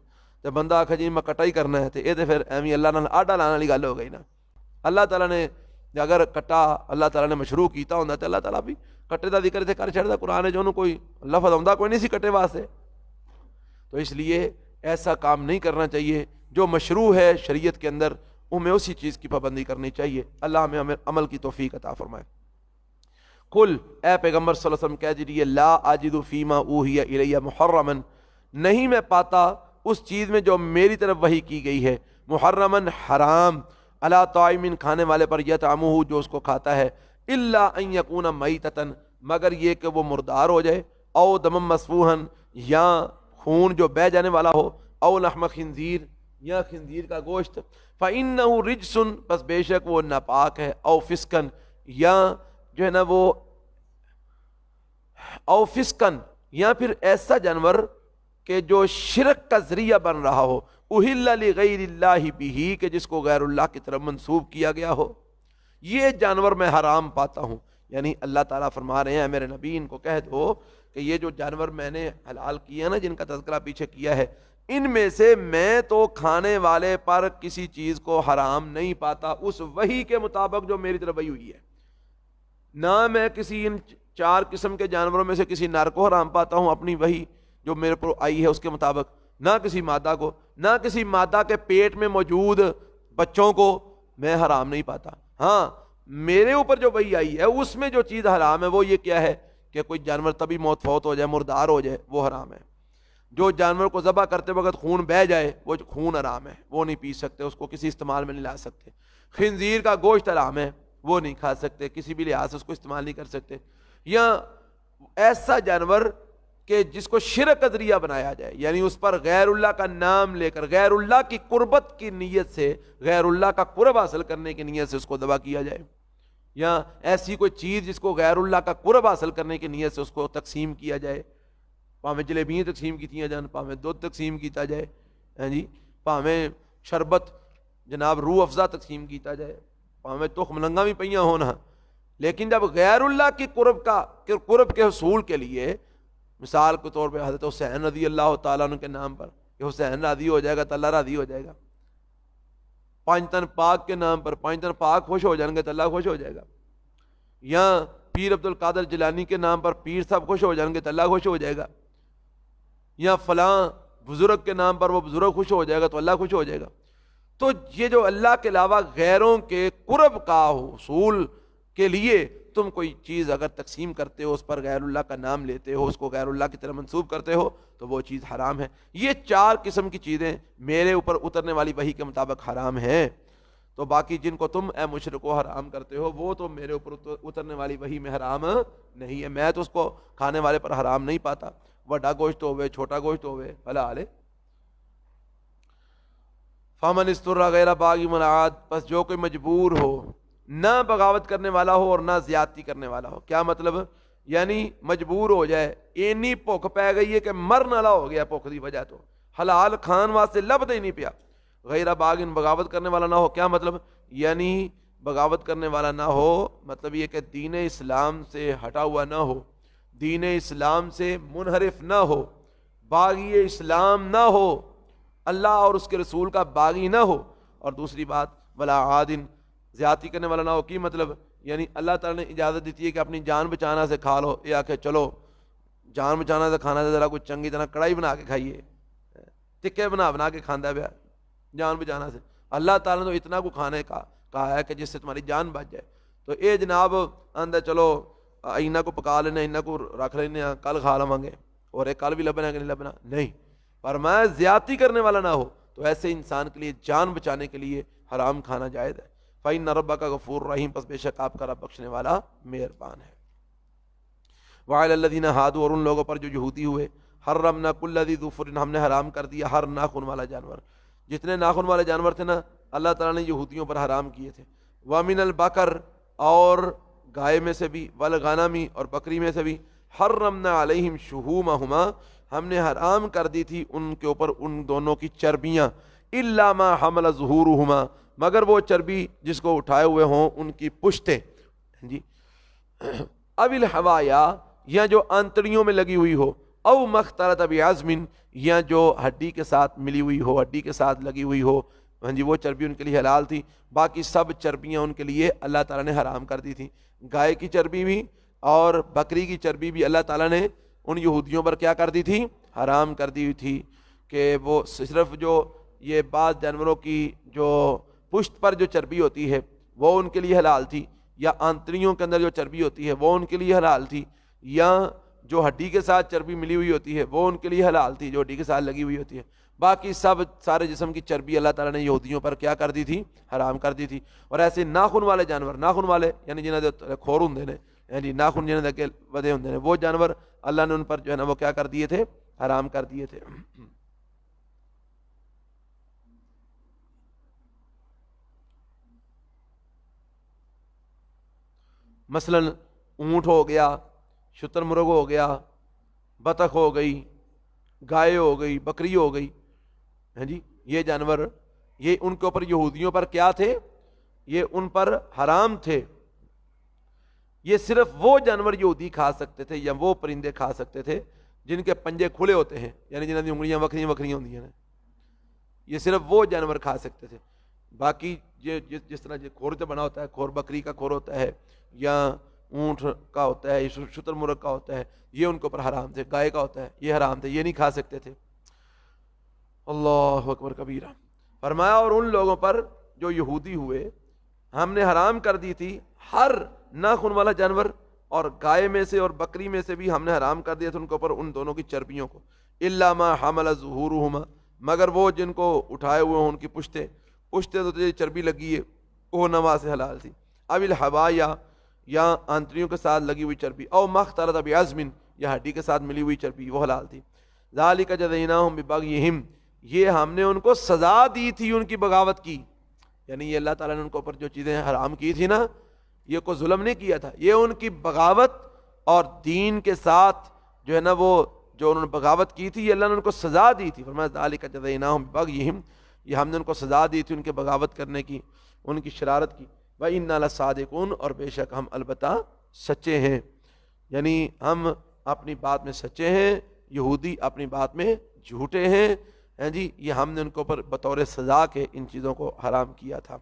تے بندہ آکھے جی میں کٹا ہی کرنا ہے، تے اے تے پھر ایویں اللہ نال آڈا لانے والی گل ہو گئی نا۔ اللہ تعالیٰ نے اگر کٹا اللہ تعالیٰ نے مشروع کیتا ہوندا تے اللہ تعالیٰ بھی کٹے دا ذکر تے کر چھڑدا، قرآن جو کوئی لفظ آوندا کوئی نہیں سی کٹے واسطے۔ تو اس لیے ایسا کام نہیں کرنا چاہیے، جو مشروع ہے شریعت کے اندر ہمیں اسی چیز کی پابندی کرنی چاہیے۔ اللہ ہمیں عمل کی توفیق عطا فرمائے۔ قل، اے پیغمبر صلی اللہ علیہ وسلم کہہ دیجئے، لا اجد فیما اوحی الی محرما، نہیں میں پاتا اس چیز میں جو میری طرف وحی کی گئی ہے، محرما حرام، علی طاعم کھانے والے پر، یطعمہ جو اس کو کھاتا ہے، الا ان یکون میتۃ مگر یہ کہ وہ مردار ہو جائے، او دم مسفوحا یا خون جو بہہ جانے والا ہو، او لحم خنزیر یا خنزیر کا گوشت، فإنہ رجس بس بے شک وہ ناپاک ہے، او فسقن یا جو ہے نا وہ، او فسقن یا پھر ایسا جانور کہ جو شرک کا ذریعہ بن رہا ہو، اہل لغیر اللہ بھی کہ جس کو غیر اللہ کی طرف منسوب کیا گیا ہو، یہ جانور میں حرام پاتا ہوں۔ یعنی اللہ تعالیٰ فرما رہے ہیں میرے نبی ان کو کہہ دو کہ یہ جو جانور میں نے حلال کیا نا، جن کا تذکرہ پیچھے کیا ہے، ان میں سے میں تو کھانے والے پر کسی چیز کو حرام نہیں پاتا اس وحی کے مطابق جو میری طرف وحی ہوئی ہے، نہ میں کسی ان 4 قسم کے جانوروں میں سے کسی نر کو حرام پاتا ہوں اپنی وحی جو میرے پر آئی ہے اس کے مطابق، نہ کسی مادہ کو، نہ کسی مادہ کے پیٹ میں موجود بچوں کو میں حرام نہیں پاتا۔ ہاں میرے اوپر جو وحی آئی ہے اس میں جو چیز حرام ہے وہ یہ کیا ہے کہ کوئی جانور تبھی موت فوت ہو جائے، مردار ہو جائے، وہ حرام ہے۔ جو جانور کو ذبح کرتے وقت خون بہہ جائے وہ خون حرام ہے، وہ نہیں پی سکتے، اس کو کسی استعمال میں نہیں لا سکتے۔ خنزیر کا گوشت حرام ہے، وہ نہیں کھا سکتے، کسی بھی لحاظ سے اس کو استعمال نہیں کر سکتے۔ یا ایسا جانور کہ جس کو شرک کا ذریعہ بنایا جائے، یعنی اس پر غیر اللہ کا نام لے کر غیر اللہ کی قربت کی نیت سے، غیر اللہ کا قرب حاصل کرنے کی نیت سے اس کو ذبح کیا جائے، یا ایسی کوئی چیز جس کو غیر اللہ کا قرب حاصل کرنے کی نیت سے اس کو تقسیم کیا جائے، پاویں جلیبیاں تقسیم کیتیاں جان، پاویں دودھ تقسیم کیتا جائے، ہاں جی، پاویں شربت جناب روح افزا تقسیم کیتا جائے، پاویں تخم لنگا بھی پئیاں ہونا، لیکن جب غیر اللہ کی قرب کے حصول کے لیے، مثال کے طور پہ حضرت حسین رضی اللہ تعالیٰ عنہ کے نام پر کہ حسین راضی ہو جائے گا تو اللہ راضی ہو جائے گا، 5 تن پاک کے نام پر 5 تن پاک خوش ہو جائیں گے تو اللہ خوش ہو جائے گا، یا پیر عبد القادر جیلانی کے نام پر پیر صاحب خوش ہو جائیں گے تو اللہ خوش ہو جائے گا، یا فلاں بزرگ کے نام پر وہ بزرگ خوش ہو جائے گا تو اللہ خوش ہو جائے گا۔ تو یہ جو اللہ کے علاوہ غیروں کے قرب کا حصول کے لیے تم کوئی چیز اگر تقسیم کرتے ہو، اس پر غیر اللہ کا نام لیتے ہو، اس کو غیر اللہ کی طرف منسوب کرتے ہو، تو وہ چیز حرام ہے۔ یہ 4 قسم کی چیزیں میرے اوپر اترنے والی وحی کے مطابق حرام ہیں۔ تو باقی جن کو تم اے مشرکو حرام کرتے ہو وہ تو میرے اوپر اترنے والی وحی میں حرام نہیں ہے، میں تو اس کو کھانے والے پر حرام نہیں پاتا، بڑا گوشت ہوئے چھوٹا گوشت ہوئے حلال ہے۔ فمن استر غیر باغ ولا عاد، پس جو کوئی مجبور ہو، نہ بغاوت کرنے والا ہو اور نہ زیادتی کرنے والا ہو۔ کیا مطلب؟ یعنی مجبور ہو جائے، اینی بھوک پی گئی ہے کہ مرن والا ہو گیا بھوک دی وجہ تو، حلال کھان واسطے لبدا ہی نہیں پیا، غیر باغ بغاوت کرنے والا نہ ہو۔ کیا مطلب؟ یعنی بغاوت کرنے والا نہ ہو، مطلب یہ کہ دین اسلام سے ہٹا ہوا نہ ہو، دین اسلام سے منحرف نہ ہو، باغی اسلام نہ ہو، اللہ اور اس کے رسول کا باغی نہ ہو، اور دوسری بات ولا عادن، زیادتی کرنے والا نہ ہو۔ کی مطلب یعنی اللہ تعالیٰ نے اجازت دیتی ہے کہ اپنی جان بچانا سے کھا لو، یا کہ چلو جان بچانا سے کھانا سے ذرا کچھ چنگی طرح کڑھائی بنا کے کھائیے، ٹکے بنا کے کھاندہ پیا جان بچانا سے۔ اللہ تعالیٰ نے تو اتنا کو کھانے کا کہا ہے کہ جس سے تمہاری جان بچ جائے، تو اے جناب اندر چلو اینا کو پکا لینا، اینا کو رکھ لینے، کل کھا لواں گے، اور ایک کل بھی لبنا ہے کہ نہیں لبنا، نہیں۔ فرمایا زیادتی کرنے والا نہ ہو، تو ایسے انسان کے لیے جان بچانے کے لیے حرام کھانا جائز ہے۔ فإن ربک غفور رحیم، پس بے شک آپ کا رب بخشنے والا مہربان ہے۔ وعلی الذین ہادوا، اور ان لوگوں پر جو یہودی ہوئے، حرمنا کل ذی ظفر، ہم نے حرام کر دیا ہر ناخن والا جانور، جتنے ناخن والے جانور تھے نا اللہ تعالیٰ نے یہودیوں پر حرام کیے تھے۔ ومن البقر، اور گائے میں سے بھی، والغنم، اور بکری میں سے بھی، حرمنا علیہم شحومہما، ہم نے حرام کر دی تھی ان کے اوپر ان دونوں کی چربیاں، الا ما حمل ظہورہما، مگر وہ چربی جس کو اٹھائے ہوئے ہوں ان کی پشتیں، جی، اب الحوایا، یا جو آنتڑیوں میں لگی ہوئی ہو، او مختلط بعظم، یا جو ہڈی کے ساتھ ملی ہوئی ہو، ہڈی کے ساتھ لگی ہوئی ہو، ہاں جی، وہ چربی ان کے لیے حلال تھی۔ باقی سب چربیاں ان کے لیے اللہ تعالیٰ نے حرام کر دی تھی، گائے کی چربی بھی اور بکری کی چربی بھی اللہ تعالیٰ نے ان یہودیوں پر کیا کر دی تھی؟ حرام کر دی ہوئی تھی، کہ وہ صرف جو یہ بعض جانوروں کی جو پشت پر جو چربی ہوتی ہے وہ ان کے لیے حلال تھی، یا آنتڑیوں کے اندر جو چربی ہوتی ہے وہ ان کے لیے حلال تھی، یا جو ہڈی کے ساتھ چربی ملی ہوئی ہوتی ہے وہ ان کے لیے حلال تھی، جو ہڈی کے ساتھ لگی ہوئی ہوتی ہے۔ باقی سارے جسم کی چربی اللہ تعالیٰ نے یہودیوں پر کیا کر دی تھی؟ حرام کر دی تھی۔ اور ایسے ناخن والے جانور، ناخن والے یعنی جنہاں دے کھور ہوندے نے، یعنی ناخن جنہاں دے ودے ہوندے نے، وہ جانور اللہ نے ان پر جو ہے نا وہ کیا کر دیے تھے؟ حرام کر دیے تھے۔ مثلا اونٹ ہو گیا، شتر مرغ ہو گیا، بطخ ہو گئی، گائے ہو گئی، بکری ہو گئی، ہاں جی، یہ جانور یہ ان کے اوپر یہودیوں پر کیا تھے؟ یہ ان پر حرام تھے۔ یہ صرف وہ جانور یہودی کھا سکتے تھے، یا وہ پرندے کھا سکتے تھے جن کے پنجے کھلے ہوتے ہیں، یعنی جنہاں دی انگلیاں وکھریاں وکھریاں ہوندی ہیں، یہ صرف وہ جانور کھا سکتے تھے۔ باقی جس طرح کھور سے بنا ہوتا ہے، کھور بکری کا کھور ہوتا ہے، یا اونٹ کا ہوتا ہے، شتر مرغ کا ہوتا ہے، یہ ان کے اوپر حرام تھے۔ گائے کا ہوتا ہے، یہ حرام تھے، یہ نہیں کھا سکتے تھے۔ اللہ اکبر کبیرہ۔ فرمایا اور ان لوگوں پر جو یہودی ہوئے ہم نے حرام کر دی تھی ہر ناخن والا جانور، اور گائے میں سے اور بکری میں سے بھی ہم نے حرام کر دیا تھا ان کے اوپر ان دونوں کی چربیوں کو، الا ما حمل ظہورہما، مگر وہ جن کو اٹھائے ہوئے ہوں ان کی پشتیں تو چربی لگی ہے وہ نما سے حلال تھی۔ اب الحوایا، یا آنتڑیوں کے ساتھ لگی ہوئی چربی، او مختلط بعظم، یا ہڈی کے ساتھ ملی ہوئی چربی، وہ حلال تھی۔ ذالک جزیناہم ببغیہم، یہ ہم نے ان کو سزا دی تھی ان کی بغاوت کی، یعنی یہ اللہ تعالیٰ نے ان کو اوپر جو چیزیں حرام کی تھی نا، یہ کوئی ظلم نہیں کیا تھا، یہ ان کی بغاوت اور دین کے ساتھ جو ہے نا وہ جو انہوں نے بغاوت کی تھی، یہ اللہ نے ان کو سزا دی تھی۔ فرمایا ذالک جزیناہم ببغیہم، یہ ہم نے ان کو سزا دی تھی ان کے بغاوت کرنے کی، ان کی شرارت کی۔ وَإِنَّا لَصَادِقُونَ، اور بے شک ہم البتہ سچے ہیں، یعنی ہم اپنی بات میں سچے ہیں، یہودی اپنی بات میں جھوٹے ہیں، ہیں جی، یہ ہم نے ان کو پر بطور سزا کے ان چیزوں کو حرام کیا تھا۔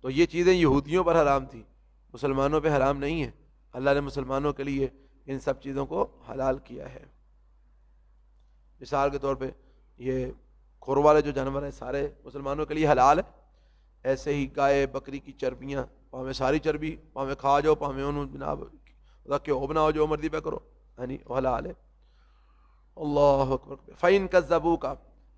تو یہ چیزیں یہودیوں پر حرام تھی، مسلمانوں پہ حرام نہیں ہے۔ اللہ نے مسلمانوں کے لیے ان سب چیزوں کو حلال کیا ہے۔ مثال کے طور پہ یہ کھور والے جو جانور ہیں سارے مسلمانوں کے لیے حلال ہے، ایسے ہی گائے بکری کی چربیاں، پاویں ساری چربی پاویں کھا جاؤ، پاویں انہوں جناب گھیو بناؤ، جو مرضی پہ کرو، یعنی وہ حلال ہے۔ اللہ اکبر۔ فَإِن كَذَّبُوكَ،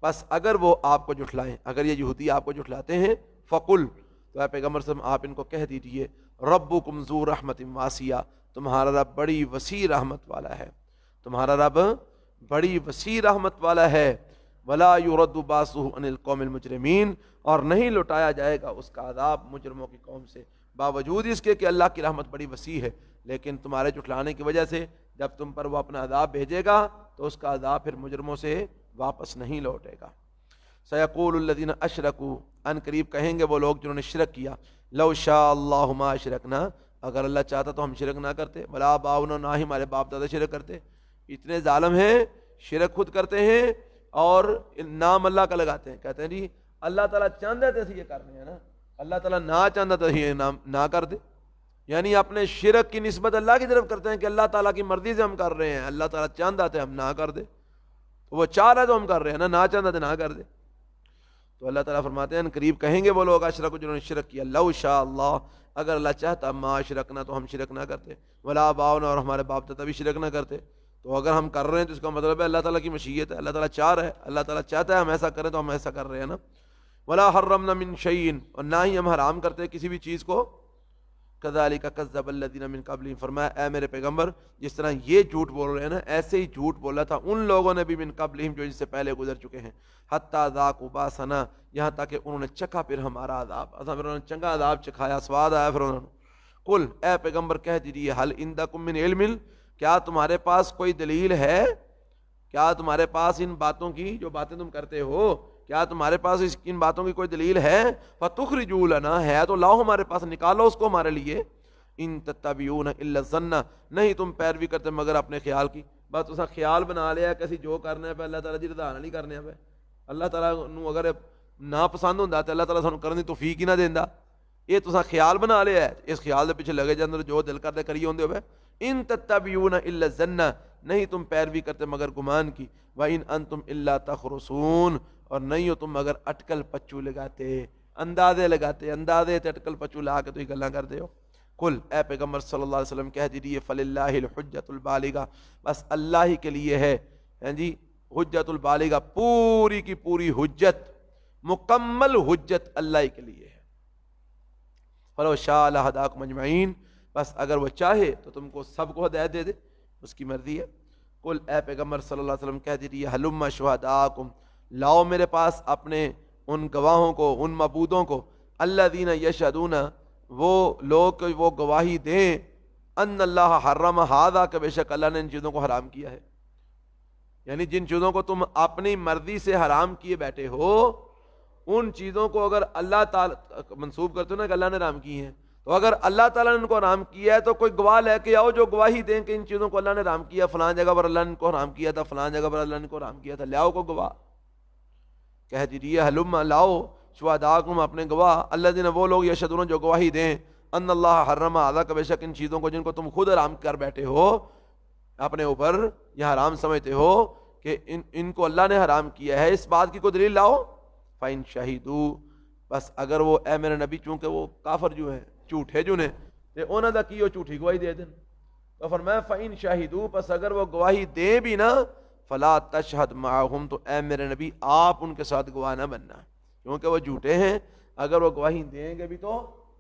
بس اگر وہ آپ کو جھٹلائیں، اگر یہ یہودی آپ کو جھٹلاتے ہیں، فَقُلْ، تو اے پیغمبر صلی اللہ علیہ وسلم آپ ان کو کہہ دیجئے، رَبُّكُمْ ذُو رَحْمَةٍ وَاسِعَةٍ، تمہارا رب بڑی وسیع رحمت والا ہے، تمہارا رب بڑی وسیع رحمت والا ہے۔ وَلَا يُرَدُّ بَأْسُهُ عَنِ الْقَوْمِ الْمُجْرِمِينَ، اور نہیں لٹایا جائے گا اس کا عذاب مجرموں کی قوم سے، باوجود اس کے کہ اللہ کی رحمت بڑی وسیع ہے، لیکن تمہارے جھٹلانے کی وجہ سے جب تم پر وہ اپنا عذاب بھیجے گا تو اس کا عذاب پھر مجرموں سے واپس نہیں لوٹے گا۔ سَيَقُولُ الَّذِينَ أَشْرَكُوا، ان قریب کہیں گے وہ لوگ جنہوں نے شرک کیا، لَوْ شَاءَ اللَّهُ مَا أَشْرَكْنَا، اگر اللہ چاہتا تو ہم شرک نہ کرتے، وَلَا آبَاؤُنَا، نہ ہی ہمارے باپ دادا شرک کرتے۔ اتنے ظالم ہیں، شرک خود کرتے ہیں اور نام اللہ کا لگاتے ہیں، کہتے ہیں جی اللہ تعالیٰ چاہتا ہے تو اسی یہ کر رہے ہیں نا، اللہ تعالیٰ نہ چاہتا تو یہ نام نہ کر دے، یعنی اپنے شرک کی نسبت اللہ کی طرف کرتے ہیں کہ اللہ تعالیٰ کی مرضی سے ہم کر رہے ہیں، اللہ تعالیٰ چاہتا ہے ہم نہ کر دے، وہ چاہ رہا ہے تو ہم کر رہے ہیں نا، نہ چاہتا تو نہ کر دے۔ تو اللہ تعالیٰ فرماتے ہیں قریب کہیں گے وہ لوگ اشرکوا جنہوں نے شرک کیا، لو شاء اللہ اگر اللہ چاہتا ما اشرکنا تو ہم شرک نہ کرتے، ولا آباؤنا اور ہمارے باپ دادا بھی شرک نہ کرتے۔ تو اگر ہم کر رہے ہیں تو اس کا مطلب ہے اللہ تعالیٰ کی مشیت ہے، اللہ تعالیٰ چاہ رہا ہے، اللہ تعالیٰ چاہتا ہے ہم ایسا کریں تو ہم ایسا کر رہے ہیں نا۔ ولا حرمنا من شیء اور نہ ہی ہم حرام کرتے کسی بھی چیز کو، کذالک کذب الذین من قبلہم فرمایا اے میرے پیغمبر جس طرح یہ جھوٹ بول رہے ہیں نا ایسے ہی جھوٹ بولا تھا ان لوگوں نے بھی من قبلہم جو ان سے پہلے گزر چکے ہیں، حتی ذاقوا باسنا یہاں تک کہ انہوں نے چکھا پھر ہمارا عذاب، پھر انہوں نے چنگا عذاب چکھایا، سواد آیا پھر انہوں نے۔ قل اے پیغمبر کہہ دیجیے حل عندکم من علم کیا تمہارے پاس کوئی دلیل ہے، کیا تمہارے پاس ان باتوں کی جو باتیں تم کرتے ہو کیا تمہارے پاس ان باتوں کی کوئی دلیل ہے، فَتُخْرِجُوا لَنَا ہے تو لاؤ ہمارے پاس، نکالو اس کو ہمارے لیے، ان تتبعون الا الظن نہیں تم پیروی کرتے مگر اپنے خیال کی، بس تساں خیال بنا لیا کہ اسی جو کرنا ہے پہ اللہ تعالیٰ دی رضا نہیں کرنے پہ، اللہ تعالیٰ نو اگر نا پسند ہوندا تے اللہ تعالیٰ سانو کرن دی توفیق ہی نہ دیندا، یہ تساں خیال بنا لیا ہے، اس خیال دے پیچھے لگے جاندے جو دل کردا کری ہوندے ہوئے، ان تتبعون الا الظن نہیں تم پیروی کرتے مگر گمان کی، وَإِنْ أَنْتُمْ إِلَّا تَخْرُصُونَ اور نہیں ہو تم مگر اٹکل پچو لگاتے، اندازے لگاتے، اندازے تے اٹکل پچو لا کے تو ہی گلاں کر دے ہو۔ قل اے پیغمبر صلی اللہ علیہ وسلم کہہ دیجیے فللہ الحجۃ البالغہ بس اللہ ہی کے لیے ہے ہیں جی حجت البالغہ، پوری کی پوری حجت، مکمل حجت اللہ ہی کے لیے ہے۔ فلو شاء لہداکم اجمعین بس اگر وہ چاہے تو تم کو سب کو ہدایت دے دے، اس کی مرضی ہے۔ قل اے پیغمبر صلی اللہ علیہ وسلم کہہ دیجیے ہلم شہداکم لاؤ میرے پاس اپنے ان گواہوں کو، ان معبودوں کو، الذین یشہدون وہ لوگ وہ گواہی دیں ان اللہ حرم ھذا کہ بے شک اللہ نے ان چیزوں کو حرام کیا ہے، یعنی جن چیزوں کو تم اپنی مرضی سے حرام کیے بیٹھے ہو ان چیزوں کو اگر اللہ تعالیٰ منسوب کرتے ہو نا کہ اللہ نے حرام کی ہیں، تو اگر اللہ تعالیٰ نے ان کو حرام کیا ہے تو کوئی گواہ لے کے آؤ جو گواہی دیں کہ ان چیزوں کو اللہ نے حرام کیا، فلاں جگہ پر اللہ نے ان کو حرام کیا تھا، فلاں جگہ پر اللہ نے ان کو حرام کیا تھا، لے آؤ کو گواہ۔ کہہ دیجیے حلم لاؤ شہداکم اپنے گواہ، الذین وہ لوگ یشہدون جو گواہی دیں ان اللہ حرم ھذا کہ بے شک ان چیزوں کو جن کو تم خود حرام کر بیٹھے ہو اپنے اوپر یا حرام سمجھتے ہو کہ ان کو اللہ نے حرام کیا ہے، اس بات کی کوئی دلیل لاؤ۔ فَإِن شَهِدُوا بس اگر وہ اے میرے نبی چونکہ وہ کافر جو ہیں جھوٹے جو نے تے انہاں دا کیو جھوٹی گواہی دے دیں، تو فرمایا فَإِن شَهِدُوا بس اگر وہ گواہی دیں بھی نا فلا تشہد معہم تو اے میرے نبی آپ ان کے ساتھ گواہ نہ بننا، کیونکہ وہ جھوٹے ہیں، اگر وہ گواہی دیں گے بھی تو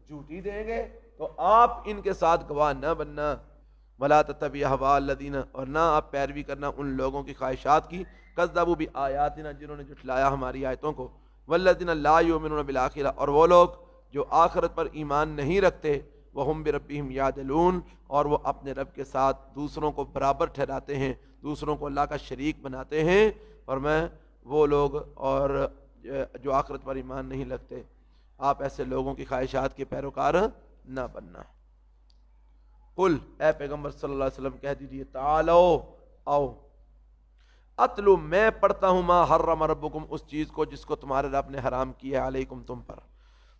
جھوٹی دیں گے، تو آپ ان کے ساتھ گواہ نہ بننا۔ ولا تتبع اهواء الذین اور نہ آپ پیروی کرنا ان لوگوں کی خواہشات کی، کذبوا بآیاتنا جنہوں نے جھٹلایا ہماری آیتوں کو، والذین لا یؤمنون بالآخرہ اور وہ لوگ جو آخرت پر ایمان نہیں رکھتے، وہم بربہم یعدلون اور وہ اپنے رب کے ساتھ دوسروں کو برابر ٹھہراتے ہیں، دوسروں کو اللہ کا شریک بناتے ہیں، اور میں وہ لوگ اور جو آخرت پر ایمان نہیں رکھتے آپ ایسے لوگوں کی خواہشات کے پیروکار نہ بننا۔ قل اے پیغمبر صلی اللہ علیہ وسلم کہہ دیجیے تعالو آؤ اتلو میں پڑھتا ہوں ما حرم ربکم اس چیز کو جس کو تمہارے رب نے حرام کیا ہے علیکم تم پر،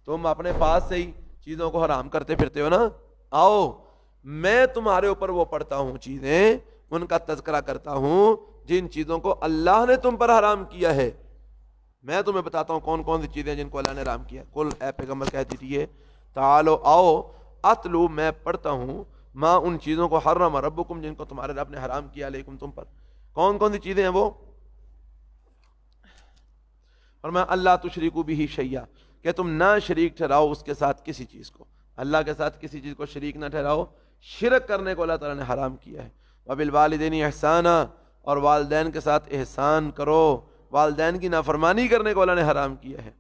تم اپنے پاس سے ہی چیزوں کو حرام کرتے پھرتے ہو نا، آؤ میں تمہارے اوپر وہ پڑھتا ہوں چیزیں ان کا تذکرہ کرتا ہوں جن چیزوں کو اللہ نے تم پر حرام کیا ہے، میں تمہیں بتاتا ہوں کون کون سی چیزیں جن کو اللہ نے حرام کیا۔ قل اے پیغمبر کہہ دیجیے تعالو آؤ اتلو میں پڑھتا ہوں ما ان چیزوں کو حرم ربکم جن کو تمہارے رب نے حرام کیا علیکم تم پر، کون کون سی چیزیں ہیں وہ، اور میں اللہ تشرکوا بہ شیئا کہ تم نہ شریک ٹھہراؤ اس کے ساتھ کسی چیز کو، اللہ کے ساتھ کسی چیز کو شریک نہ ٹھہراؤ، شرک کرنے کو اللہ تعالیٰ نے حرام کیا ہے۔ وبالوالدین احسانا اور والدین کے ساتھ احسان کرو، والدین کی نافرمانی کرنے کو اللہ نے حرام کیا ہے۔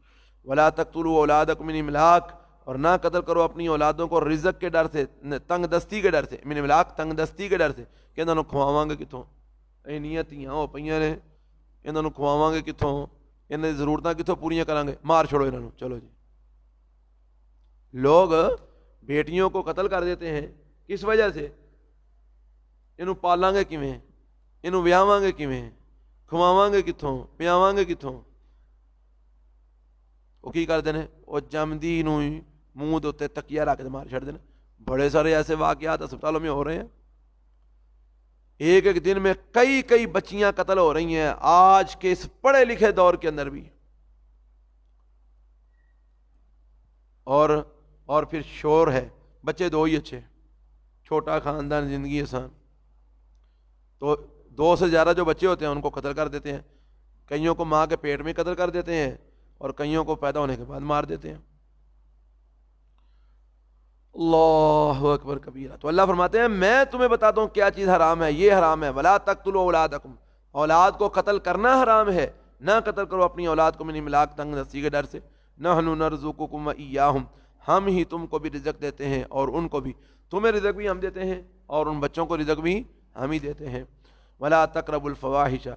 ولا تقتلوا اولادکم من املاق اور نہ قتل کرو اپنی اولادوں کو رزق کے ڈر سے، تنگ دستی کے ڈر سے، من املاق تنگ دستی کے ڈر سے کہ انہاں نوں کھواواں گے کتھوں، اینیاں تیاں ہو پئیاں نے انہاں نوں کھواواں گے کتھوں، انہاں دی ضرورتاں کتھوں پوریاں کریں گے، مار چھوڑو انہاں نوں، چلو جی۔ لوگ بیٹیوں کو قتل کر دیتے ہیں کس وجہ سے، انہوں پالاں گے کیویں، انہوں ویاواں گے کیویں، ਖਵਾਵਾਂਗੇ ਕਿੱਥੋਂ, ਪਿਆਵਾਂਗੇ ਕਿੱਥੋਂ। ਉਹ ਕੀ ਕਰਦੇ ਨੇ, ਉਹ ਜੰਮਦੀ ਨੂੰ ਹੀ ਮੂੰਹ ਦੇ ਉੱਤੇ ਤਕੀਆ ਰੱਖ ਕੇ ਮਾਰ ਛੱਡਦੇ ਨੇ। بڑے سارے ایسے واقعات اسپتالوں میں ہو رہے ہیں، ایک ایک دن میں کئی کئی بچیاں قتل ہو رہی ہیں آج کے اس پڑھے لکھے دور کے اندر بھی۔ اور پھر شور ہے، بچے دو ہی اچھے، چھوٹا خاندان، زندگی آسان، تو دو سے زیادہ جو بچے ہوتے ہیں ان کو قتل کر دیتے ہیں، کئیوں کو ماں کے پیٹ میں قتل کر دیتے ہیں اور کئیوں کو پیدا ہونے کے بعد مار دیتے ہیں۔ اللہ اکبر کبیرہ۔ تو اللہ فرماتے ہیں میں تمہیں بتاتا ہوں کیا چیز حرام ہے، یہ حرام ہے، ولا تقتلوا اولادکم، اولاد کو قتل کرنا حرام ہے، نہ قتل کرو اپنی اولاد کو من املاق، تنگ دستی کے ڈر سے، نحن نرزقکم وایاہم، ہم ہی تم کو بھی رزق دیتے ہیں اور ان کو بھی، تمہیں رزق بھی ہم دیتے ہیں اور ان بچوں کو رزق بھی ہم ہی دیتے ہیں۔ ولا تقربوا الفواحش،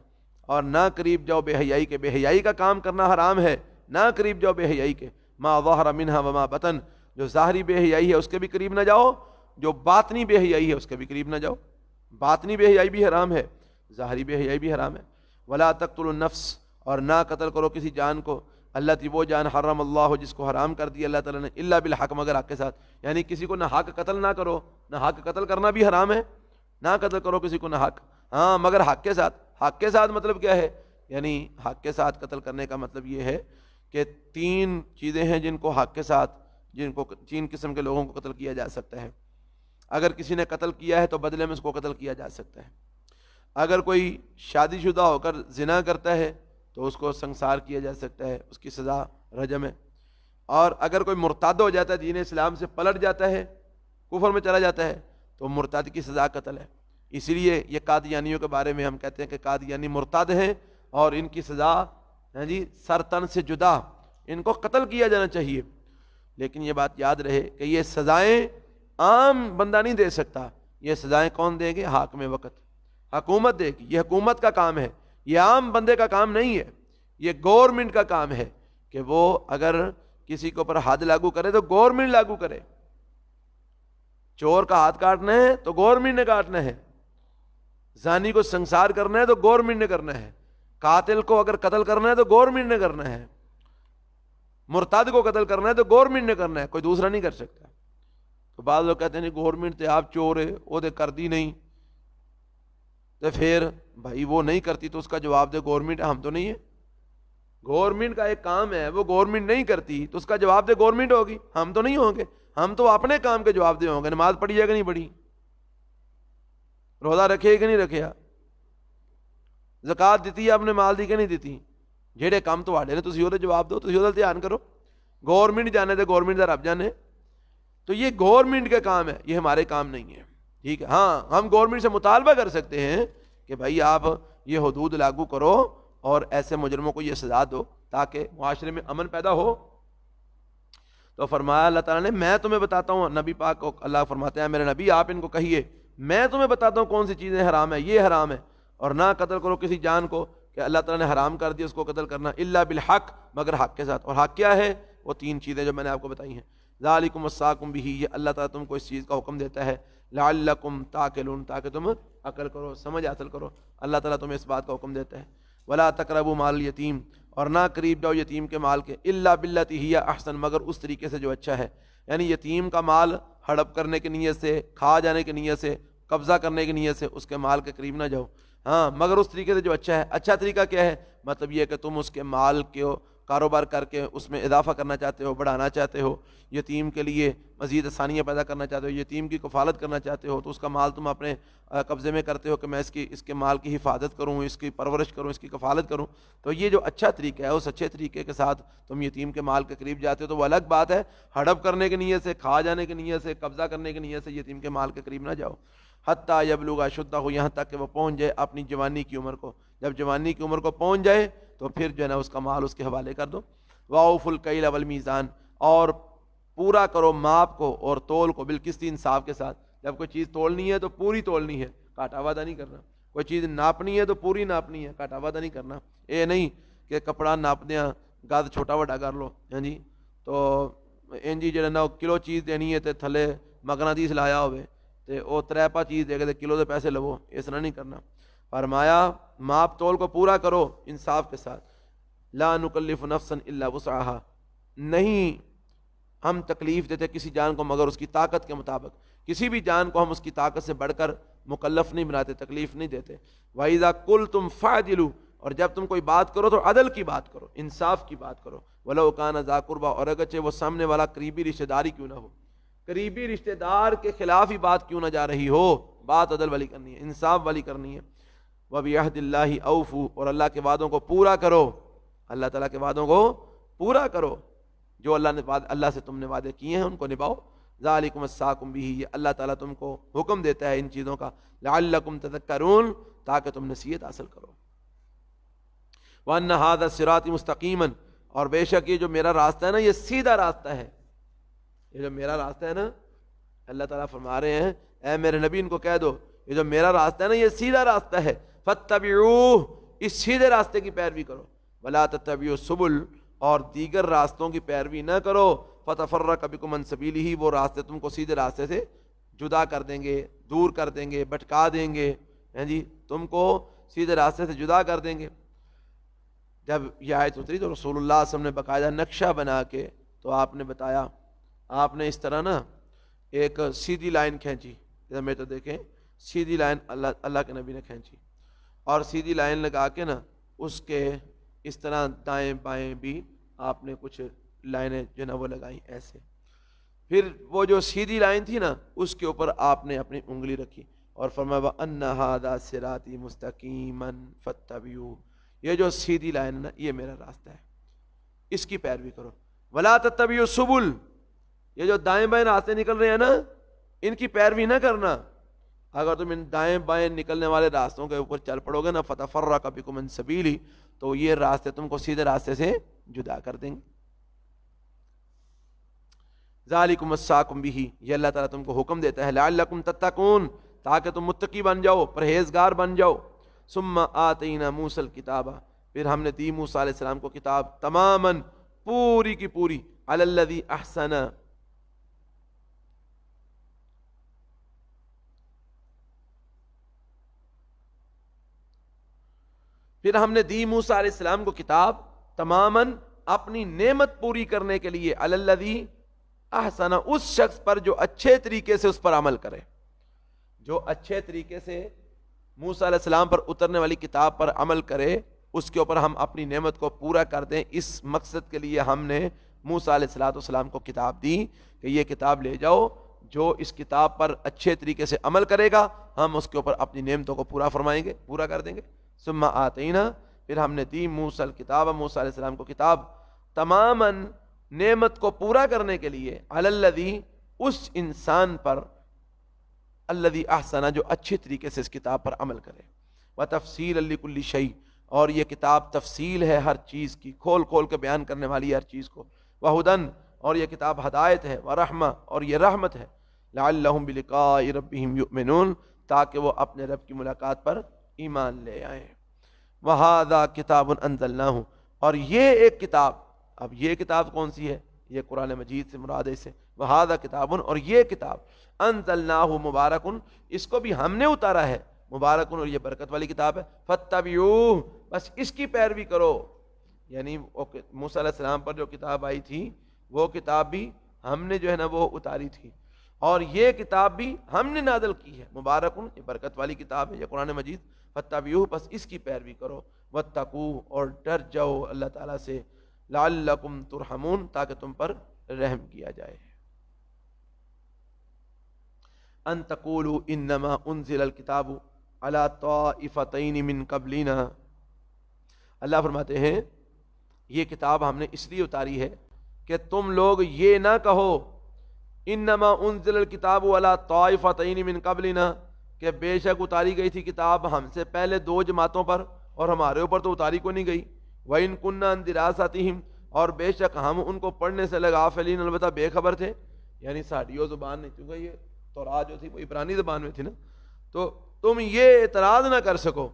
اور نہ قریب جاؤ بے حیائی کے، بے حیائی کا کام کرنا حرام ہے، نہ قریب جاؤ بے حیائی کے، ما ظہر منہا وما بطن، جو ظاہری بے حیائی ہے اس کے بھی قریب نہ جاؤ، جو باطنی بے حیائی ہے اس کے بھی قریب نہ جاؤ، باطنی بے حیائی بھی حرام ہے، ظاہری بے حیائی بھی حرام ہے۔ ولا تقتلوا النفس، اور نہ قتل کرو کسی جان کو، اللہ تی وہ جان حرم اللہ جس کو حرام کر دیا اللہ تعالیٰ نے، الا بالحق، مگر حق کے ساتھ، یعنی کسی کو نہ حق قتل نہ کرو، نہ حق قتل کرنا بھی حرام ہے، نہ قتل کرو کسی کو نہ حق، ہاں مگر حق کے ساتھ۔ حق کے ساتھ مطلب کیا ہے، یعنی حق کے ساتھ قتل کرنے کا مطلب یہ ہے کہ تین چیزیں ہیں جن کو حق کے ساتھ، جن کو تین قسم کے لوگوں کو قتل کیا جا سکتا ہے۔ اگر کسی نے قتل کیا ہے تو بدلے میں اس کو قتل کیا جا سکتا ہے۔ اگر کوئی شادی شدہ ہو کر زنا کرتا ہے تو اس کو سنسار کیا جا سکتا ہے، اس کی سزا رجم ہے۔ اور اگر کوئی مرتد ہو جاتا ہے، دین اسلام سے پلٹ جاتا ہے، کفر میں چلا جاتا ہے، تو مرتد کی سزا قتل ہے۔ اسی لیے یہ قادیانیوں کے بارے میں ہم کہتے ہیں کہ قادیانی مرتد ہیں اور ان کی سزا سر تن سے جدا، ان کو قتل کیا جانا چاہیے۔ لیکن یہ بات یاد رہے کہ یہ سزائیں عام بندہ نہیں دے سکتا، یہ سزائیں کون دیں گے؟ حاکم وقت، حکومت دے گی، یہ حکومت کا کام ہے، یہ عام بندے کا کام نہیں ہے، یہ گورنمنٹ کا کام ہے کہ وہ اگر کسی کے اوپر حد لاگو کرے تو گورنمنٹ لاگو کرے۔ چور کا ہاتھ کاٹنا ہے تو گورنمنٹ نے کاٹنا ہے، زانی کو سنسار کرنا ہے تو گورنمنٹ نے کرنا ہے، قاتل کو اگر قتل کرنا ہے تو گورنمنٹ نے کرنا ہے، مرتد کو قتل کرنا ہے تو گورنمنٹ نے کرنا ہے، کوئی دوسرا نہیں کر سکتا۔ تو بعض لوگ کہتے ہیں گورنمنٹ تے آپ چور ہے وہ دے کر دی نہیں، تو پھر بھائی وہ نہیں کرتی تو اس کا جواب دے گورنمنٹ، ہم تو نہیں ہے، گورنمنٹ کا ایک کام ہے وہ گورنمنٹ نہیں کرتی تو اس کا جواب دے گورنمنٹ ہوگی، ہم تو نہیں ہوں گے، ہم تو اپنے کام کے جواب دے ہوں گے۔ نماز پڑھی ہے کہ نہیں پڑھی، روزہ رکھے کہ نہیں رکھیا، زکات دیتی ہے اپنے مال دی کہ نہیں دیتی، جہے کام تواڈے نے تسی اودے جواب دو، تسی اودے دھیان کرو، گورنمنٹ جانے تے گورنمنٹ دا رب جانے۔ تو یہ گورنمنٹ کا کام ہے، یہ ہمارے کام نہیں ہے، ٹھیک ہے۔ ہاں ہم گورنمنٹ سے مطالبہ کر سکتے ہیں کہ بھائی آپ یہ حدود لاگو کرو اور ایسے مجرموں کو یہ سزا دو تاکہ معاشرے میں امن پیدا ہو۔ تو فرمایا اللہ تعالیٰ نے میں تمہیں بتاتا ہوں، نبی پاک کو اللہ فرماتے ہیں میرے نبی آپ ان کو کہیے میں تمہیں بتاتا ہوں کون سی چیزیں حرام ہے، یہ حرام ہے، اور نہ قتل کرو کسی جان کو کہ اللہ تعالیٰ نے حرام کر دیا اس کو قتل کرنا، الا بالحق، مگر حق کے ساتھ۔ اور حق کیا ہے؟ وہ تین چیزیں جو میں نے آپ کو بتائی ہیں۔ ذالکم وصاکم بہ، یہ اللہ تعالیٰ تم کو اس چیز کا حکم دیتا ہے، لعلکم تعقلون، تاکہ تم عقل کرو، سمجھ حاصل کرو، اللہ تعالیٰ تمہیں اس بات کا حکم دیتا ہے۔ ولا تقربوا مال الیتیم، اور نہ قریب جاؤ یتیم کے مال کے، الا باللتی ہی احسن، مگر اس طریقے سے جو اچھا ہے، یعنی یتیم کا مال ہڑپ کرنے کی نیت سے، کھا جانے کی نیت سے، قبضہ کرنے کی نیت سے اس کے مال کے قریب نہ جاؤ، ہاں مگر اس طریقے سے جو اچھا ہے۔ اچھا طریقہ کیا ہے؟ مطلب یہ کہ تم اس کے مال کو کاروبار کر کے اس میں اضافہ کرنا چاہتے ہو، بڑھانا چاہتے ہو، یتیم کے لیے مزید آسانیاں پیدا کرنا چاہتے ہو، یتیم کی کفالت کرنا چاہتے ہو، تو اس کا مال تم اپنے قبضے میں کرتے ہو کہ میں اس کے مال کی حفاظت کروں، اس کی پرورش کروں، اس کی کفالت کروں۔ تو یہ جو اچھا طریقہ ہے، اس اچھے طریقے کے ساتھ تم یتیم کے مال کے قریب جاتے ہو تو وہ الگ بات ہے، ہڑپ کرنے کی نیت سے، کھا جانے کی نیت سے، قبضہ کرنے کی نیت سے یتیم کے مال کے قریب نہ جاؤ۔ حتیٰ یبلغ اشدہ، یہاں تک کہ وہ پہنچ جائے اپنی جوانی کی عمر کو، جب جوانی کی عمر کو پہنچ جائے تو پھر جو ہے نا اس کا مال اس کے حوالے کر دو۔ واوفوا الکیل والمیزان، اور پورا کرو ماپ کو اور تول کو، بالقسط، انصاف کے ساتھ۔ جب کوئی چیز تولنی ہے تو پوری تولنی ہے، کاٹا وعدہ نہیں کرنا، کوئی چیز ناپنی ہے تو پوری ناپنی ہے، کاٹا وعدہ نہیں کرنا۔ یہ نہیں کہ کپڑا ناپ دیا گد چھوٹا وڈا کر لو، ہاں جی، تو انجی جڑا نا کلو چیز دینی ہے تے تھلے مغناطیس لایا ہوئے تے او 3 چیز دے کے کلو دے پیسے لو، اس طرح نہیں کرنا۔ فرمایا ماپ تول کو پورا کرو انصاف کے ساتھ. لا نکلف نفسا الا وسعها, نہیں ہم تکلیف دیتے کسی جان کو مگر اس کی طاقت کے مطابق. کسی بھی جان کو ہم اس کی طاقت سے بڑھ کر مکلف نہیں بناتے, تکلیف نہیں دیتے. وَإِذَا قُلْتُمْ فَعْدِلُوا, اور جب تم کوئی بات کرو تو عدل کی بات کرو, انصاف کی بات کرو. وَلَوْ كَانَ ذَا قُرْبَىٰ, اور اگرچہ وہ سامنے والا قریبی رشتہ داری کیوں نہ ہو, قریبی رشتہ دار کے خلاف ہی بات کیوں نہ جا رہی ہو, بات عدل والی کرنی ہے, انصاف والی کرنی ہے. وَبِعَهْدِ اللَّهِ أَوْفُوا, اور اللہ کے وعدوں کو پورا کرو, اللہ تعالیٰ کے وعدوں کو پورا کرو. جو اللہ سے تم نے وعدے کیے ہیں ان کو نبھاؤ. ذالکم وصاکم بہ, یہ اللہ تعالیٰ تم کو حکم دیتا ہے ان چیزوں کا. لعلکم تذکرون, تاکہ تم نصیحت حاصل کرو. وان ھذا صراط مستقیما, اور بے شک یہ جو میرا راستہ ہے نا یہ سیدھا راستہ ہے. یہ جو میرا راستہ ہے نا, اللہ تعالیٰ فرما رہے ہیں اے میرے نبی ان کو کہہ دو یہ جو میرا راستہ ہے نا یہ سیدھا راستہ ہے. فاتبعوہ, اس سیدھے راستے کی پیروی کرو. ولا تتبعوا السبل, اور دیگر راستوں کی پیروی نہ کرو. فتفرق بکم عن سبیلہ, وہ راستے تم کو سیدھے راستے سے جدا کر دیں گے, دور کر دیں گے, بھٹکا دیں گے, ہیں جی, تم کو سیدھے راستے سے جدا کر دیں گے. جب یہ آیت اتری تو رسول اللہ صلی اللہ علیہ وسلم نے باقاعدہ نقشہ بنا کے تو آپ نے بتایا, آپ نے اس طرح نا ایک سیدھی لائن کھینچی, ادھر میں تو دیکھیں سیدھی لائن اللہ کے نبی نے کھینچی, اور سیدھی لائن لگا کے نا اس کے اس طرح دائیں بائیں بھی آپ نے کچھ لائنیں جو نا وہ لگائیں ایسے. پھر وہ جو سیدھی لائن تھی نا اس کے اوپر آپ نے اپنی انگلی رکھی اور فرمایا وَأَنَّ هَذَا صِرَاطِي مُسْتَقِيمًا فَاتَّبِعُوهُ, یہ جو سیدھی لائن ہے نا یہ میرا راستہ ہے, اس کی پیروی کرو. وَلَا تَتَّبِعُوا السُّبُلَ, یہ جو دائیں بائیں راستے نکل رہے ہیں نا ان کی پیروی نہ کرنا. اگر تم ان دائیں بائیں نکلنے والے راستوں کے اوپر چل پڑو گے نا فَتَفَرَّقَ بِكُمْ عَنْ سَبِيلِهِ, تو یہ راستے تم کو سیدھے راستے سے جدا کر دیں گے. ذالکم وصاکم بہ, یہ اللہ تعالیٰ تم کو حکم دیتا ہے لعلکم تتقون, تاکہ تم متقی بن جاؤ, پرہیزگار بن جاؤ. ثم آتینا موسیٰ الکتاب, پھر ہم نے دی موسیٰ علیہ السلام کو کتاب تماماً پوری کی پوری, علی الذی احسن, پھر ہم نے دی موسیٰ علیہ السلام کو کتاب تماماً اپنی نعمت پوری کرنے کے لیے, علی الذی احسن, اس شخص پر جو اچھے طریقے سے اس پر عمل کرے, جو اچھے طریقے سے موسیٰ علیہ السلام پر اترنے والی کتاب پر عمل کرے, اس کے اوپر ہم اپنی نعمت کو پورا کر دیں. اس مقصد کے لیے ہم نے موسیٰ علیہ السلام کو کتاب دی کہ یہ کتاب لے جاؤ, جو اس کتاب پر اچھے طریقے سے عمل کرے گا ہم اس کے اوپر اپنی نعمتوں کو پورا فرمائیں گے, پورا کر دیں گے. ثم آتینا, پھر ہم نے دی موسیٰ الکتاب, موسیٰ علیہ السلام کو کتاب تماماً نعمت کو پورا کرنے کے لیے, علی الذی, اس انسان پر, الذی احسن, جو اچھے طریقے سے اس کتاب پر عمل کرے. وتفصیلا لکل شیء, اور یہ کتاب تفصیل ہے ہر چیز کی, کھول کھول کے بیان کرنے والی ہر چیز کو. وہدن, اور یہ کتاب ہدایت ہے. ورحمہ, اور یہ رحمت ہے. لعلہم بلقاء ربہم یؤمنون, تاکہ وہ اپنے رب کی ملاقات پر ایمان لے آئیں. وہذا کتاب انزلناہ, اور یہ ایک کتاب, اب یہ کتاب کون سی ہے, یہ قرآن مجید سے مراد ہے اس سے. وہذا کتاب, اور یہ کتاب, انزلناہ مبارک, اس کو بھی ہم نے اتارا ہے, مبارک, اور یہ برکت والی کتاب ہے. فاتبعوہ, بس اس کی پیروی کرو. یعنی موسیٰ علیہ السلام پر جو کتاب آئی تھی وہ کتاب بھی ہم نے جو ہے نا وہ اتاری تھی, اور یہ کتاب بھی ہم نے نازل کی ہے. مبارک, یہ برکت والی کتاب ہے, یہ قرآن مجید. فاتبعوہ, بس اس کی پیروی کرو. واتقوہ, اور ڈر جاؤ اللہ تعالیٰ سے. لعلکم ترحمون, تاکہ تم پر رحم کیا جائے. ان تقولوا انما انزل الکتاب علی طائفتین من قبلنا, اللہ فرماتے ہیں یہ کتاب ہم نے اس لیے اتاری ہے کہ تم لوگ یہ نہ کہو انما انزل الکتاب علی طائفتین من قبلنا, کہ بے شک اتاری گئی تھی کتاب ہم سے پہلے دو جماعتوں پر اور ہمارے اوپر تو اتاری کو نہیں گئی. وَإِن كُنَّا عَن دِرَاسَتِهِمْ, اور بے شک ہم ان کو پڑھنے سے غافلین, البتہ بے خبر تھے. یعنی ساڑھی وہ زبان نہیں, کیونکہ یہ تورات جو تھی وہ عبرانی زبان میں تھی نا, تو تم یہ اعتراض نہ کر سکو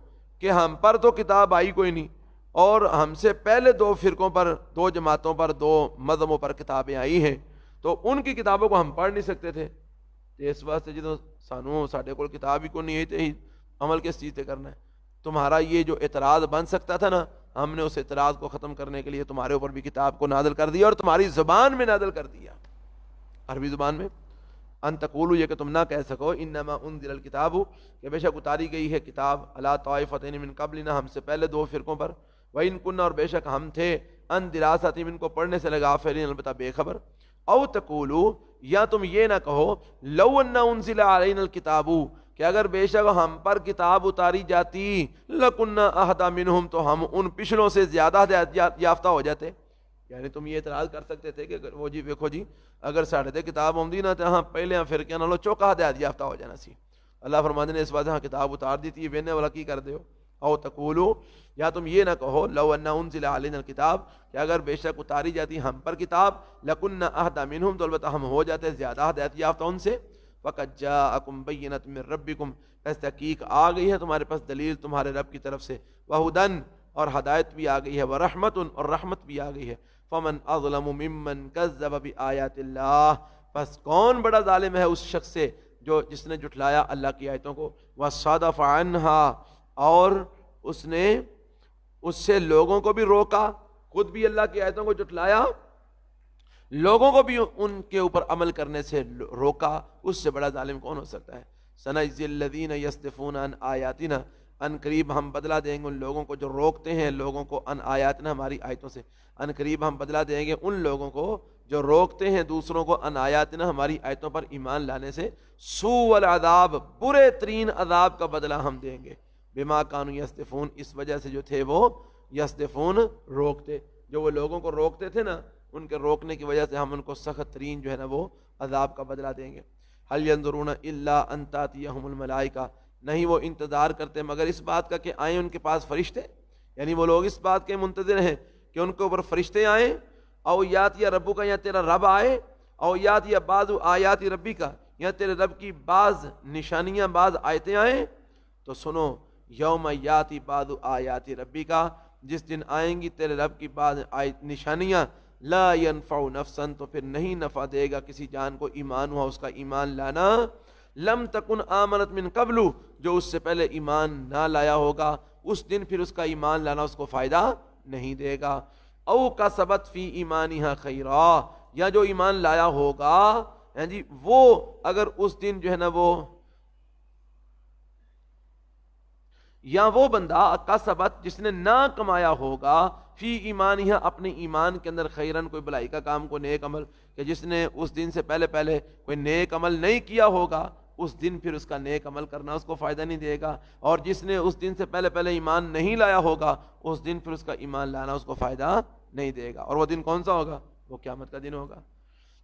کہ ہم پر تو کتاب آئی کوئی نہیں, اور ہم سے پہلے دو فرقوں پر, دو جماعتوں پر, دو مذہبوں پر کتابیں آئی ہیں, تو ان کی کتابوں کو ہم پڑھ نہیں سکتے تھے. تو اس واسطے جدوں سانو ساڈے کول کتاب ہی کو نہیں ہے تے عمل کس چیز تے کرنا ہے. تمہارا یہ جو اعتراض بن سکتا تھا نا، ہم نے اس اعتراض کو ختم کرنے کے لیے تمہارے اوپر بھی کتاب کو نازل کر دیا اور تمہاری زبان میں نازل کر دیا، عربی زبان میں، ان تقولوا، یہ کہ تم نہ کہہ سکو، انما انزل الکتاب، کہ بے شک اتاری گئی ہے کتاب، علی طائفتین من قبلنا، ہم سے پہلے دو فرقوں پر، وَإِن كُنَّا، اور بے شک ہم تھے، ان دراستہم، ان کو پڑھنے سے غافلین، البتہ بے خبر، او تقولوا، یا تم یہ نہ کہو، لو ان انزل علینا الکتاب، کہ اگر بے شک ہم پر کتاب اتاری جاتی، لَكُنَّا أَهْدَىٰ مِنْهُمْ، تو ہم ان پچھلوں سے زیادہ ہدایت یافتہ ہو جاتے۔ یعنی تم یہ اعتراض کر سکتے تھے کہ وہ جی دیکھو جی، اگر ساڑھے تے کتاب ہوندی نا تو ہاں پہلے ہاں فرقے نالوں چوکا ہدایت یافتہ ہو جانا سی۔ اللہ فرماتے نے اس واسطے ہاں کتاب اتار دی تھی، وینے والا کی کر دیو۔ او تقولو، یا تم یہ نہ کہو، لو ان انزل علینا الکتاب، کہ اگر بے شک اتاری جاتی ہم پر کتاب، لکنا اہدی منہم، تو البتہ ہم ہو جاتے زیادہ ہدایت یافتہ ان سے۔ وقد جاءکم بینۃ من ربکم، اس تحقیق آ گئی ہے تمہارے پاس دلیل تمہارے رب کی طرف سے، وہدن، اور ہدایت بھی آ گئی ہے، ورحمت، اور رحمت بھی آ گئی ہے۔ فمن اظلم ممن کذب بآیات اللہ، پس کون بڑا ظالم ہے اس شخص سے جو جس نے جھٹلایا اللہ کی آیتوں کو، وصدف عنہا، اور اس نے اس سے لوگوں کو بھی روکا، خود بھی اللہ کی آیتوں کو جھٹلایا، لوگوں کو بھی ان کے اوپر عمل کرنے سے روکا، اس سے بڑا ظالم کون ہو سکتا ہے۔ سنجزی الذین یصدفون عن آیاتنا، ان قریب ہم بدلہ دیں گے ان لوگوں کو جو روکتے ہیں لوگوں کو ان آیاتنا، ہماری آیتوں سے، ان قریب ہم بدلہ دیں گے ان لوگوں کو جو روکتے ہیں دوسروں کو ان آیاتنا، ہماری آیتوں پر ایمان لانے سے، سوء العذاب، برے ترین عذاب کا بدلہ ہم دیں گے، بما کانوا یصدفون، اس وجہ سے جو تھے وہ یصدفون، روکتے، جو وہ لوگوں کو روکتے تھے نا، ان کے روکنے کی وجہ سے ہم ان کو سخت ترین جو ہے نا وہ عذاب کا بدلہ دیں گے۔ هل ينظرون الا ان تاتيهم الملائکہ، نہیں وہ انتظار کرتے مگر اس بات کا کہ آئیں ان کے پاس فرشتے، یعنی وہ لوگ اس بات کے منتظر ہیں کہ ان کے اوپر فرشتے آئیں، او یات یا ربو کا، یا تیرا رب آئے، او یات یا بعض آیات ربی کا، یا تیرے رب کی بعض نشانیاں، بعض آیتیں آئیں۔ تو سنو، یوم یاتی بعض آیات ربی کا، جس دن آئیں گی تیرے رب کی بعض نشانیاں، لا ينفع نفسا، تو پھر نہیں نفع دے گا کسی جان کو ایمان ہوا اس کا ایمان لانا، لم تکن آمنت من قبل، جو اس سے پہلے ایمان نہ لایا ہوگا، اس دن پھر اس کا ایمان لانا اس کو فائدہ نہیں دے گا۔ او کسبت فی ایمانہا خیرا، یا جو ایمان لایا ہوگا، ہاں جی، وہ اگر اس دن جو ہے نا وہ، یا وہ بندہ کسبت، جس نے نہ کمایا ہوگا، فی ایمانہ، اپنے ایمان کے اندر، خیرن، کوئی بھلائی کا کام، کوئی نیک عمل، کہ جس نے اس دن سے پہلے کوئی نیک عمل نہیں کیا ہوگا، اس دن پھر اس کا نیک عمل کرنا اس کو فائدہ نہیں دے گا، اور جس نے اس دن سے پہلے ایمان نہیں لایا ہوگا، اس دن پھر اس کا ایمان لانا اس کو فائدہ نہیں دے گا۔ اور وہ دن کون سا ہوگا؟ وہ قیامت کا دن ہوگا۔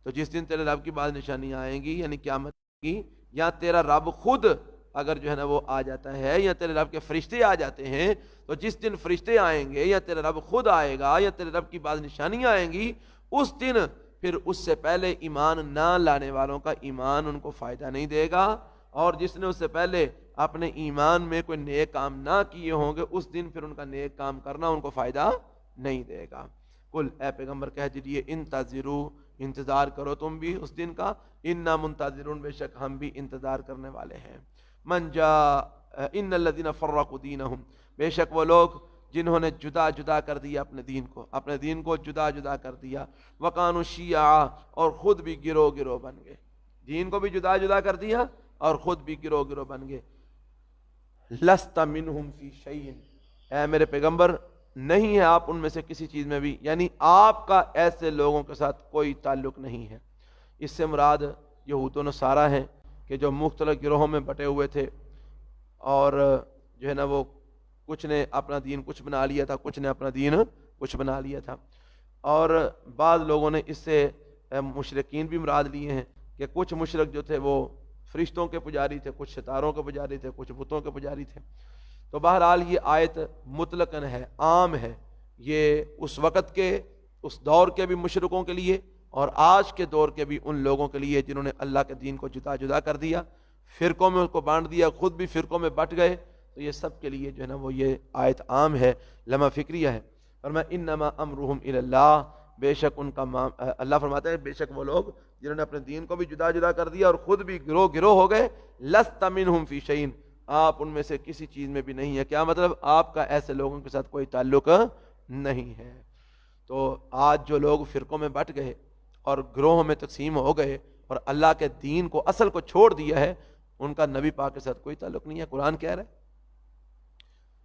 تو جس دن تیرے رب کی بعض نشانیاں آئیں گی، یعنی قیامت کی، یا تیرا رب خود اگر جو ہے نا وہ آ جاتا ہے، یا تیرے رب کے فرشتے آ جاتے ہیں، تو جس دن فرشتے آئیں گے، یا تیرے رب خود آئے گا، یا تیرے رب کی بعض نشانیاں آئیں گی، اس دن پھر اس سے پہلے ایمان نہ لانے والوں کا ایمان ان کو فائدہ نہیں دے گا، اور جس نے اس سے پہلے اپنے ایمان میں کوئی نیک کام نہ کیے ہوں گے، اس دن پھر ان کا نیک کام کرنا ان کو فائدہ نہیں دے گا۔ قل، اے پیغمبر کہہ دیجئے، انتظروا، انتظار کرو تم بھی اس دن کا، انا منتظرون، بے شک ہم بھی انتظار کرنے والے ہیں۔ من جاء ان الذين فرقوا دینهم، بے شک وہ لوگ جنہوں نے جدا جدا کر دیا اپنے دین کو جدا جدا کر دیا، وکانوا شیعا، اور خود بھی گروہ گروہ بن گئے، دین کو بھی جدا جدا کر دیا اور خود بھی گروہ گروہ بن گئے۔ لست منهم فی شیء، اے میرے پیغمبر نہیں ہے آپ ان میں سے کسی چیز میں بھی، یعنی آپ کا ایسے لوگوں کے ساتھ کوئی تعلق نہیں ہے۔ اس سے مراد یہود و نصارہ ہیں کہ جو مختلف گروہوں میں بٹے ہوئے تھے، اور جو ہے نا وہ کچھ نے اپنا دین کچھ بنا لیا تھا، کچھ نے اپنا دین کچھ بنا لیا تھا، اور بعض لوگوں نے اس سے مشرکین بھی مراد لیے ہیں کہ کچھ مشرک جو تھے وہ فرشتوں کے پجاری تھے، کچھ ستاروں کے پجاری تھے، کچھ بتوں کے پجاری تھے۔ تو بہرحال یہ آیت مطلقاً ہے، عام ہے، یہ اس وقت کے، اس دور کے بھی مشرکوں کے لیے، اور آج کے دور کے بھی ان لوگوں کے لیے جنہوں نے اللہ کے دین کو جدا جدا کر دیا، فرقوں میں اس کو بانٹ دیا، خود بھی فرقوں میں بٹ گئے، تو یہ سب کے لیے جو ہے نا وہ یہ آیت عام ہے، لمحہ فکریہ ہے۔ فرمایا انما امرهم الی اللہ، بے شک ان کا اللہ فرماتا ہے بے شک وہ لوگ جنہوں نے اپنے دین کو بھی جدا جدا کر دیا اور خود بھی گروہ گروہ ہو گئے، لست منهم فی شیء، آپ ان میں سے کسی چیز میں بھی نہیں ہے. کیا مطلب؟ آپ کا ایسے لوگوں کے ساتھ کوئی تعلق نہیں ہے. تو آج جو لوگ فرقوں میں بٹ گئے اور گروہوں میں تقسیم ہو گئے اور اللہ کے دین کو اصل کو چھوڑ دیا ہے، ان کا نبی پاک کے ساتھ کوئی تعلق نہیں ہے. قرآن کہہ رہا ہے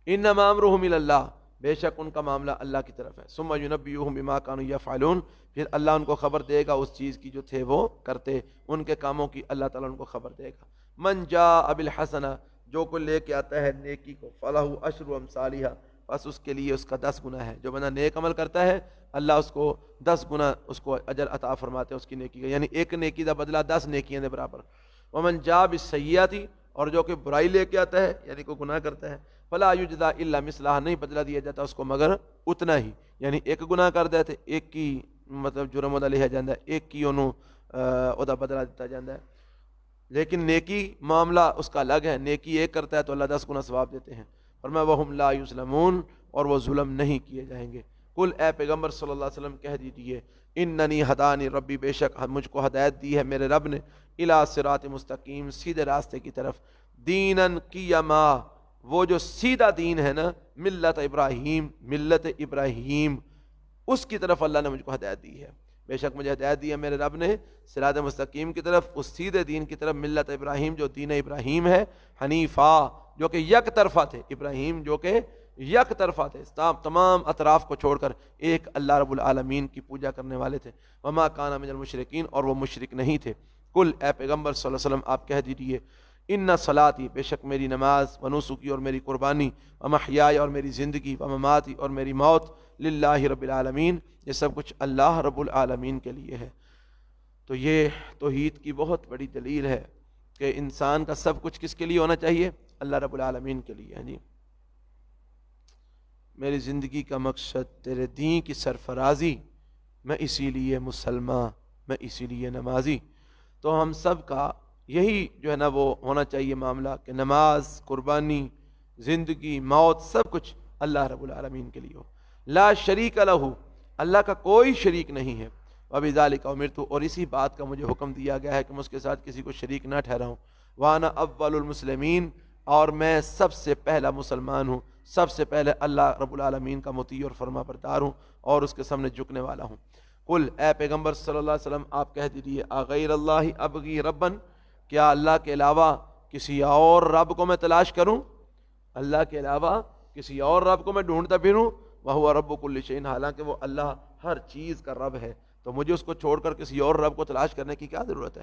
انما امرهم الی اللہ، بے شک ان کا معاملہ اللہ کی طرف ہے. ثم ینبئهم بما كانوا یفعلون، پھر اللہ ان کو خبر دے گا اس چیز کی جو تھے وہ کرتے، ان کے کاموں کی اللہ تعالیٰ ان کو خبر دے گا. من جاء بالحسنہ، جو کوئی لے کے آتا ہے نیکی کو، فلہ عشر امثالھا، بس اس کے لیے اس کا 10 گنا ہے. جو بندہ نیک عمل کرتا ہے اللہ اس کو 10 گنا اس کو اجر عطا فرماتے ہیں اس کی نیکی کا، یعنی ایک نیکی کا بدلہ 10 نیکیاں دے برابر. ومن جاء بالسیئۃ، اور جو کہ برائی لے کے آتا ہے یعنی کوئی گناہ کرتا ہے، فلا یجزا الا مثلھا، نہیں بدلہ دیا جاتا اس کو مگر اتنا ہی. یعنی ایک گناہ کرتا ہے تو ایک کی مطلب جرم ادا لیا جاتا ہے، ایک کی انہوں ادا بدلہ دیتا جاتا ہے. لیکن نیکی معاملہ اس کا الگ ہے، نیکی ایک کرتا ہے تو اللہ 10 گنا ثواب دیتے ہیں. فرمایا وہم لا یظلمون، اور وہ ظلم نہیں کیے جائیں گے. قل اے پیغمبر صلی اللہ علیہ وسلم کہہ دیجیے اننی ہدانی ربی، بے شک مجھ کو ہدایت دی ہے میرے رب نے، الی صراط مستقیم، سیدھے راستے کی طرف. دینن قیما، وہ جو سیدھا دین ہے نا، ملت ابراہیم، ملت ابراہیم، اس کی طرف اللہ نے مجھ کو ہدایت دی ہے. بے شک مجھے ہدایت دی ہے میرے رب نے صراط مستقیم کی طرف، اس سیدھے دین کی طرف، ملت ابراہیم جو دین ابراہیم ہے، حنیفا جو کہ یک طرفہ تھے، ابراہیم جو کہ یک طرفہ تھے، تمام اطراف کو چھوڑ کر ایک اللہ رب العالمین کی پوجا کرنے والے تھے. وما کان من المشرکین، اور وہ مشرک نہیں تھے. کل اے پیغمبر صلی اللہ علیہ وسلم آپ کہہ دیجیے ان صلاتی، بے شک میری نماز، ونسکی اور میری قربانی، ومحیائی اور میری زندگی، ومماتی اور میری موت، للہ رب العالمین، یہ سب کچھ اللہ رب العالمین کے لیے ہے. تو یہ توحید کی بہت بڑی دلیل ہے کہ انسان کا سب کچھ کس کے لیے ہونا چاہیے؟ اللہ رب العالمین کے لیے. جی میری زندگی کا مقصد تیرے دین کی سرفرازی، میں اسی لیے مسلمان، میں اسی لیے نمازی. تو ہم سب کا یہی جو ہے نا وہ ہونا چاہیے معاملہ کہ نماز، قربانی، زندگی، موت، سب کچھ اللہ رب العالمین کے لیے ہو. لا شریک لہ، اللہ کا کوئی شریک نہیں ہے. وبذالک امرت، اور اسی بات کا مجھے حکم دیا گیا ہے کہ میں اس کے ساتھ کسی کو شریک نہ ٹھہراؤں. وانا اول المسلمین، اور میں سب سے پہلا مسلمان ہوں، سب سے پہلے اللہ رب العالمین کا مطیع اور فرما بردار ہوں اور اس کے سامنے جھکنے والا ہوں. قل اے پیغمبر صلی اللہ علیہ وسلم آپ کہہ دیجیے اغیر اللہ ابغی ربن، کیا اللہ کے علاوہ کسی اور رب کو میں تلاش کروں؟ اللہ کے علاوہ کسی اور رب کو میں ڈھونڈتا پھروں؟ وہو رب کل شیء، حالانکہ وہ اللہ ہر چیز کا رب ہے، تو مجھے اس کو چھوڑ کر کسی اور رب کو تلاش کرنے کی کیا ضرورت ہے؟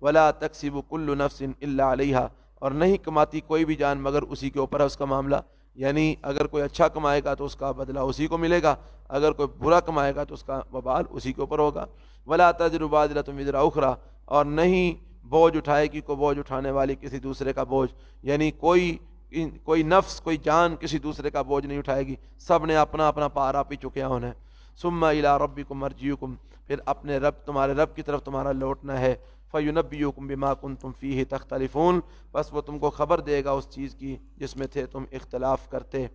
ولا تکسب کل نفس الا علیہا، اور نہیں کماتی کوئی بھی جان مگر اسی کے اوپر ہے اس کا معاملہ. یعنی اگر کوئی اچھا کمائے گا تو اس کا بدلہ اسی کو ملے گا، اگر کوئی برا کمائے گا تو اس کا وبال اسی کے اوپر ہوگا. ولا تزر وازرۃ وزر اخری، اور نہیں بوجھ اٹھائے گی کوئی بوجھ اٹھانے والی کسی دوسرے کا بوجھ، یعنی کوئی نفس، کوئی جان کسی دوسرے کا بوجھ نہیں اٹھائے گی، سب نے اپنا اپنا پار آپ ہی چکیا ہونا ہے. ثم الی ربکم مرجعکم، پھر اپنے رب، تمہارے رب کی طرف تمہارا لوٹنا ہے. فینبئکم بما کنتم فیہ تختلفون، بس وہ تم کو خبر دے گا اس چیز کی جس میں تھے تم اختلاف کرتے.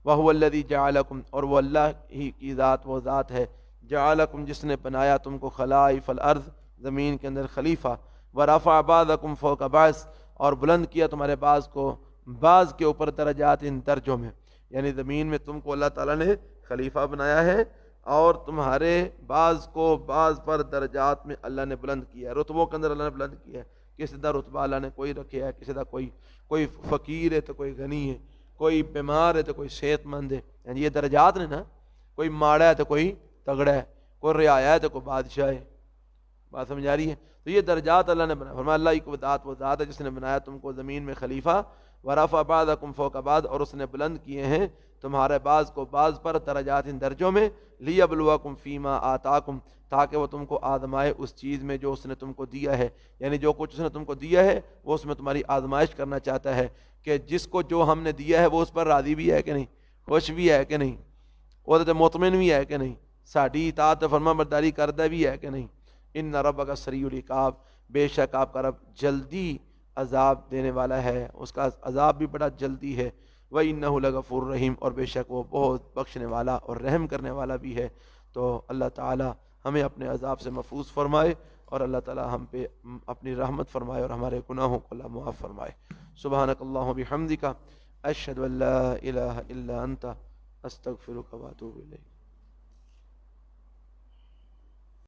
وہو الذی جعلکم، اور وہ اللہ ہی کی ذات، وہ ذات ہے، جعلکم جس نے بنایا تم کو خلائف الارض، زمین کے اندر خلیفہ، ورفع بعضکم فوق بعض، اور بلند کیا تمہارے بعض کو بعض کے اوپر درجات، ان درجوں میں، یعنی زمین میں تم کو اللہ تعالیٰ نے خلیفہ بنایا ہے اور تمہارے بعض کو بعض پر درجات میں اللہ نے بلند کیا ہے، رتبوں کے اندر اللہ نے بلند کیا ہے. کسی دا رتبہ اللہ نے کوئی رکھا ہے، کسی دا کوئی فقیر ہے تو کوئی غنی ہے، کوئی بیمار ہے تو کوئی صحت مند ہے. یعنی یہ درجات نے نا، کوئی ماڑا ہے تو کوئی تگڑا ہے، کوئی رعایا ہے تو کوئی بادشاہ ہے. بات سمجھ آ رہی ہے؟ تو یہ درجات اللہ نے بنایا. فرمایا اللہ ہی کو ذات، وہ ذات ہے جس نے بنایا تم کو زمین میں خلیفہ، ورفع بعضکم فوق بعض، اور اس نے بلند کیے ہیں تمہارے بعض کو بعض پر درجات، ان درجوں میں، لیبلوکم فیما آتاکم، تاکہ وہ تم کو آزمائے اس چیز میں جو اس نے تم کو دیا ہے. یعنی جو کچھ اس نے تم کو دیا ہے وہ اس میں تمہاری آزمائش کرنا چاہتا ہے کہ جس کو جو ہم نے دیا ہے وہ اس پر راضی بھی ہے کہ نہیں، خوش بھی ہے کہ نہیں، وہ تو مطمئن بھی ہے کہ نہیں، ساڈی اطاعت فرما برداری کردہ بھی ہے کہ نہیں. ان ربک سریع العقاب، بے شک آپ کا رب جلدی عذاب دینے والا ہے، اس کا عذاب بھی بڑا جلدی ہے. وَإِنَّهُ لَغَفُورٌ رَحِيمٌ، اور بے شک وہ بہت بخشنے والا اور رحم کرنے والا بھی ہے. تو اللہ تعالی ہمیں اپنے عذاب سے محفوظ فرمائے، اور اللہ تعالی ہم پہ اپنی رحمت فرمائے اور ہمارے گناہوں کو اللہ معاف فرمائے. سبحانک اللہم بحمدک اشہد ان لا الہ الا انت استغفرک و اتوب الیک.